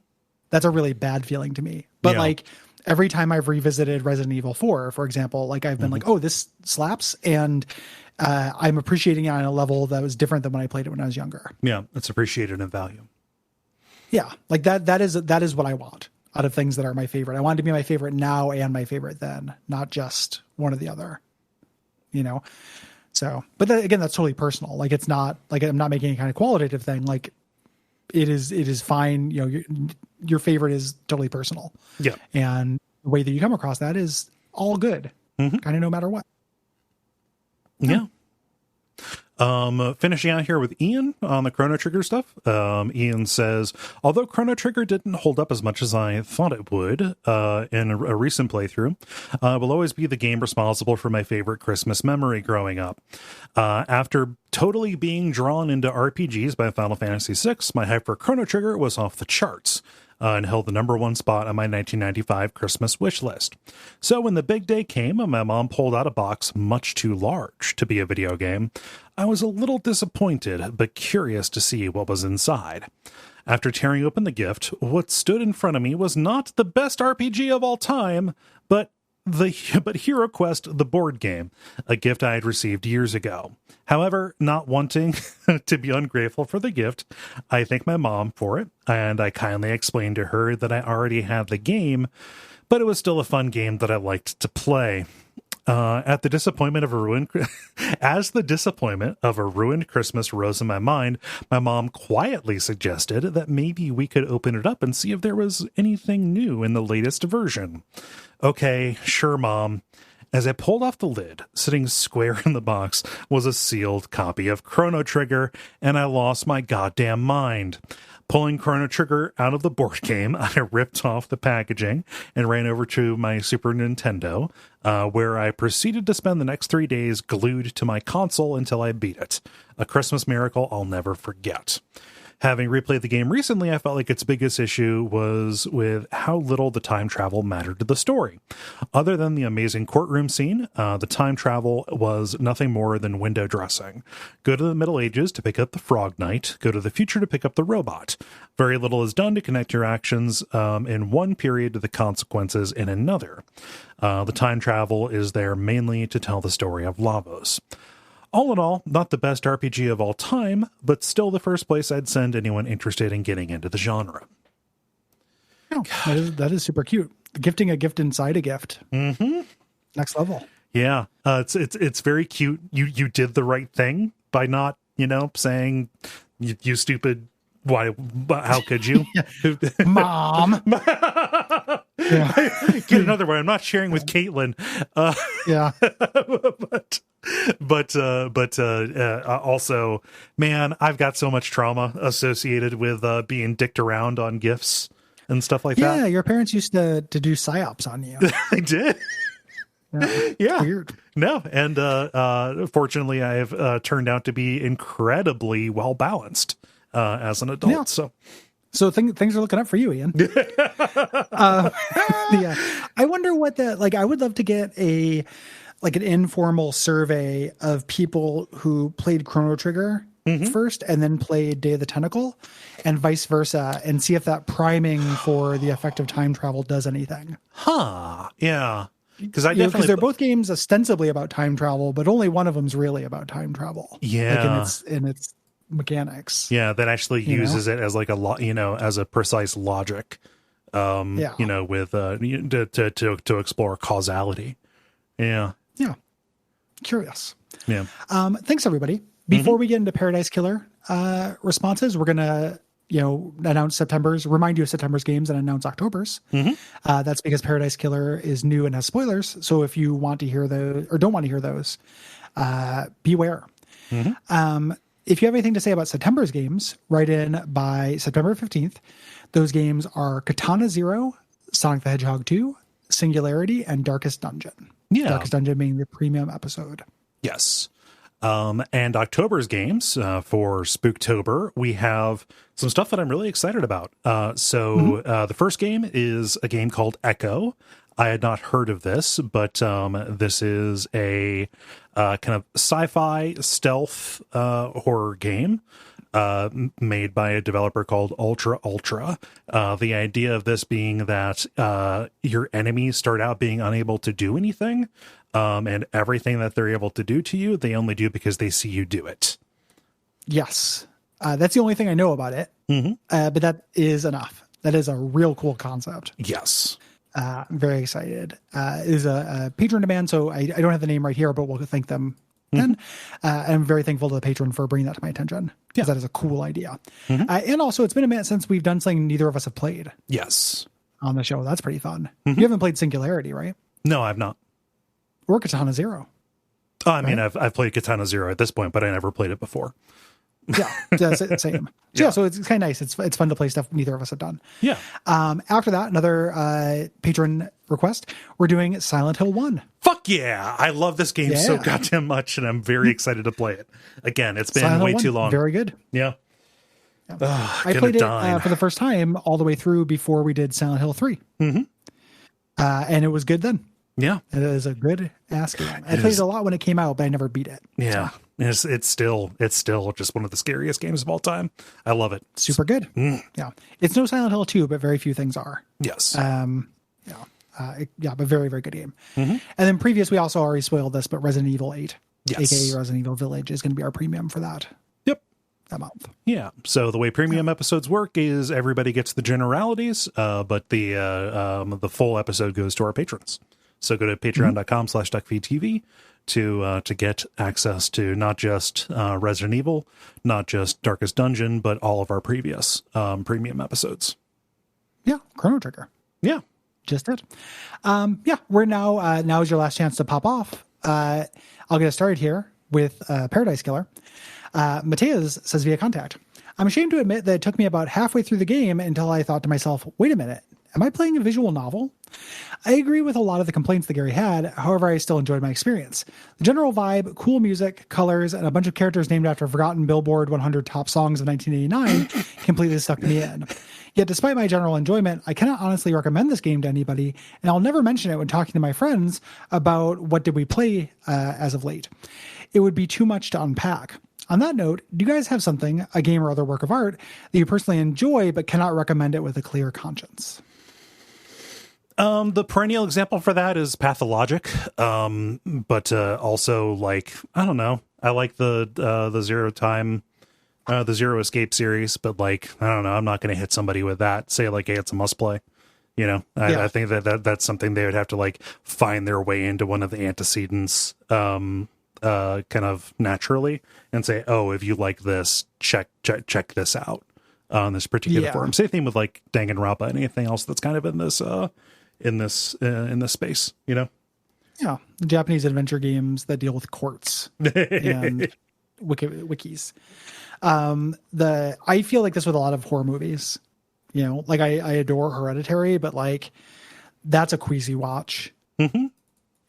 That's a really bad feeling to me. But like every time I've revisited Resident Evil 4, for example, like I've been like, oh, this slaps. And I'm appreciating it on a level that was different than when I played it when I was younger. Yeah, it's appreciated in value. Yeah, like that is what I want out of things that are my favorite. I want it to be my favorite now and my favorite then, not just one or the other. So, but again, that's totally personal. Like it's not like I'm not making any kind of qualitative thing. Like it is fine. Your favorite is totally personal. Yeah, and the way that you come across that is all good, kind of no matter what. Yeah. Finishing out here with Ian on the Chrono Trigger stuff. Ian says, although Chrono Trigger didn't hold up as much as I thought it would in a recent playthrough, will always be the game responsible for my favorite Christmas memory growing up. After totally being drawn into RPGs by Final Fantasy VI, my hype for Chrono Trigger was off the charts. And held the #1 spot on my 1995 Christmas wish list. So when the big day came and my mom pulled out a box much too large to be a video game, I was a little disappointed, but curious to see what was inside. After tearing open the gift, what stood in front of me was not the best RPG of all time, but Hero Quest, the board game, a gift I had received years ago. However, not wanting to be ungrateful for the gift, I thanked my mom for it, and I kindly explained to her that I already had the game, but it was still a fun game that I liked to play. As the disappointment of a ruined Christmas rose in my mind, my mom quietly suggested that maybe we could open it up and see if there was anything new in the latest version. Okay, sure, Mom. As I pulled off the lid, sitting square in the box was a sealed copy of Chrono Trigger, and I lost my goddamn mind. Pulling Chrono Trigger out of the board game, I ripped off the packaging and ran over to my Super Nintendo, where I proceeded to spend the next 3 days glued to my console until I beat it. A Christmas miracle I'll never forget. Having replayed the game recently, I felt like its biggest issue was with how little the time travel mattered to the story. Other than the amazing courtroom scene, the time travel was nothing more than window dressing. Go to the Middle Ages to pick up the Frog Knight, go to the future to pick up the robot. Very little is done to connect your actions in one period to the consequences in another. The time travel is there mainly to tell the story of Lavos. All in all, not the best RPG of all time, but still the first place I'd send anyone interested in getting into the genre. Oh, that is super cute. Gifting a gift inside a gift. Mm-hmm. Next level. Yeah, it's very cute. You did the right thing by not, saying you stupid. Why? How could you, Mom? Get another one. I'm not sharing with Caitlin. Yeah, but also, man, I've got so much trauma associated with being dicked around on gifts and stuff like that. Yeah, your parents used to do psyops on you. I did. Yeah. Weird. No, and fortunately, I have turned out to be incredibly well balanced as an adult. Yeah. So things are looking up for you, Ian. Yeah, I wonder what I would love to get an informal survey of people who played Chrono Trigger first and then played Day of the Tentacle, and vice versa, and see if that priming for the effect of time travel does anything. Huh? Yeah. Because they're both games ostensibly about time travel, but only one of them's really about time travel. Yeah, in its mechanics. Yeah, that actually uses it as as a precise logic. With to explore causality. Yeah. Curious. Yeah. Thanks everybody. Before we get into Paradise Killer responses, we're gonna remind you of September's games and announce October's. That's because Paradise Killer is new and has spoilers. So if you want to hear those or don't want to hear those, beware. If you have anything to say about September's games, write in by September 15th. Those games are Katana Zero, Sonic the Hedgehog 2, Singularity, and Darkest Dungeon. Yeah. Darkest Dungeon being the premium episode. Yes. And October's games for Spooktober, we have some stuff that I'm really excited about. The first game is a game called Echo. I had not heard of this, but this is a kind of sci-fi stealth horror game made by a developer called Ultra. The idea of this being that your enemies start out being unable to do anything, and everything that they're able to do to you, they only do because they see you do it. Yes. That's the only thing I know about it, but that is enough. That is a real cool concept. Yes. I'm very excited. It is a patron demand, so I don't have the name right here, but we'll thank them then. I'm very thankful to the patron for bringing that to my attention, because that is a cool idea. And also, it's been a minute since we've done something neither of us have played. Yes. On the show. That's pretty fun. You haven't played Singularity, right? No, I've not. Or Katana Zero. Oh, I mean, I've played Katana Zero at this point, but I never played it before. Yeah, same. So it's kind of nice. It's fun to play stuff neither of us have done. Yeah. After that, another patron request. We're doing Silent Hill 1. Fuck yeah! I love this game so goddamn much, and I'm very excited to play it. Again, it's been Silent way Hill 1, too long. Very good. Yeah. I played it for the first time all the way through before we did Silent Hill 3. And it was good then. Yeah. It is a good ass game. I played it a lot when it came out, but I never beat it. Yeah. So. It's still just one of the scariest games of all time. I love it. Super good. Yeah. It's no Silent Hill 2, but very few things are. Yes. But very, very good game. And then previous, we also already spoiled this, but Resident Evil 8, aka Resident Evil Village, is going to be our premium for that. Yep. That month. Yeah. So the way premium episodes work is everybody gets the generalities, but the full episode goes to our patrons. So go to patreon.com/Duckfeed.tv to get access to not just Resident Evil, not just Darkest Dungeon, but all of our previous premium episodes. Yeah. Chrono Trigger. Yeah. Just it. We're now is your last chance to pop off. I'll get us started here with Paradise Killer. Mateus says via contact, I'm ashamed to admit that it took me about halfway through the game until I thought to myself, wait a minute, am I playing a visual novel? I agree with a lot of the complaints that Gary had. However, I still enjoyed my experience. The general vibe, cool music, colors, and a bunch of characters named after forgotten Billboard 100 top songs of 1989 completely sucked me in. Yet despite my general enjoyment, I cannot honestly recommend this game to anybody, and I'll never mention it when talking to my friends about what did we play as of late. It would be too much to unpack. On that note, do you guys have something, a game or other work of art, that you personally enjoy but cannot recommend it with a clear conscience? The perennial example for that is Pathologic. But also, like, I don't know. I like the Zero Time, the Zero Escape series, but like, I don't know, I'm not going to hit somebody with that. Say like, hey, it's a must play. You know, I think that's something they would have to like find their way into one of the antecedents, kind of naturally, and say, oh, if you like this, check this out on this particular forum. Same thing with like Danganronpa and anything else that's kind of in this space. You know. Yeah, the Japanese adventure games that deal with courts and wikis. I feel like this with a lot of horror movies. You know, like I adore Hereditary, but like that's a queasy watch. Mm-hmm.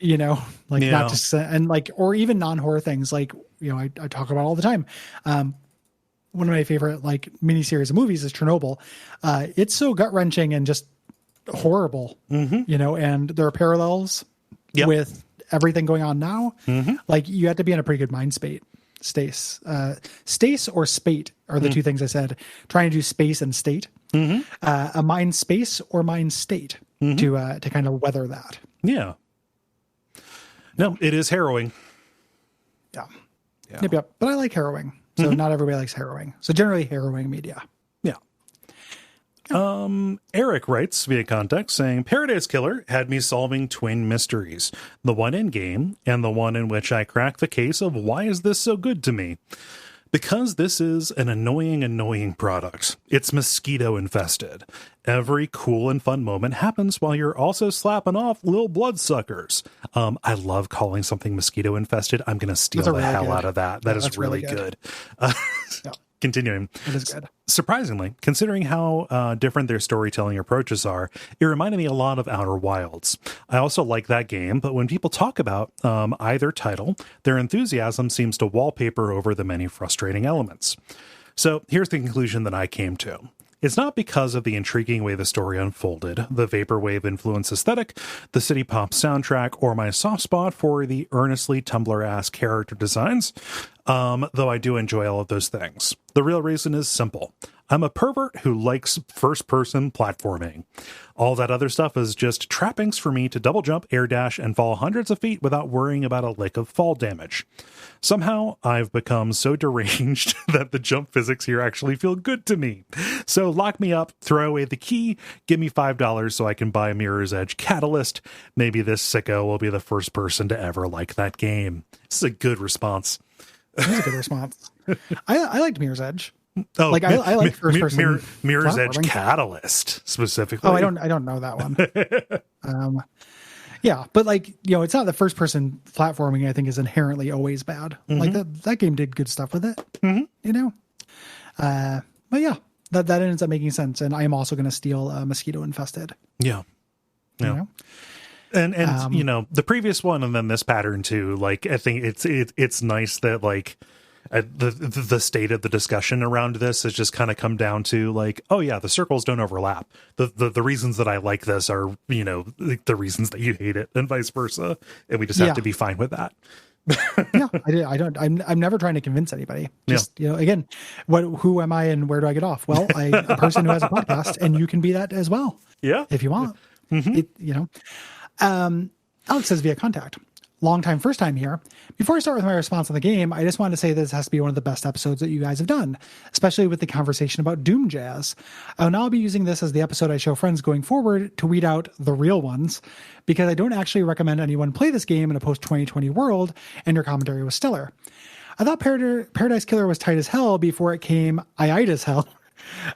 You know, like not just and like or even non-horror things. Like, you know, I talk about all the time. One of my favorite like miniseries of movies is Chernobyl. It's so gut wrenching and just horrible. Mm-hmm. You know, and there are parallels. Yep. With everything going on now, like you have to be in a pretty good mind stace or spate are the two things I said. Trying to do space and state, a mind space or mind state to kind of weather that. Yeah. No, it is harrowing. Yeah. Yep. But I like harrowing. So not everybody likes harrowing. So generally harrowing media. Yeah. Eric writes via context saying, Paradise Killer had me solving twin mysteries, the one in game and the one in which I crack the case of why is this so good to me? Because this is an annoying product. It's mosquito infested. Every cool and fun moment happens while you're also slapping off little bloodsuckers. I love calling something mosquito infested. I'm going to steal the hell out of that. That is really good. Continuing. It is good. Surprisingly, considering how different their storytelling approaches are, it reminded me a lot of Outer Wilds. I also like that game, but when people talk about either title, their enthusiasm seems to wallpaper over the many frustrating elements. So here's the conclusion that I came to. It's not because of the intriguing way the story unfolded, the vaporwave influence aesthetic, the city pop soundtrack, or my soft spot for the earnestly Tumblr-ass character designs, though I do enjoy all of those things. The real reason is simple. I'm a pervert who likes first-person platforming. All that other stuff is just trappings for me to double jump, air dash, and fall hundreds of feet without worrying about a lick of fall damage. Somehow, I've become so deranged that the jump physics here actually feel good to me. So lock me up, throw away the key, give me $5 so I can buy a Mirror's Edge Catalyst. Maybe this sicko will be the first person to ever like that game. This is a good response. That's a good response. I liked Mirror's Edge. Oh, like I like first person Mirror's Edge Catalyst specifically. Oh, I don't know that one. Yeah, but like, you know, it's not the first person platforming I think is inherently always bad. Like that game did good stuff with it. You know, but yeah, that ends up making sense. And I am also going to steal Mosquito Infested. Yeah. You know? And you know, the previous one and then this pattern too. Like, I think it's nice that like the state of the discussion around this has just kind of come down to like, oh yeah, the circles don't overlap. The reasons that I like this are, you know, the reasons that you hate it, and vice versa, and we just have to be fine with that. Yeah, I'm never trying to convince anybody. Just you know, again, who am I and where do I get off? Well, a person who has a podcast, and you can be that as well. Yeah, if you want. You know. Alex says via contact. Long time, first time here. Before I start with my response on the game, I just wanted to say this has to be one of the best episodes that you guys have done, especially with the conversation about Doom Jazz. I'll now be using this as the episode I show friends going forward to weed out the real ones, because I don't actually recommend anyone play this game in a post-2020 world, and your commentary was stellar. I thought Paradise Killer was tight as hell before it came I-eyed as hell.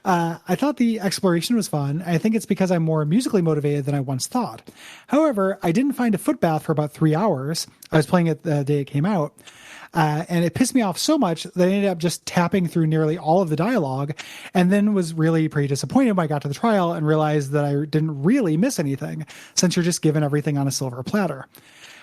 I thought the exploration was fun. I think it's because I'm more musically motivated than I once thought. However, I didn't find a foot bath for about 3 hours. I was playing it the day it came out. And it pissed me off so much that I ended up just tapping through nearly all of the dialogue, and then was really pretty disappointed when I got to the trial and realized that I didn't really miss anything, since you're just given everything on a silver platter.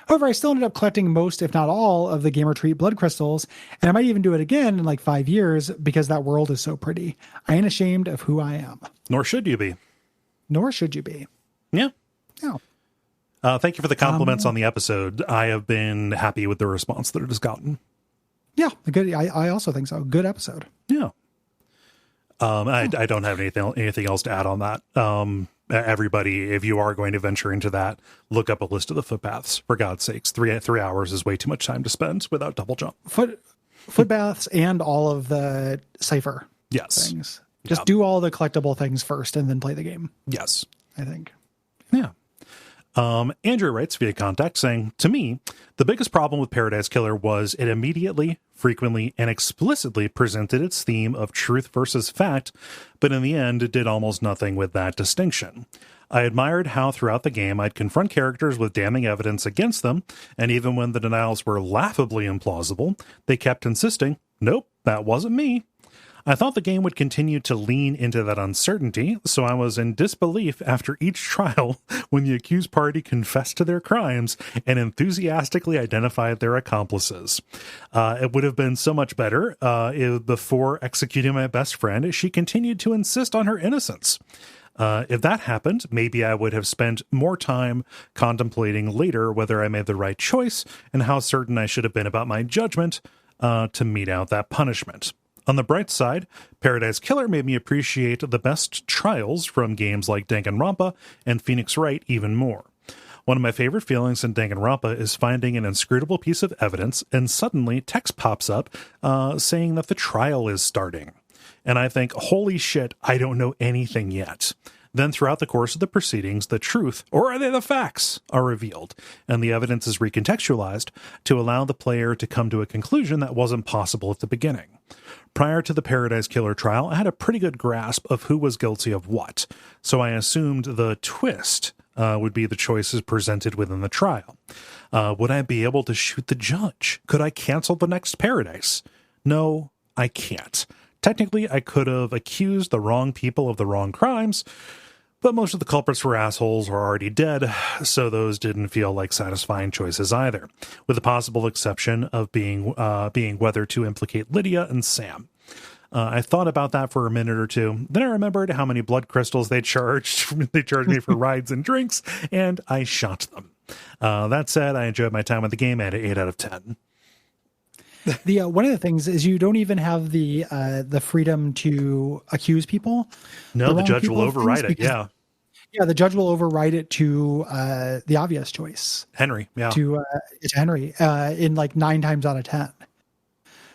However, I still ended up collecting most, if not all, of the Gamer Treat blood crystals, and I might even do it again in like 5 years because that world is so pretty. I ain't ashamed of who I am. Nor should you be. Nor should you be. Yeah. No. Thank you for the compliments on the episode. I have been happy with the response that it has gotten. Yeah, good. I also think so. Good episode. Yeah. I don't have anything else to add on that. everybody, if you are going to venture into that, look up a list of the footpaths. For God's sakes, 3 hours is way too much time to spend without double jump. Footpaths and all of the cipher things. Just do all the collectible things first and then play the game. Yes. I think. Yeah. Andrew writes via contact saying, to me, the biggest problem with Paradise Killer was it immediately, frequently, and explicitly presented its theme of truth versus fact, but in the end, it did almost nothing with that distinction. I admired how throughout the game I'd confront characters with damning evidence against them, and even when the denials were laughably implausible, they kept insisting, nope, that wasn't me. I thought the game would continue to lean into that uncertainty, so I was in disbelief after each trial when the accused party confessed to their crimes and enthusiastically identified their accomplices. It would have been so much better if before executing my best friend, she continued to insist on her innocence. If that happened, maybe I would have spent more time contemplating later whether I made the right choice and how certain I should have been about my judgment to mete out that punishment. On the bright side, Paradise Killer made me appreciate the best trials from games like Danganronpa and Phoenix Wright even more. One of my favorite feelings in Danganronpa is finding an inscrutable piece of evidence and suddenly text pops up saying that the trial is starting. And I think, holy shit, I don't know anything yet. Then throughout the course of the proceedings, the truth, or are they the facts, are revealed, and the evidence is recontextualized to allow the player to come to a conclusion that wasn't possible at the beginning. Prior to the Paradise Killer trial, I had a pretty good grasp of who was guilty of what, so I assumed the twist would be the choices presented within the trial. Would I be able to shoot the judge? Could I cancel the next Paradise? No, I can't. Technically, I could have accused the wrong people of the wrong crimes, but most of the culprits were assholes or already dead, so those didn't feel like satisfying choices either, with the possible exception of being whether to implicate Lydia and Sam. I thought about that for a minute or two. Then I remembered how many blood crystals they charged. They charged me for rides and drinks, and I shot them. That said, I enjoyed my time with the game at an 8 out of 10. The one of the things is you don't even have the freedom to accuse people. No, the judge will override it. Yeah. Yeah, the judge will override it to the obvious choice. Henry, yeah. It's Henry in like 9 times out of 10.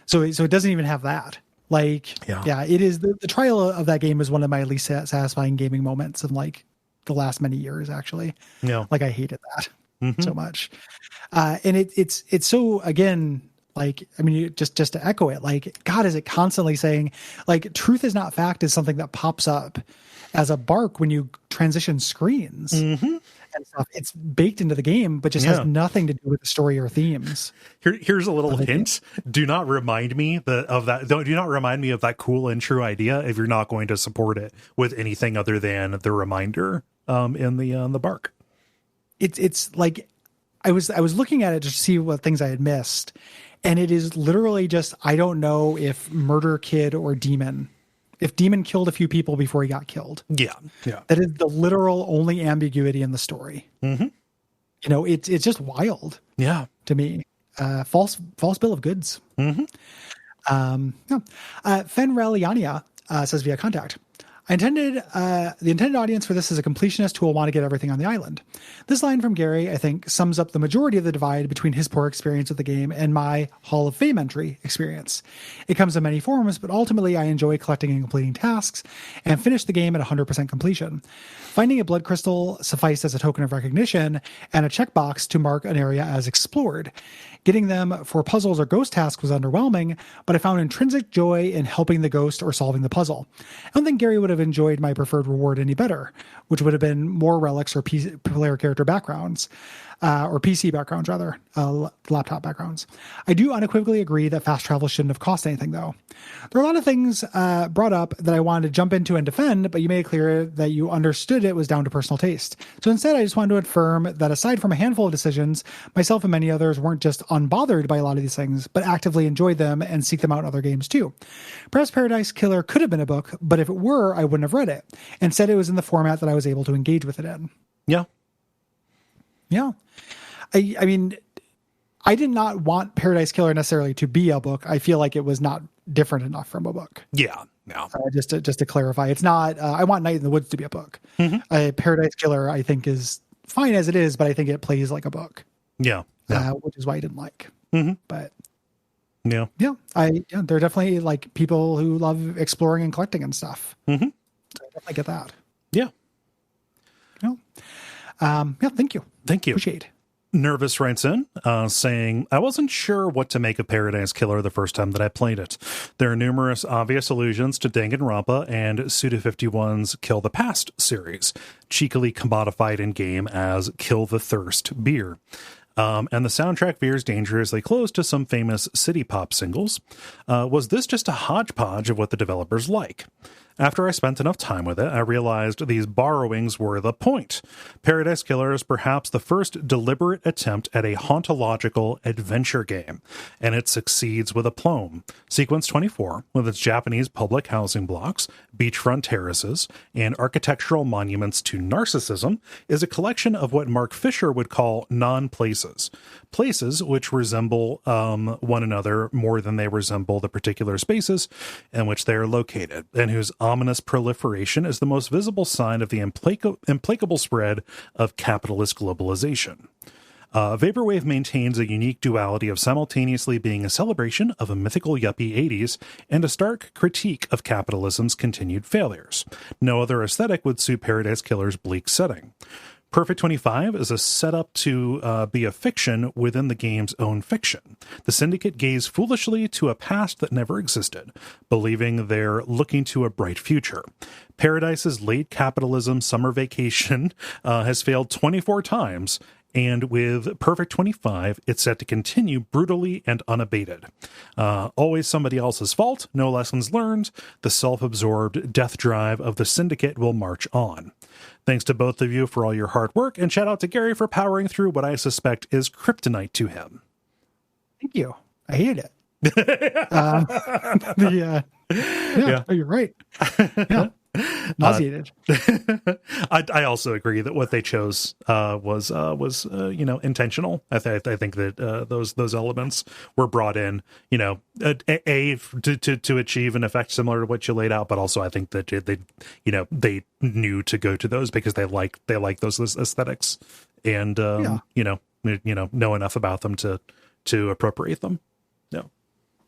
So it doesn't even have that. Like, yeah it is the trial of that game is one of my least satisfying gaming moments in like the last many years, actually. Yeah. Like I hated that so much. And it's so, again, like, I mean, just to echo it, like, God, is it constantly saying, like, truth is not fact is something that pops up as a bark when you transition screens and stuff. It's baked into the game, but just has nothing to do with the story or themes. Here's a little hint. Do not remind me of that. Do not remind me of that cool and true idea if you're not going to support it with anything other than the reminder in the bark. It's like I was looking at it to see what things I had missed. And it is literally just, I don't know if Murder Kid or Demon, if Demon killed a few people before he got killed. Yeah. That is the literal only ambiguity in the story. You know, it's just wild. Yeah. To me. False bill of goods. Fenreliania says via contact, the intended audience for this is a completionist who will want to get everything on the island. This line from Gary, I think, sums up the majority of the divide between his poor experience with the game and my Hall of Fame entry experience. It comes in many forms, but ultimately I enjoy collecting and completing tasks and finish the game at 100% completion. Finding a blood crystal sufficed as a token of recognition and a checkbox to mark an area as explored. Getting them for puzzles or ghost tasks was underwhelming, but I found intrinsic joy in helping the ghost or solving the puzzle. I don't think Gary would have enjoyed my preferred reward any better, which would have been more relics or player character backgrounds, or PC backgrounds rather, laptop backgrounds. I do unequivocally agree that fast travel shouldn't have cost anything though. There are a lot of things brought up that I wanted to jump into and defend, but you made it clear that you understood it was down to personal taste. So instead, I just wanted to affirm that aside from a handful of decisions, myself and many others weren't just unbothered by a lot of these things, but actively enjoyed them and seek them out in other games too. Perhaps Paradise Killer could have been a book, but if it were, I wouldn't have read it. Instead, it was in the format that I was able to engage with it in. Yeah. Yeah. I mean, I did not want Paradise Killer necessarily to be a book. I feel like it was not different enough from a book. Yeah. Yeah. Just to clarify, it's not. I want Night in the Woods to be a book. Paradise Killer, I think, is fine as it is, but I think it plays like a book. Yeah. Which is why I didn't like. But yeah, there are definitely like people who love exploring and collecting and stuff. So I definitely get that. Yeah. Thank you. Appreciate it. Nervous writes in saying, I wasn't sure what to make of Paradise Killer the first time that I played it. There are numerous obvious allusions to Danganronpa and Suda51's Kill the Past series, cheekily commodified in game as Kill the Thirst beer. And the soundtrack veers dangerously close to some famous city pop singles. Was this just a hodgepodge of what the developers like? After I spent enough time with it, I realized these borrowings were the point. Paradise Killer is perhaps the first deliberate attempt at a hauntological adventure game, and it succeeds with aplomb. Sequence 24, with its Japanese public housing blocks, beachfront terraces, and architectural monuments to narcissism, is a collection of what Mark Fisher would call non-places. Places which resemble one another more than they resemble the particular spaces in which they are located, and whose ominous proliferation is the most visible sign of the implacable spread of capitalist globalization. Vaporwave maintains a unique duality of simultaneously being a celebration of a mythical yuppie 80s and a stark critique of capitalism's continued failures. No other aesthetic would suit Paradise Killer's bleak setting. Perfect 25 is a setup to be a fiction within the game's own fiction. The Syndicate gaze foolishly to a past that never existed, believing they're looking to a bright future. Paradise's late capitalism summer vacation has failed 24 times, and with Perfect 25, it's set to continue brutally and unabated. Always somebody else's fault, no lessons learned. The self-absorbed death drive of the Syndicate will march on. Thanks to both of you for all your hard work, and shout out to Gary for powering through what I suspect is kryptonite to him. Thank you. I hated it. You're right. Yeah. Nauseated. I also agree that what they chose was intentional. I think that those elements were brought in, to achieve an effect similar to what you laid out, but also I think that they knew to go to those because they like those aesthetics and know enough about them to appropriate them.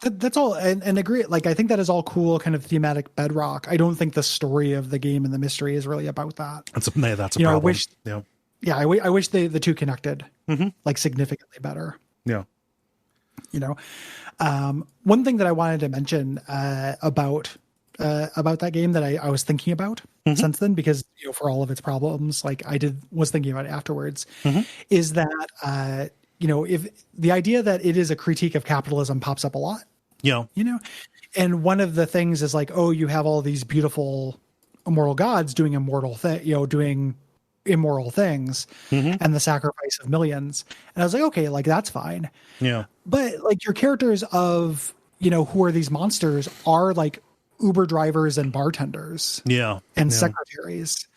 That's all, and agree. Like, I think that is all cool, kind of thematic bedrock. I don't think the story of the game and the mystery is really about that. That's a problem. I wish, I wish the two connected like significantly better. Yeah. One thing that I wanted to mention about that game that I was thinking about since then, because for all of its problems, like was thinking about it afterwards, is that if the idea that it is a critique of capitalism pops up a lot. And one of the things is like, oh, you have all these beautiful immortal gods doing doing immoral things and the sacrifice of millions. And I was like, okay, like that's fine. Yeah. But like your characters of, who are these monsters are like Uber drivers and bartenders. Yeah. And secretaries.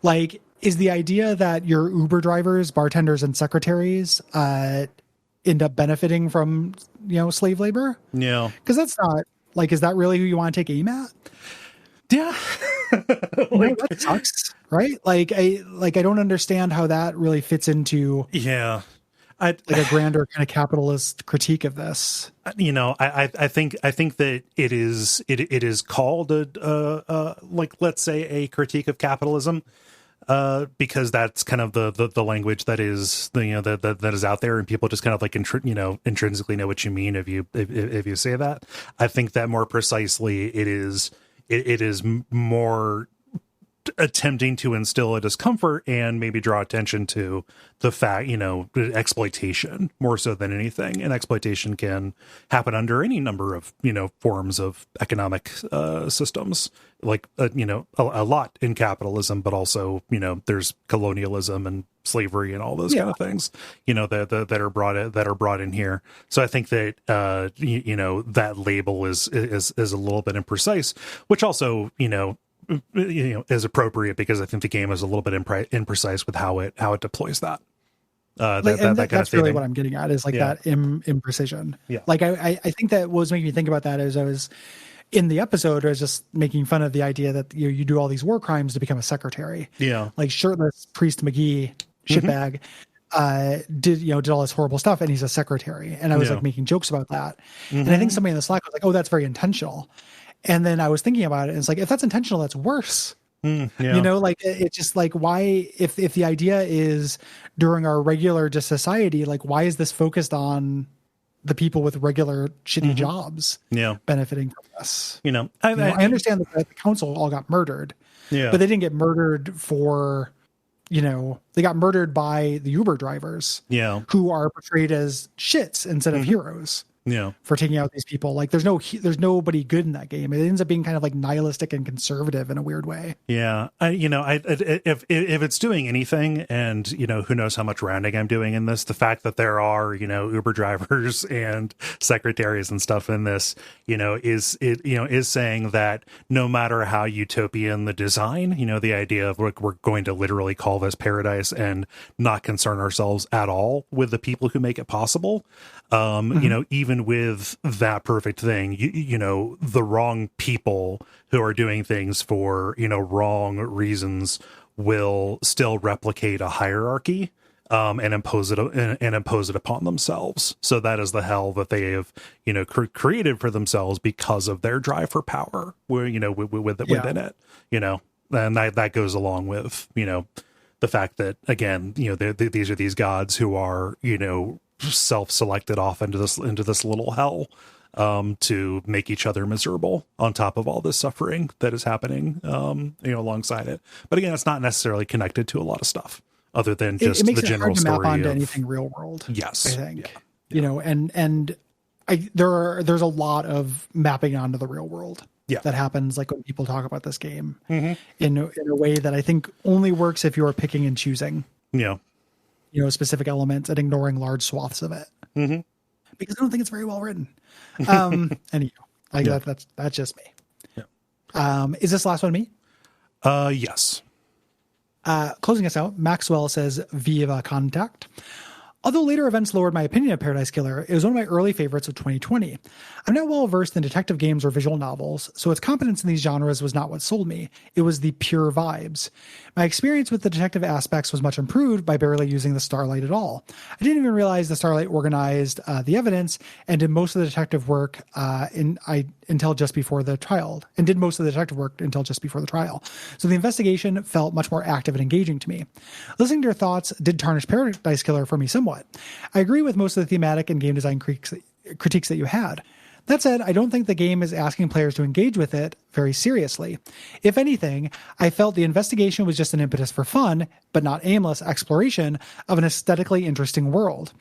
Like, is the idea that your Uber drivers, bartenders, and secretaries end up benefiting from, slave labor? Yeah. Because that's not, like, is that really who you want to take aim at? Yeah. That sucks, right? Like, I don't understand how that really fits into a grander kind of capitalist critique of this. I think that it is called let's say a critique of capitalism. Because that's kind of the language that is that is out there, and people just kind of like intrinsically know what you mean if you say that. I think that more precisely it is more attempting to instill a discomfort and maybe draw attention to the fact, exploitation more so than anything. And exploitation can happen under any number of, forms of economic systems, like, a lot in capitalism, but also, there's colonialism and slavery and all those kind of things, that are brought in here. So I think that, that label is a little bit imprecise, which also, is appropriate because I think the game is a little bit imprecise with how it deploys that. That's really what I'm getting at is like that imprecision. Yeah. Like I think that what was making me think about that is in the episode, I was just making fun of the idea that you do all these war crimes to become a secretary. Yeah. Like shirtless priest McGee, shitbag, did all this horrible stuff, and he's a secretary. And I was like making jokes about that. And I think somebody in the Slack was like, "Oh, that's very intentional." And then I was thinking about it, and it's like, if that's intentional, that's worse. Like it's just like, why, if the idea is during our regular just society, like why is this focused on the people with regular shitty jobs benefiting from this? I understand that the council all got murdered, but they didn't get murdered for, they got murdered by the Uber drivers, who are portrayed as shits instead of heroes. For taking out these people. Like there's nobody good in that game. It ends up being kind of like nihilistic and conservative in a weird way. Yeah. If it's doing anything, and who knows how much rounding I'm doing in this, the fact that there are, Uber drivers and secretaries and stuff in this, is saying that no matter how utopian the design, the idea of we're going to literally call this paradise and not concern ourselves at all with the people who make it possible. Even with that perfect thing, the wrong people who are doing things for, wrong reasons will still replicate a hierarchy, and impose it upon themselves. So that is the hell that they have, created for themselves because of their drive for power, where, within it, and that goes along with, the fact that, again, these are these gods who are, self-selected off into this little hell, to make each other miserable on top of all this suffering that is happening, alongside it. But again, it's not necessarily connected to a lot of stuff other than just the general story. It makes it hard to map onto anything real world. Yes, I think there's a lot of mapping onto the real world. That happens like when people talk about this game in a way that I think only works if you are picking and choosing. Specific elements and ignoring large swaths of it. Because I don't think it's very well written. Anyhow, that's just me. Is this last one me? Yes. Closing us out, Maxwell says, Viva Contact. Although later events lowered my opinion of Paradise Killer, it was one of my early favorites of 2020. I'm not well versed in detective games or visual novels, so its competence in these genres was not what sold me. It was the pure vibes. My experience with the detective aspects was much improved by barely using the Starlight at all. I didn't even realize the Starlight organized the evidence and did most of the detective work until just before the trial. So the investigation felt much more active and engaging to me. Listening to your thoughts did tarnish Paradise Killer for me somewhat. I agree with most of the thematic and game design critiques that you had. That said, I don't think the game is asking players to engage with it very seriously. If anything, I felt the investigation was just an impetus for fun, but not aimless exploration of an aesthetically interesting world.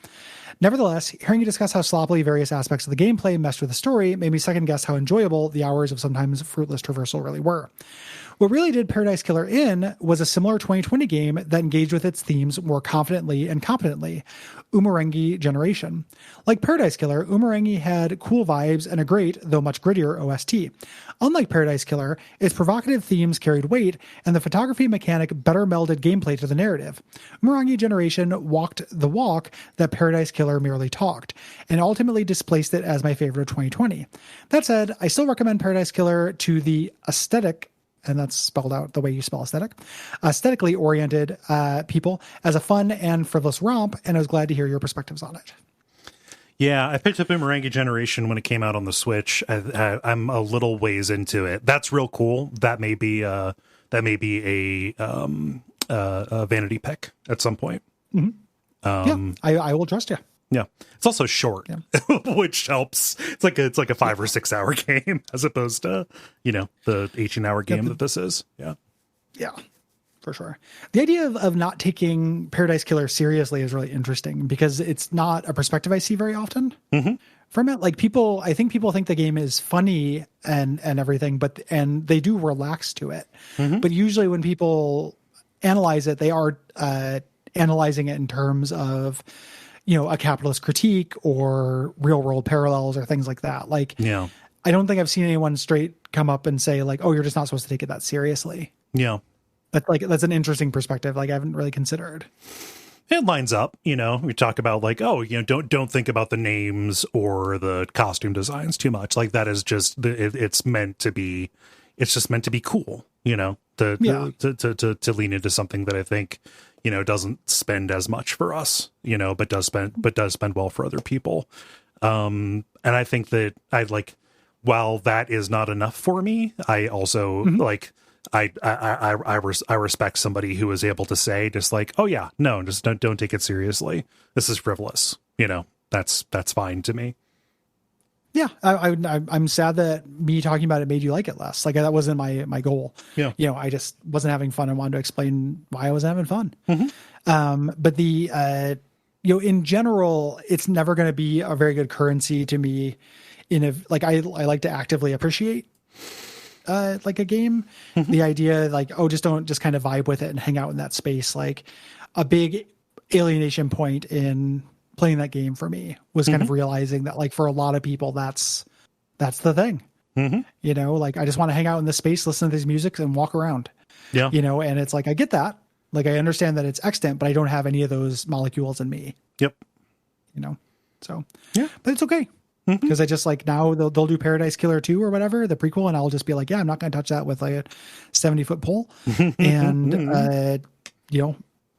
Nevertheless, hearing you discuss how sloppily various aspects of the gameplay meshed with the story made me second guess how enjoyable the hours of sometimes fruitless traversal really were. What really did Paradise Killer in was a similar 2020 game that engaged with its themes more confidently and competently, Umurangi Generation. Like Paradise Killer, Umurangi had cool vibes and a great, though much grittier, OST. Unlike Paradise Killer, its provocative themes carried weight, and the photography mechanic better melded gameplay to the narrative. Umurangi Generation walked the walk that Paradise Killer merely talked, and ultimately displaced it as my favorite of 2020. That said, I still recommend Paradise Killer to the aesthetic, and that's spelled out the way you spell aesthetic, aesthetically oriented people as a fun and frivolous romp, and I was glad to hear your perspectives on it. Yeah, I picked up Umurangi Generation when it came out on the Switch. I'm a little ways into it. That's real cool. That may be a vanity pick at some point. I will trust you. Yeah, it's also short, which helps. It's like a 5 or 6 hour game as opposed to the 18-hour game that this is. Yeah, for sure. The idea of not taking Paradise Killer seriously is really interesting because it's not a perspective I see very often from it. Like I think people think the game is funny and everything, and they do relax to it. But usually when people analyze it, they are analyzing it in terms of a capitalist critique or real world parallels or things like that. Like, I don't think I've seen anyone straight come up and say like, oh, you're just not supposed to take it that seriously. Yeah. That's an interesting perspective. Like I haven't really considered. It lines up, you know. We talk about like, oh, you know, don't think about the names or the costume designs too much. Like that is just it's meant to be. It's just meant to be cool, you know. To lean into something that I think, you know, doesn't spend as much for us, you know, but does spend well for other people. And I think that while that is not enough for me, I also like. I respect somebody who is able to say just like, oh yeah, no, just don't take it seriously. This is frivolous. You know, that's fine to me. Yeah. I'm sad that me talking about it made you like it less. Like that wasn't my goal. Yeah. You know, I just wasn't having fun and wanted to explain why I wasn't having fun. But the, you know, in general, it's never going to be a very good currency to me I like to actively appreciate like a game, the idea like, oh, just kind of vibe with it and hang out in that space. Like a big alienation point in playing that game for me was kind of realizing that like for a lot of people, that's the thing, you know, like I just want to hang out in this space, listen to these music and walk around, you know? And it's like, I get that. Like, I understand that it's extant, but I don't have any of those molecules in me. Yep. You know? So yeah, but it's okay. Because I just like now they'll do Paradise Killer 2 or whatever, the prequel, and I'll just be like, yeah, I'm not going to touch that with like a 70-foot pole. And, you know,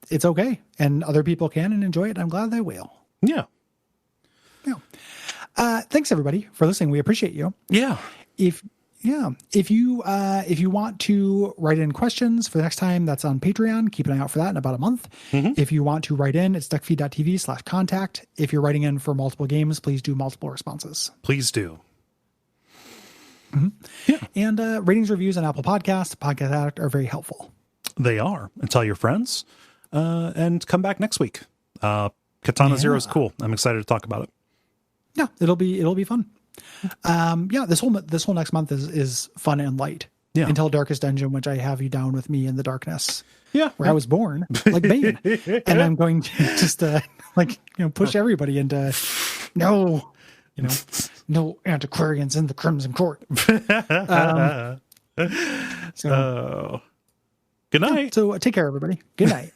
it's okay. And other people can and enjoy it. And I'm glad they will. Yeah. Yeah. Thanks everybody for listening. We appreciate you. Yeah. If you want to write in questions for the next time, that's on Patreon. Keep an eye out for that in about a month. If you want to write in, it's Duckfeed.tv/contact. If you're writing in for multiple games, please do multiple responses. Please do. Yeah. And ratings, reviews on Apple Podcasts, Podcast Addict are very helpful. They are. And tell your friends. And come back next week. Katana Zero is cool. I'm excited to talk about it. Yeah, it'll be fun. Yeah, this whole next month is fun and light. Yeah. Until Darkest Dungeon, which I have you down with me in the darkness. Yeah. Where I was born, like Bane. And I'm going to just push everybody into no antiquarians in the Crimson Court. Good night. Yeah, so take care, everybody. Good night.